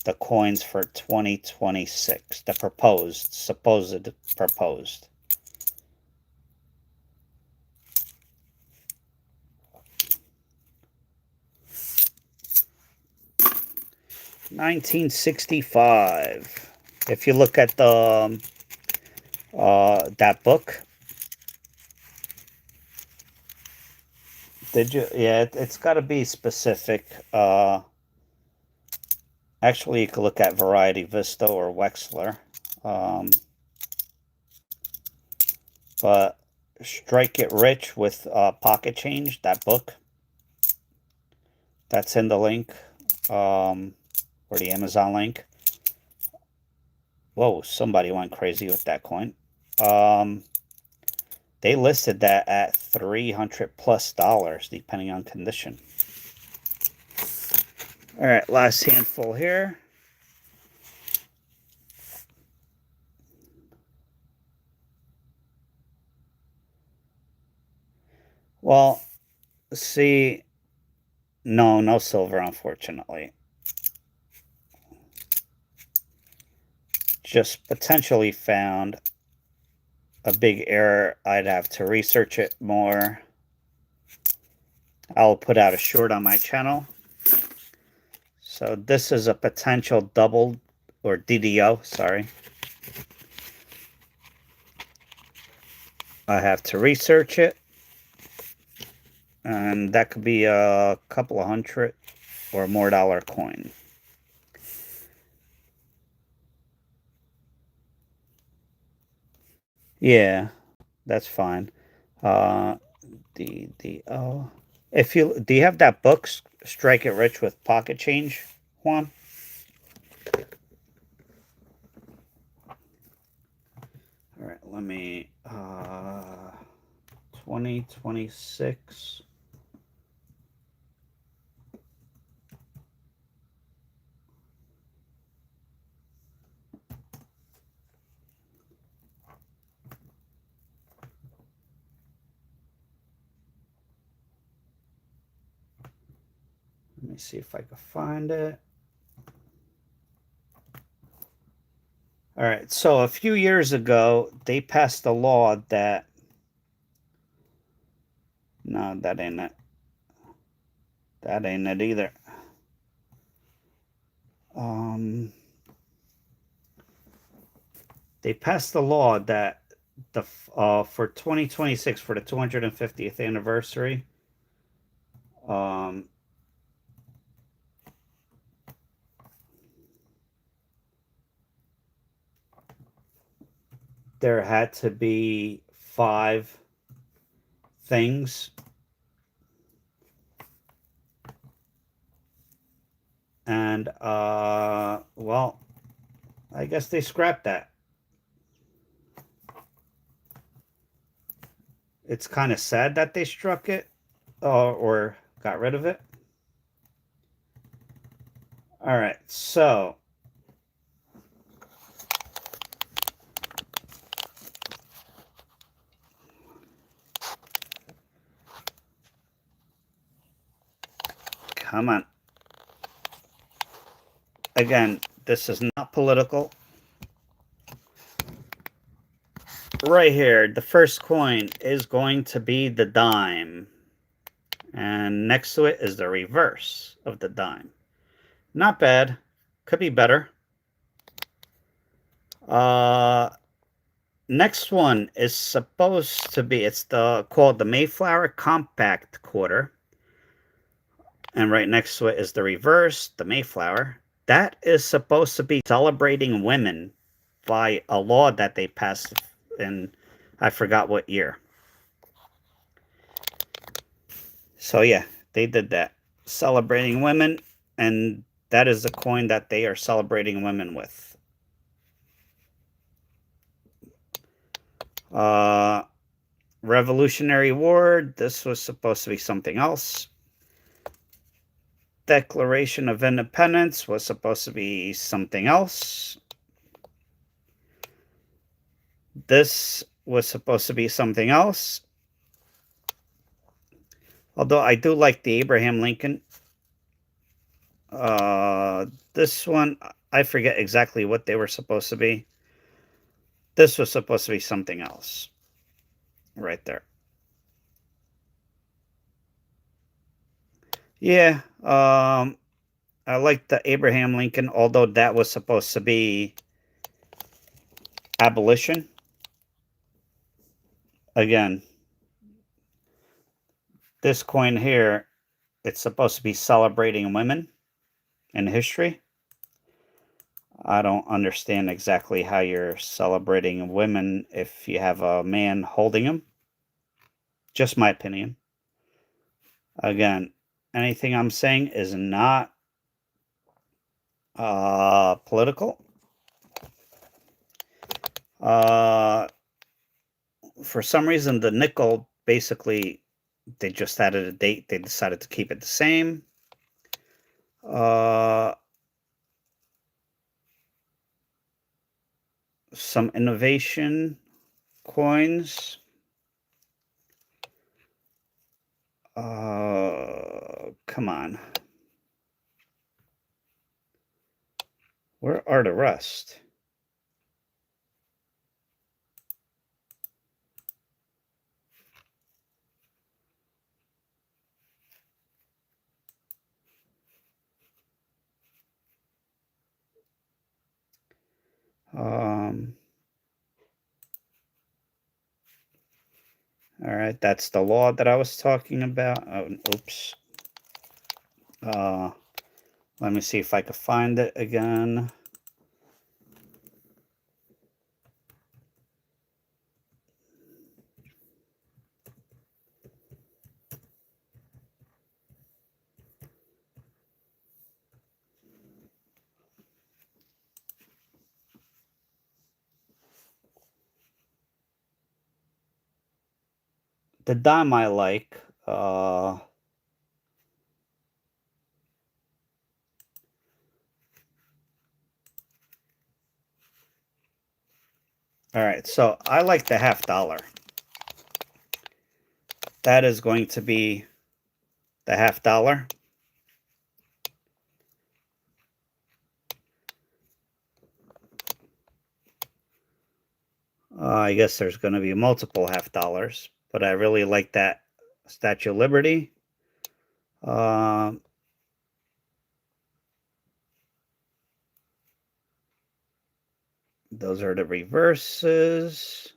the coins for 2026, the supposed proposed. $1965. If you look at the that book, did you? Yeah, it's got to be specific. Actually, you could look at Variety Vista or Wexler. But Strike It Rich with Pocket Change, that book, that's in the link, or the Amazon link. Whoa, somebody went crazy with that coin. They listed that at $300+ depending on condition. All right, last handful here. Well, see, no silver, unfortunately. Just potentially found a big error. I'd have to research it more. I'll put out a short on my channel. So this is a potential double, or DDO, sorry. I have to research it. And that could be a couple of hundred or more dollar coin. Yeah, that's fine. Uh, oh, if you do you have that book, Strike It Rich with Pocket Change, Juan? All right, let me 2026. Let me see if I can find it. All right, so a few years ago, they passed a law that no, that ain't it. That ain't it either. Um, they passed a law that the for 2026 for the 250th anniversary, um, there had to be 5 things, and well, I guess they scrapped that. It's kind of sad that they struck it or got rid of it. All right, so come on. Again, this is not political. Right here, the first coin is going to be the dime. And next to it is the reverse of the dime. Not bad. Could be better. Uh, Next one is supposed to be, it's called the Mayflower Compact Quarter. And right next to it is the reverse, the Mayflower. That is supposed to be celebrating women by a law that they passed in, I forgot what year. So yeah, they did that. Celebrating women, and that is the coin that they are celebrating women with. Revolutionary War, this was supposed to be something else. Declaration of Independence was supposed to be something else. This was supposed to be something else. Although I do like the Abraham Lincoln. This one, I forget exactly what they were supposed to be. This was supposed to be something else. Right there. Yeah, I like the Abraham Lincoln, although that was supposed to be abolition. Again, this coin here, it's supposed to be celebrating women in history. I don't understand exactly how you're celebrating women if you have a man holding them. Just my opinion. Again, anything I'm saying is not political. Uh, for some reason, the nickel basically they just added a date. They decided to keep it the same. Uh, some innovation coins. Come on. Where are the rest? Um, All right, that's the law that I was talking about. Oh, oops. Let me see if I can find it again. The dime I like, all right, so I like the $50. That is going to be the $50. I guess there's going to be multiple $50, but I really like that Statue of Liberty. Those are the reverses.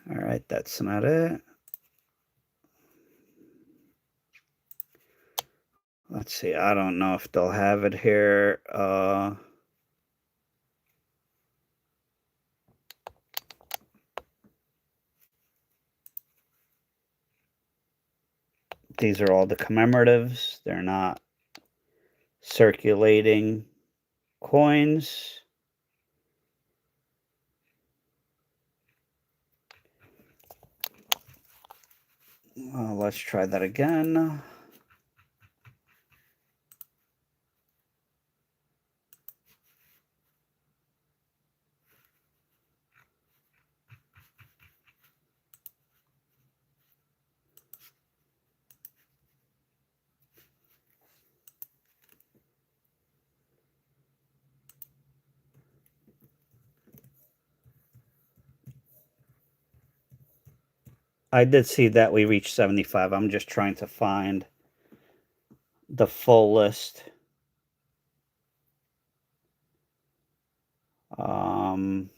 All right, that's not it. Let's see. I don't know if they'll have it here. These are all the commemoratives. They're not circulating coins. Let's try that again. I did see that we reached 75. I'm just trying to find the full list. Um,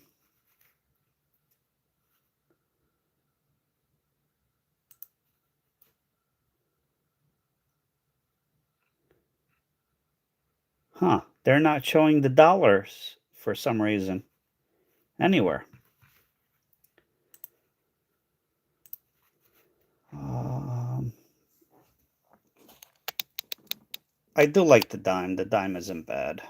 they're not showing the dollars for some reason anywhere. I do like the dime. The dime isn't bad.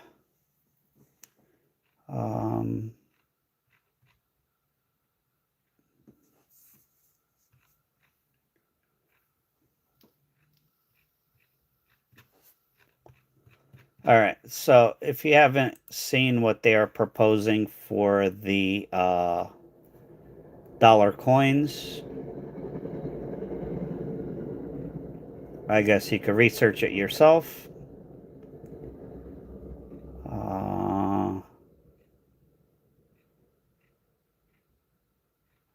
All right. So if you haven't seen what they are proposing for the dollar coins, I guess you could research it yourself.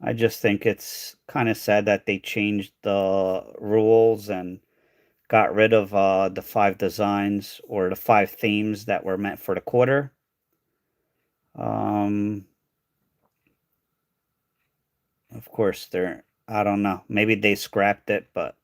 I just think it's kind of sad that they changed the rules and got rid of the 5 designs or the 5 themes that were meant for the quarter. Of course, I don't know. Maybe they scrapped it, but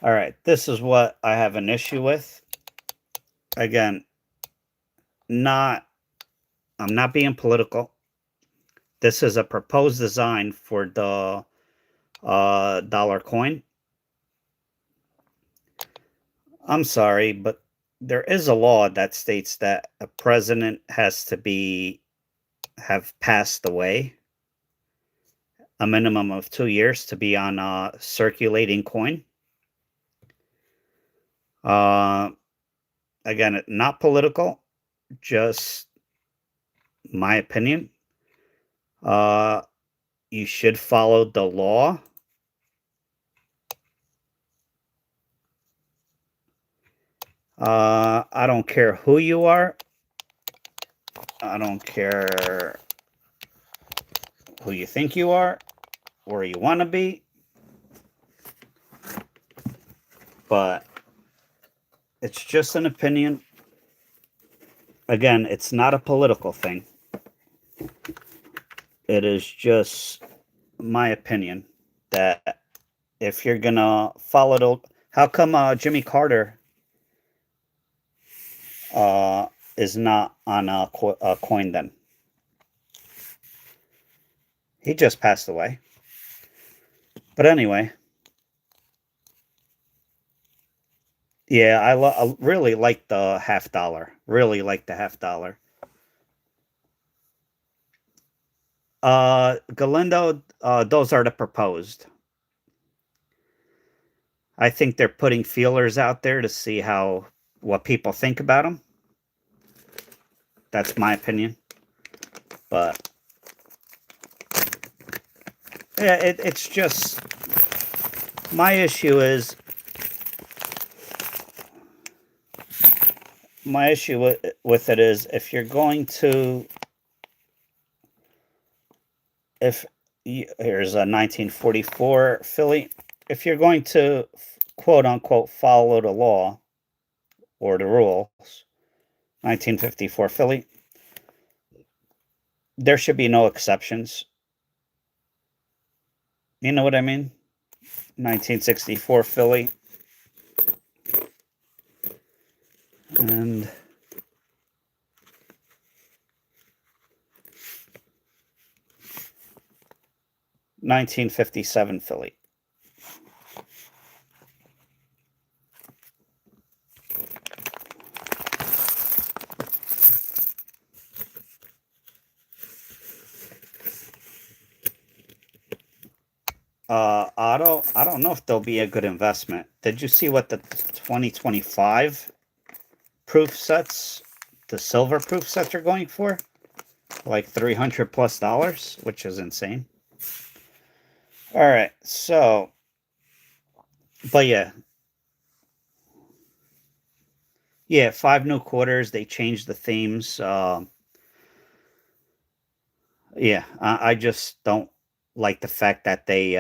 all right. This is what I have an issue with. Again, not I'm not being political. This is a proposed design for the dollar coin. I'm sorry, but there is a law that states that a president has to have passed away a minimum of 2 years to be on a circulating coin. Uh, Again, not political, just my opinion. Uh, you should follow the law. I don't care who you are. I don't care who you think you are, where you want to be. But it's just an opinion. Again, it's not a political thing. It is just my opinion that if you're gonna follow the, how come Jimmy Carter uh, is not on a coin then? He just passed away. But anyway, yeah, I really like the half dollar. Really like the half dollar. Galindo, those are the proposed. I think they're putting feelers out there to see what people think about them. That's my opinion. But yeah, it's just my issue is my issue with it is if you're going to if here's a 1944 Philly, if you're going to quote unquote follow the law or the rules, 1954 Philly, there should be no exceptions. You know what I mean? 1964 Philly and 1957 Philly. Auto, I don't know if they'll be a good investment. Did you see what the 2025 proof sets, the silver proof sets are going for? Like $300+, which is insane. All right, so, but yeah. Yeah, 5 new quarters. They changed the themes. Yeah, I just don't like the fact that they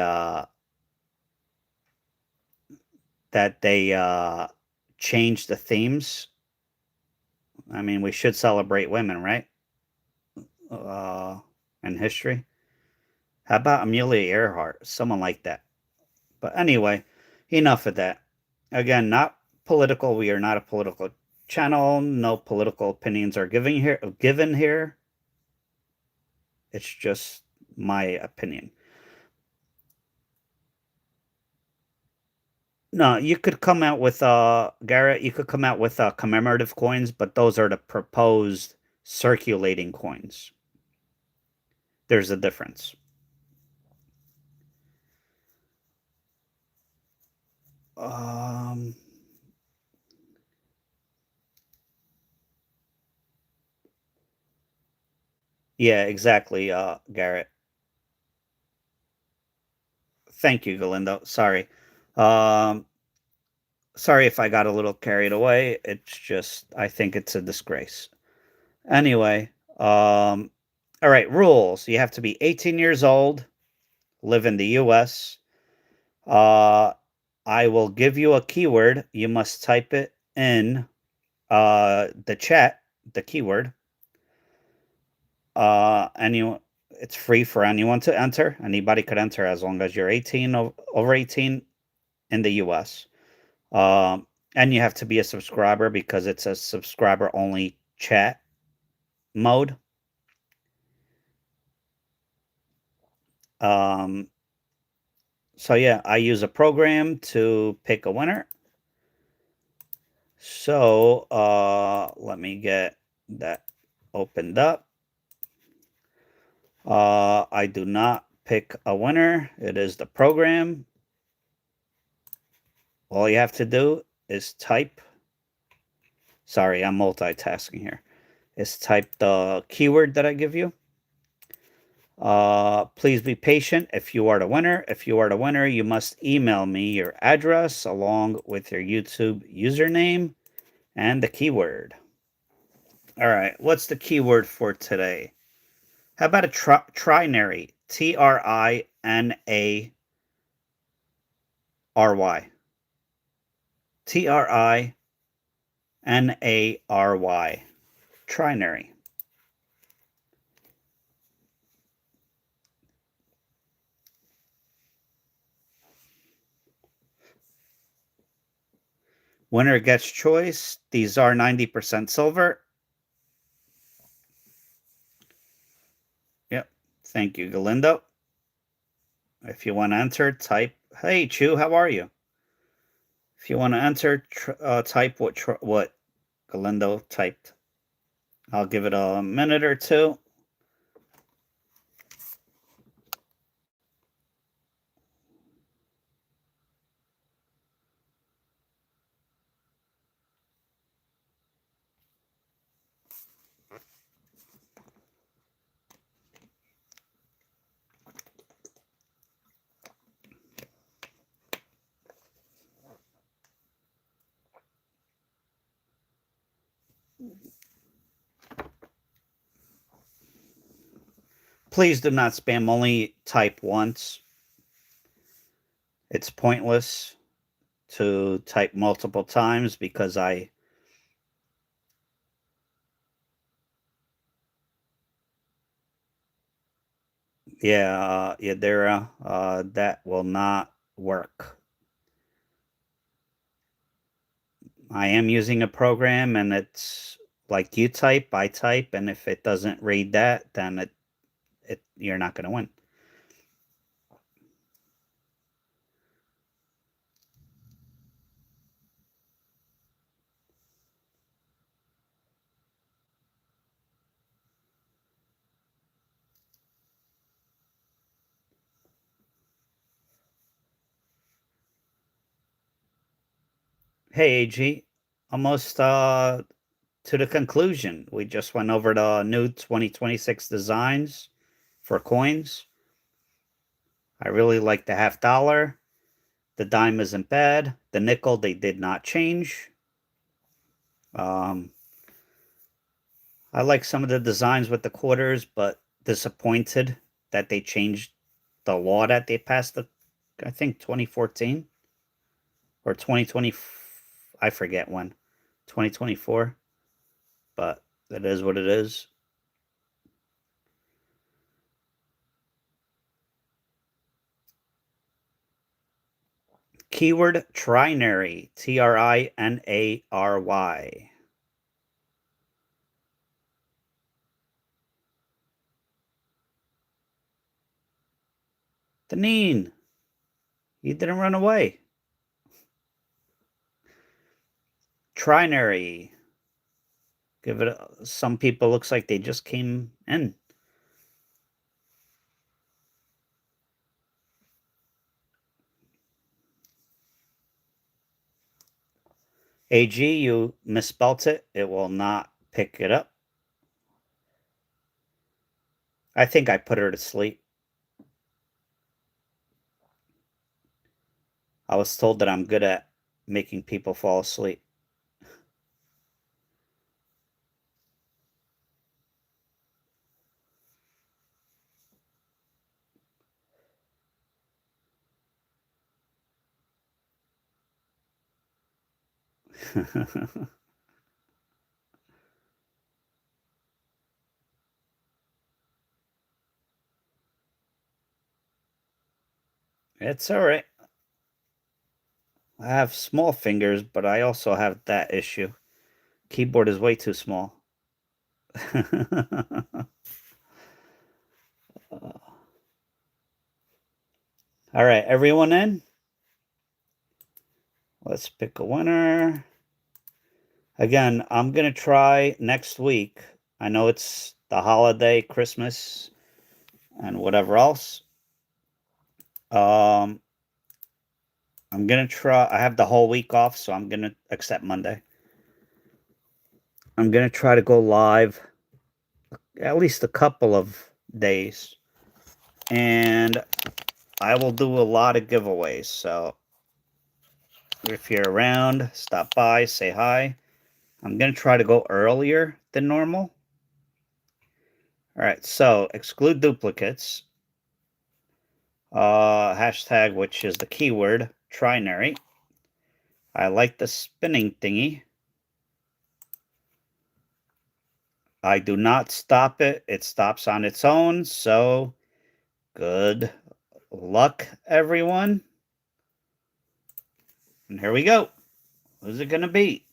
changed the themes. I mean, we should celebrate women, right? In history. How about Amelia Earhart? Someone like that. But anyway, enough of that. Again, not political. We are not a political channel. No political opinions are given here. It's just my opinion. No, you could come out with Garrett, you could come out with commemorative coins, but those are the proposed circulating coins. There's a difference. Um yeah, exactly, Garrett. Thank you, Galindo. Sorry. Um Sorry if I got a little carried away. It's just I think it's a disgrace. Anyway, all right, rules. You have to be 18 years old, live in the US. Uh I will give you a keyword. You must type it in the chat, the keyword. Anyone It's free for anyone to enter. Anybody could enter as long as you're 18 over 18 in the US. And you have to be a subscriber because it's a subscriber only chat mode. Um, so yeah, I use a program to pick a winner. So let me get that opened up. I do not pick a winner. It is the program. All you have to do is type. Sorry, I'm multitasking here. Is type the keyword that I give you. Please be patient if you are the winner. If you are the winner, you must email me your address along with your YouTube username and the keyword. All right, what's the keyword for today? How about a trinary? Trinary. Trinary. Trinary. Winner gets choice. These are 90% silver. Yep. Thank you, Galindo. If you want to enter, type, hey, Chu, how are you? If you want to enter, type what Galindo typed. I'll give it a minute or two. Please do not spam. Only type once. It's pointless to type multiple times because Yadira, that will not work. I am using a program and it's like you type, I type, and if it doesn't read that, then you're not going to win. Hey, AG, almost to the conclusion. We just went over the new 2026 designs for coins. I really like the half dollar. The dime isn't bad. The nickel, they did not change. I like some of the designs with the quarters, but disappointed that they changed the law that they passed, I think 2014 or 2020. I forget when. 2024. But it is what it is. Keyword trinary. Trinary. Deneen, you didn't run away. Trinary. Give it. Some people looks like they just came in. AG, you misspelt it. It will not pick it up. I think I put her to sleep. I was told that I'm good at making people fall asleep. It's all right. I have small fingers, but I also have that issue. Keyboard is way too small. All right, everyone in? Let's pick a winner. Again, I'm going to try next week. I know it's the holiday, Christmas, and whatever else. I'm going to try. I have the whole week off, so I'm going to accept Monday. I'm going to try to go live at least a couple of days. And I will do a lot of giveaways. So if you're around, stop by, say hi. I'm going to try to go earlier than normal. All right, so exclude duplicates. Hashtag, which is the keyword, trinary. I like the spinning thingy. I do not stop it. It stops on its own. So good luck, everyone. And here we go. Who's it going to be?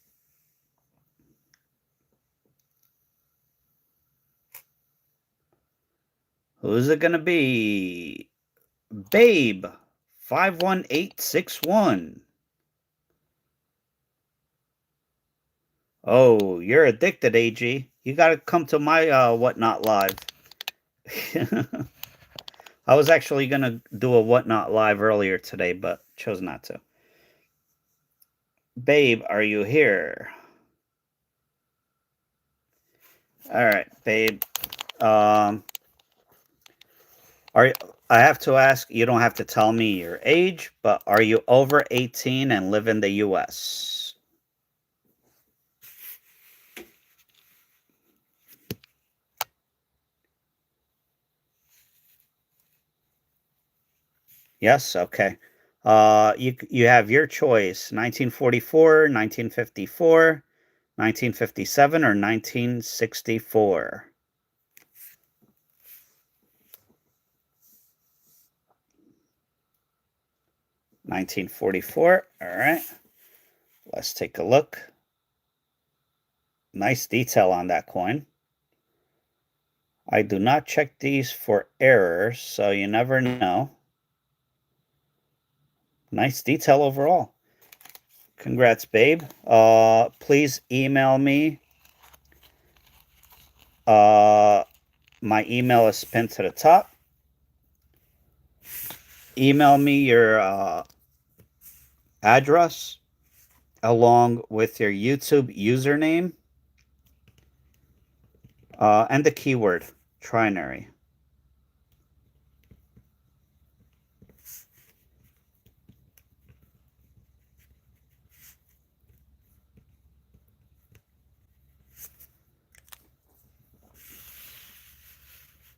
Who's it going to be? Babe 51861. Oh, you're addicted, AG. You got to come to my Whatnot Live. I was actually going to do a Whatnot Live earlier today, but chose not to. Babe, are you here? All right, babe. I have to ask, you don't have to tell me your age, but are you over 18 and live in the US? Yes, okay. You have your choice, 1944, 1954, 1957, or 1964. 1944. All right. Let's take a look. Nice detail on that coin. I do not check these for errors, so you never know. Nice detail overall. Congrats, babe. Please email me. My email is pinned to the top. Email me your address along with your YouTube username and the keyword trinary.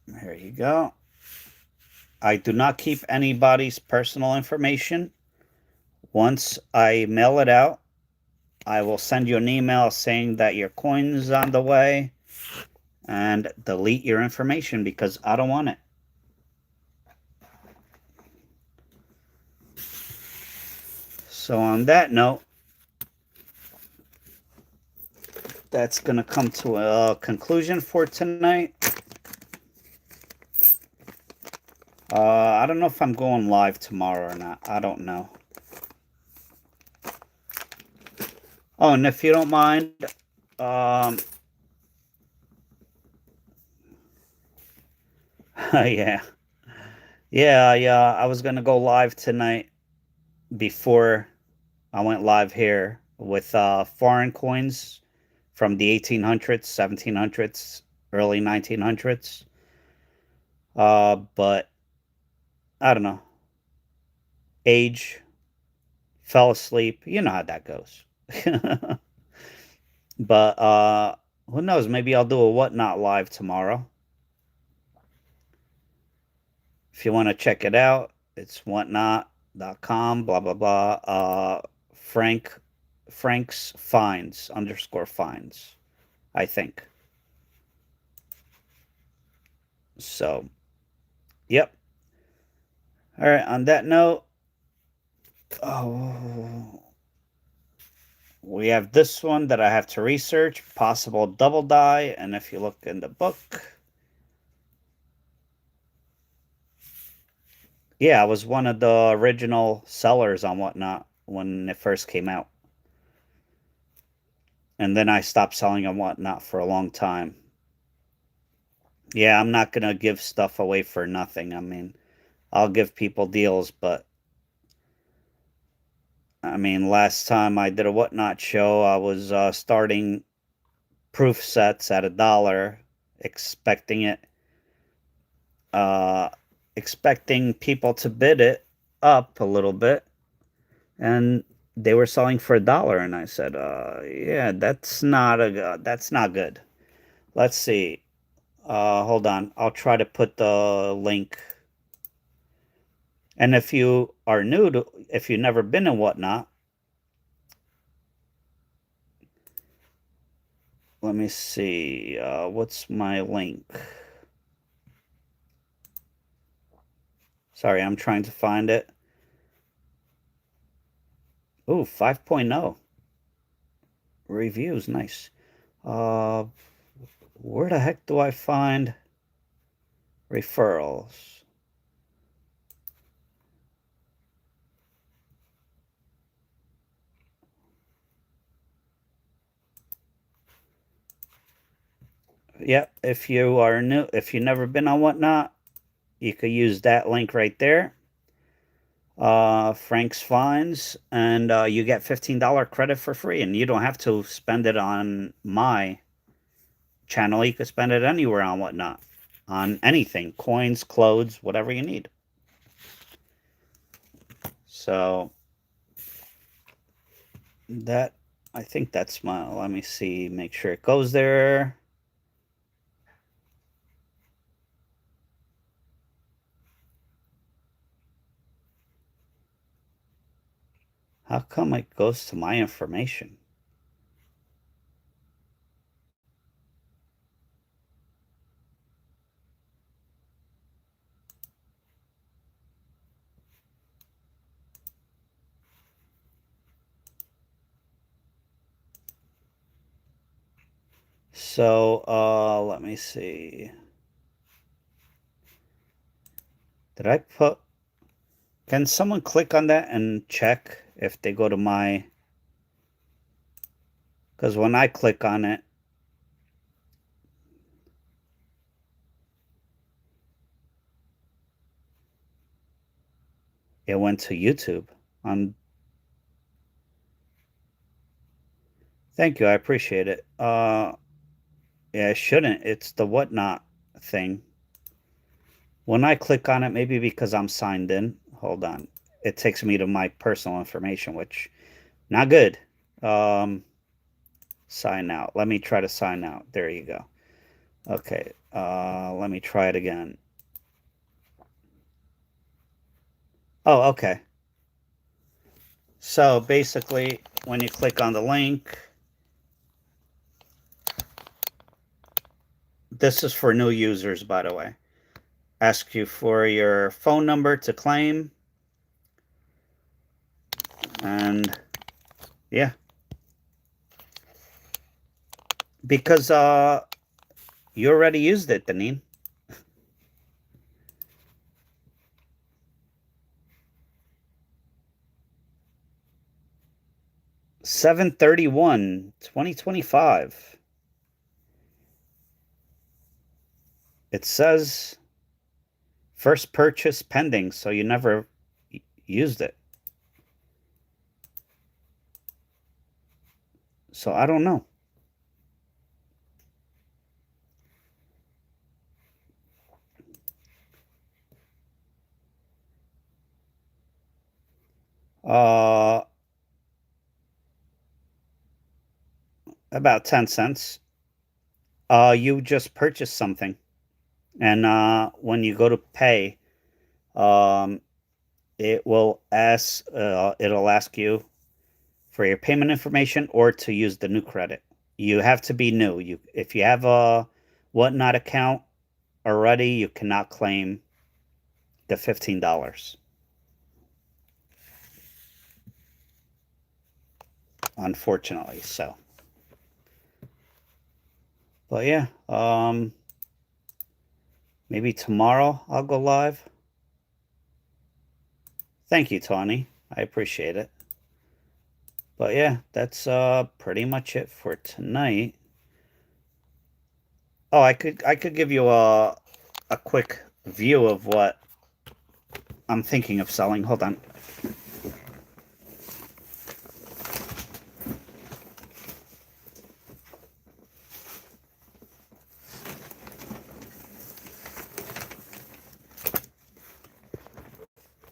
There you go. I do not keep anybody's personal information. Once I mail it out, I will send you an email saying that your coin's on the way and delete your information because I don't want it. So on that note, that's going to come to a conclusion for tonight. I don't know if I'm going live tomorrow or not. I don't know. Oh, and if you don't mind, yeah. I was going to go live tonight before I went live here with foreign coins from the 1800s, 1700s, early 1900s. But I don't know. Age, fell asleep. You know how that goes. But who knows? Maybe I'll do a Whatnot Live tomorrow. If you want to check it out, it's whatnot.com, blah, blah, blah. Frank's Finds, _ finds, I think. So, yep. All right, on that note, we have this one that I have to research, possible double die, and if you look in the book, yeah, I was one of the original sellers on Whatnot when it first came out. And then I stopped selling on Whatnot for a long time. Yeah, I'm not going to give stuff away for nothing. I mean, I'll give people deals, but I mean, last time I did a Whatnot show, I was starting proof sets at $1, expecting it, expecting people to bid it up a little bit, and they were selling for $1, and I said, yeah, that's not good. Let's see. Hold on. I'll try to put the link. And if you are new to, if you've never been in Whatnot, let me see. What's my link? Sorry, I'm trying to find it. Ooh, 5.0 reviews. Nice. Where the heck do I find referrals? Yeah, if you are new, if you've never been on Whatnot, you could use that link right there. Frank's Finds, and you get $15 credit for free, and you don't have to spend it on my channel. You could spend it anywhere on Whatnot, on anything, coins, clothes, whatever you need. So that, I think that's my, let me see, make sure it goes there. How come it goes to my information? So, let me see. Did I put, can someone click on that and check if they go to my, because when I click on it, it went to YouTube. Thank you, I appreciate it. Yeah, it shouldn't. It's the Whatnot thing. When I click on it, maybe because I'm signed in, hold on. It takes me to my personal information, which not good. Sign out. Let me try to sign out. There you go. Okay. Let me try it again. Oh, okay. So basically, when you click on the link, this is for new users, by the way. Ask you for your phone number to claim. And yeah. Because you already used it, Deneen. (7/31, 2025). It says first purchase pending, so you never used it. So I don't know. About 10 cents. You just purchased something. And when you go to pay, um, it'll ask you for your payment information or to use the new credit. You have to be new. If you have a Whatnot account already, you cannot claim the $15. Unfortunately, so. But yeah, maybe tomorrow I'll go live. Thank you, Tawny. I appreciate it. But yeah, that's pretty much it for tonight. Oh, I could give you a quick view of what I'm thinking of selling. Hold on.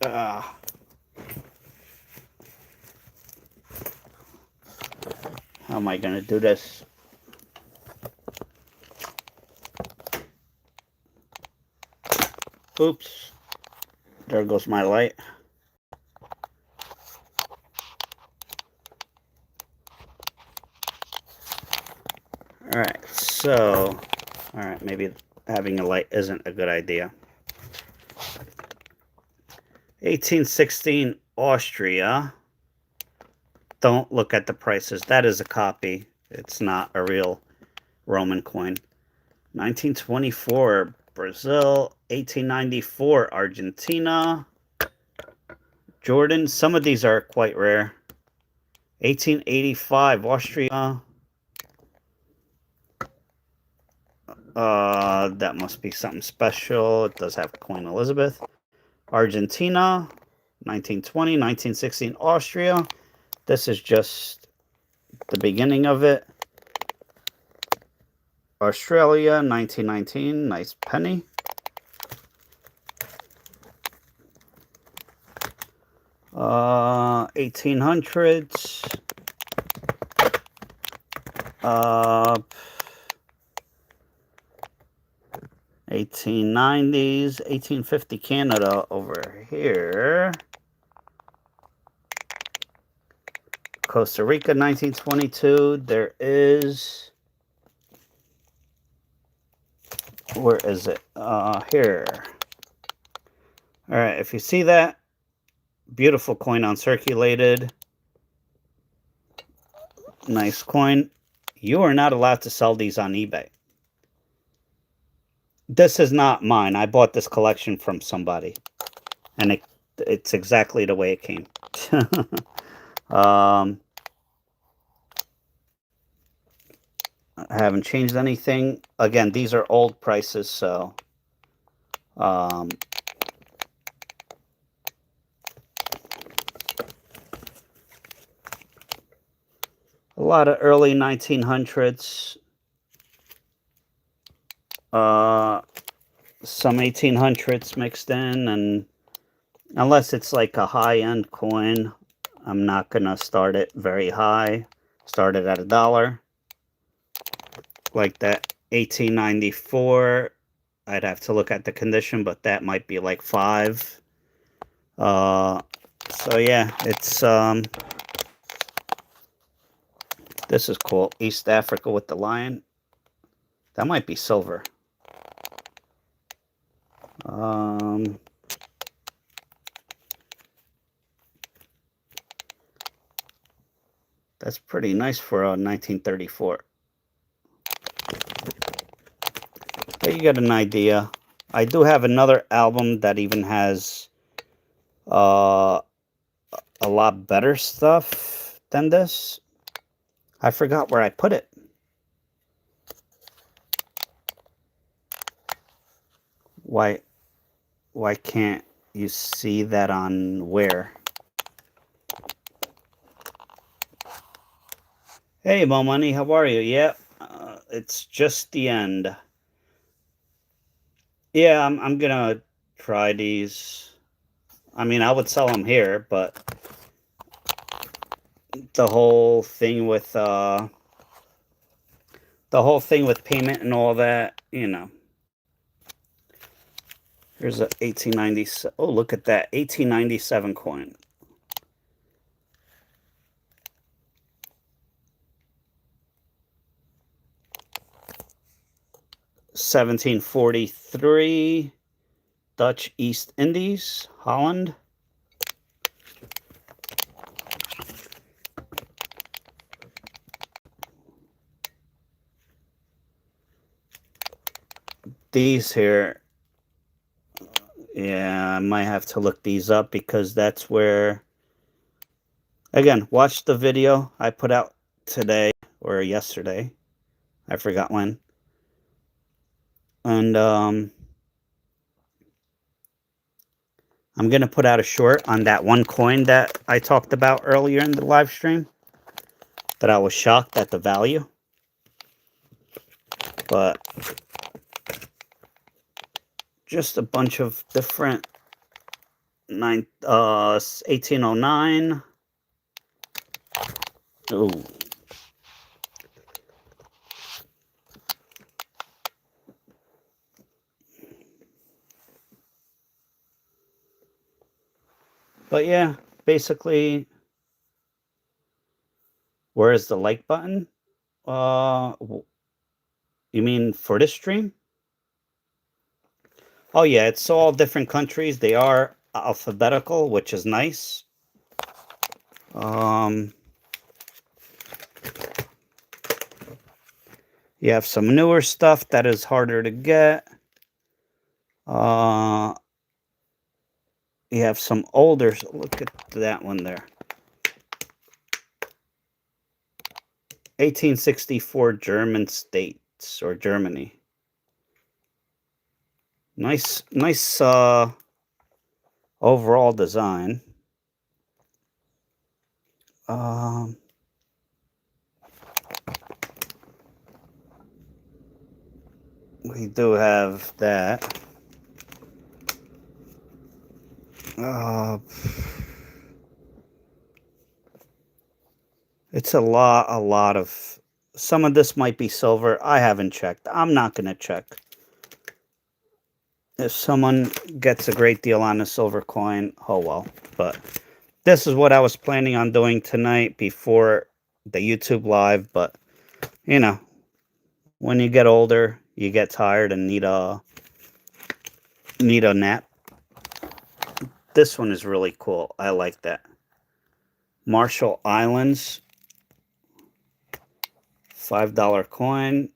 Uh, How am I going to do this? Oops. There goes my light. Alright, so... Alright, maybe having a light isn't a good idea. 1816 Austria. Don't look at the prices. That is a copy. It's not a real Roman coin. 1924 Brazil. 1894 Argentina. Jordan. Some of these are quite rare. 1885 Austria. That must be something special. It does have Queen Elizabeth. Argentina. 1920, 1916 Austria. This is just the beginning of it. Australia, 1919, nice penny. Uh, 1800s. 1890s, 1850 Canada over here. Costa Rica, 1922. There is... Where is it? Here. All right, if you see that, beautiful coin uncirculated. Nice coin. You are not allowed to sell these on eBay. This is not mine. I bought this collection from somebody. And it's exactly the way it came. I haven't changed anything. Again, these are old prices, so... a lot of early 1900s. Some 1800s mixed in, and unless it's like a high-end coin, I'm not gonna start it very high. Start it at $1. Like that 1894, I'd have to look at the condition, but that might be like $5. So yeah, it's this is cool. East Africa with the lion. That might be silver. That's pretty nice for a 1934. But you get an idea. I do have another album that even has a lot better stuff than this. I forgot where I put it. Why can't you see that on where? Hey, Mo Money, how are you? Yeah, it's just the end. Yeah, I'm gonna try these. I mean, I would sell them here, but the whole thing with payment and all that, you know. Here's a 1897. Oh, look at that 1897 coin. $1743 Dutch East Indies, Holland. These here, yeah, I might have to look these up because that's where, again, watch the video I put out today or yesterday. I forgot when. And I'm going to put out a short on that one coin that I talked about earlier in the live stream, that I was shocked at the value. But just a bunch of different 1809. Ooh. But yeah, basically, where is the like button? You mean for this stream? Oh yeah, it's all different countries. They are alphabetical, which is nice. You have some newer stuff that is harder to get. You have some older. Look at that one there. 1864 German states or Germany. Nice overall design. We do have that. It's a lot of. Some of this might be silver. I haven't checked. I'm not going to check. If someone gets a great deal on a silver coin, oh well. But this is what I was planning on doing tonight before the YouTube live. But, you know, when you get older, you get tired and need a nap. This one is really cool. I like that. Marshall Islands. $5 coin.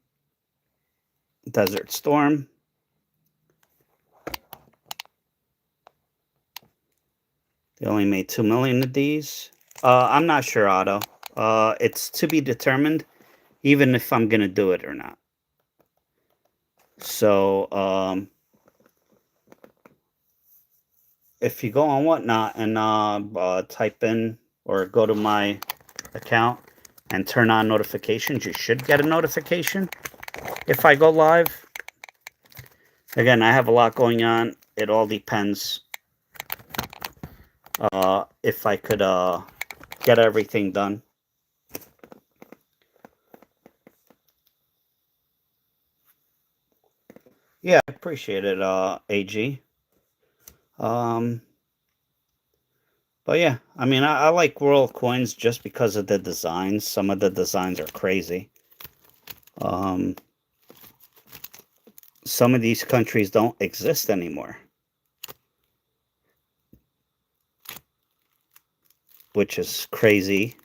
Desert Storm. They only made 2 million of these. I'm not sure, Otto. It's to be determined, even if I'm going to do it or not. So, if you go on Whatnot and type in or go to my account and turn on notifications, you should get a notification if I go live. Again, I have a lot going on. It all depends if I could get everything done. Yeah, I appreciate it, AG. But yeah, I mean, I like World Coins just because of the designs. Some of the designs are crazy. Some of these countries don't exist anymore, which is crazy.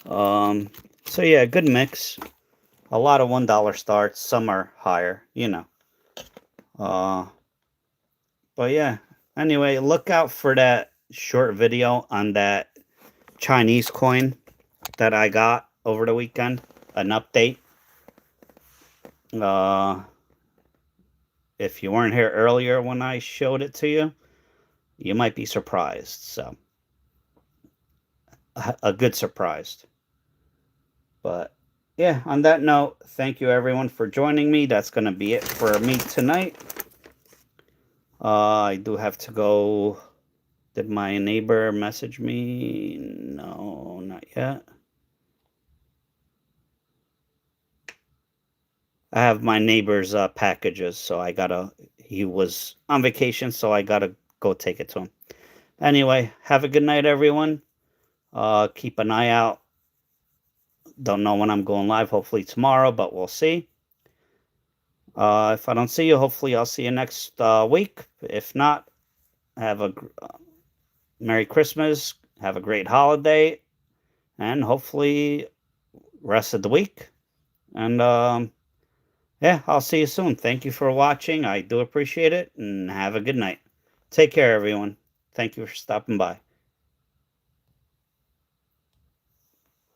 So yeah, good mix. A lot of $1 starts. Some are higher, you know. But yeah, anyway, look out for that short video on that Chinese coin that I got over the weekend. An update. If you weren't here earlier when I showed it to you, you might be surprised. So, a good surprise. But yeah, on that note, thank you everyone for joining me. That's going to be it for me tonight. I do have to go. Did my neighbor message me? No, not yet. I have my neighbor's packages, so he was on vacation, so I gotta go take it to him. Anyway, have a good night, everyone. Keep an eye out. Don't know when I'm going live. Hopefully tomorrow, but we'll see. If I don't see you, hopefully I'll see you next week. If not, have a Merry Christmas. Have a great holiday. And hopefully rest of the week. And yeah, I'll see you soon. Thank you for watching. I do appreciate it. And have a good night. Take care, everyone. Thank you for stopping by.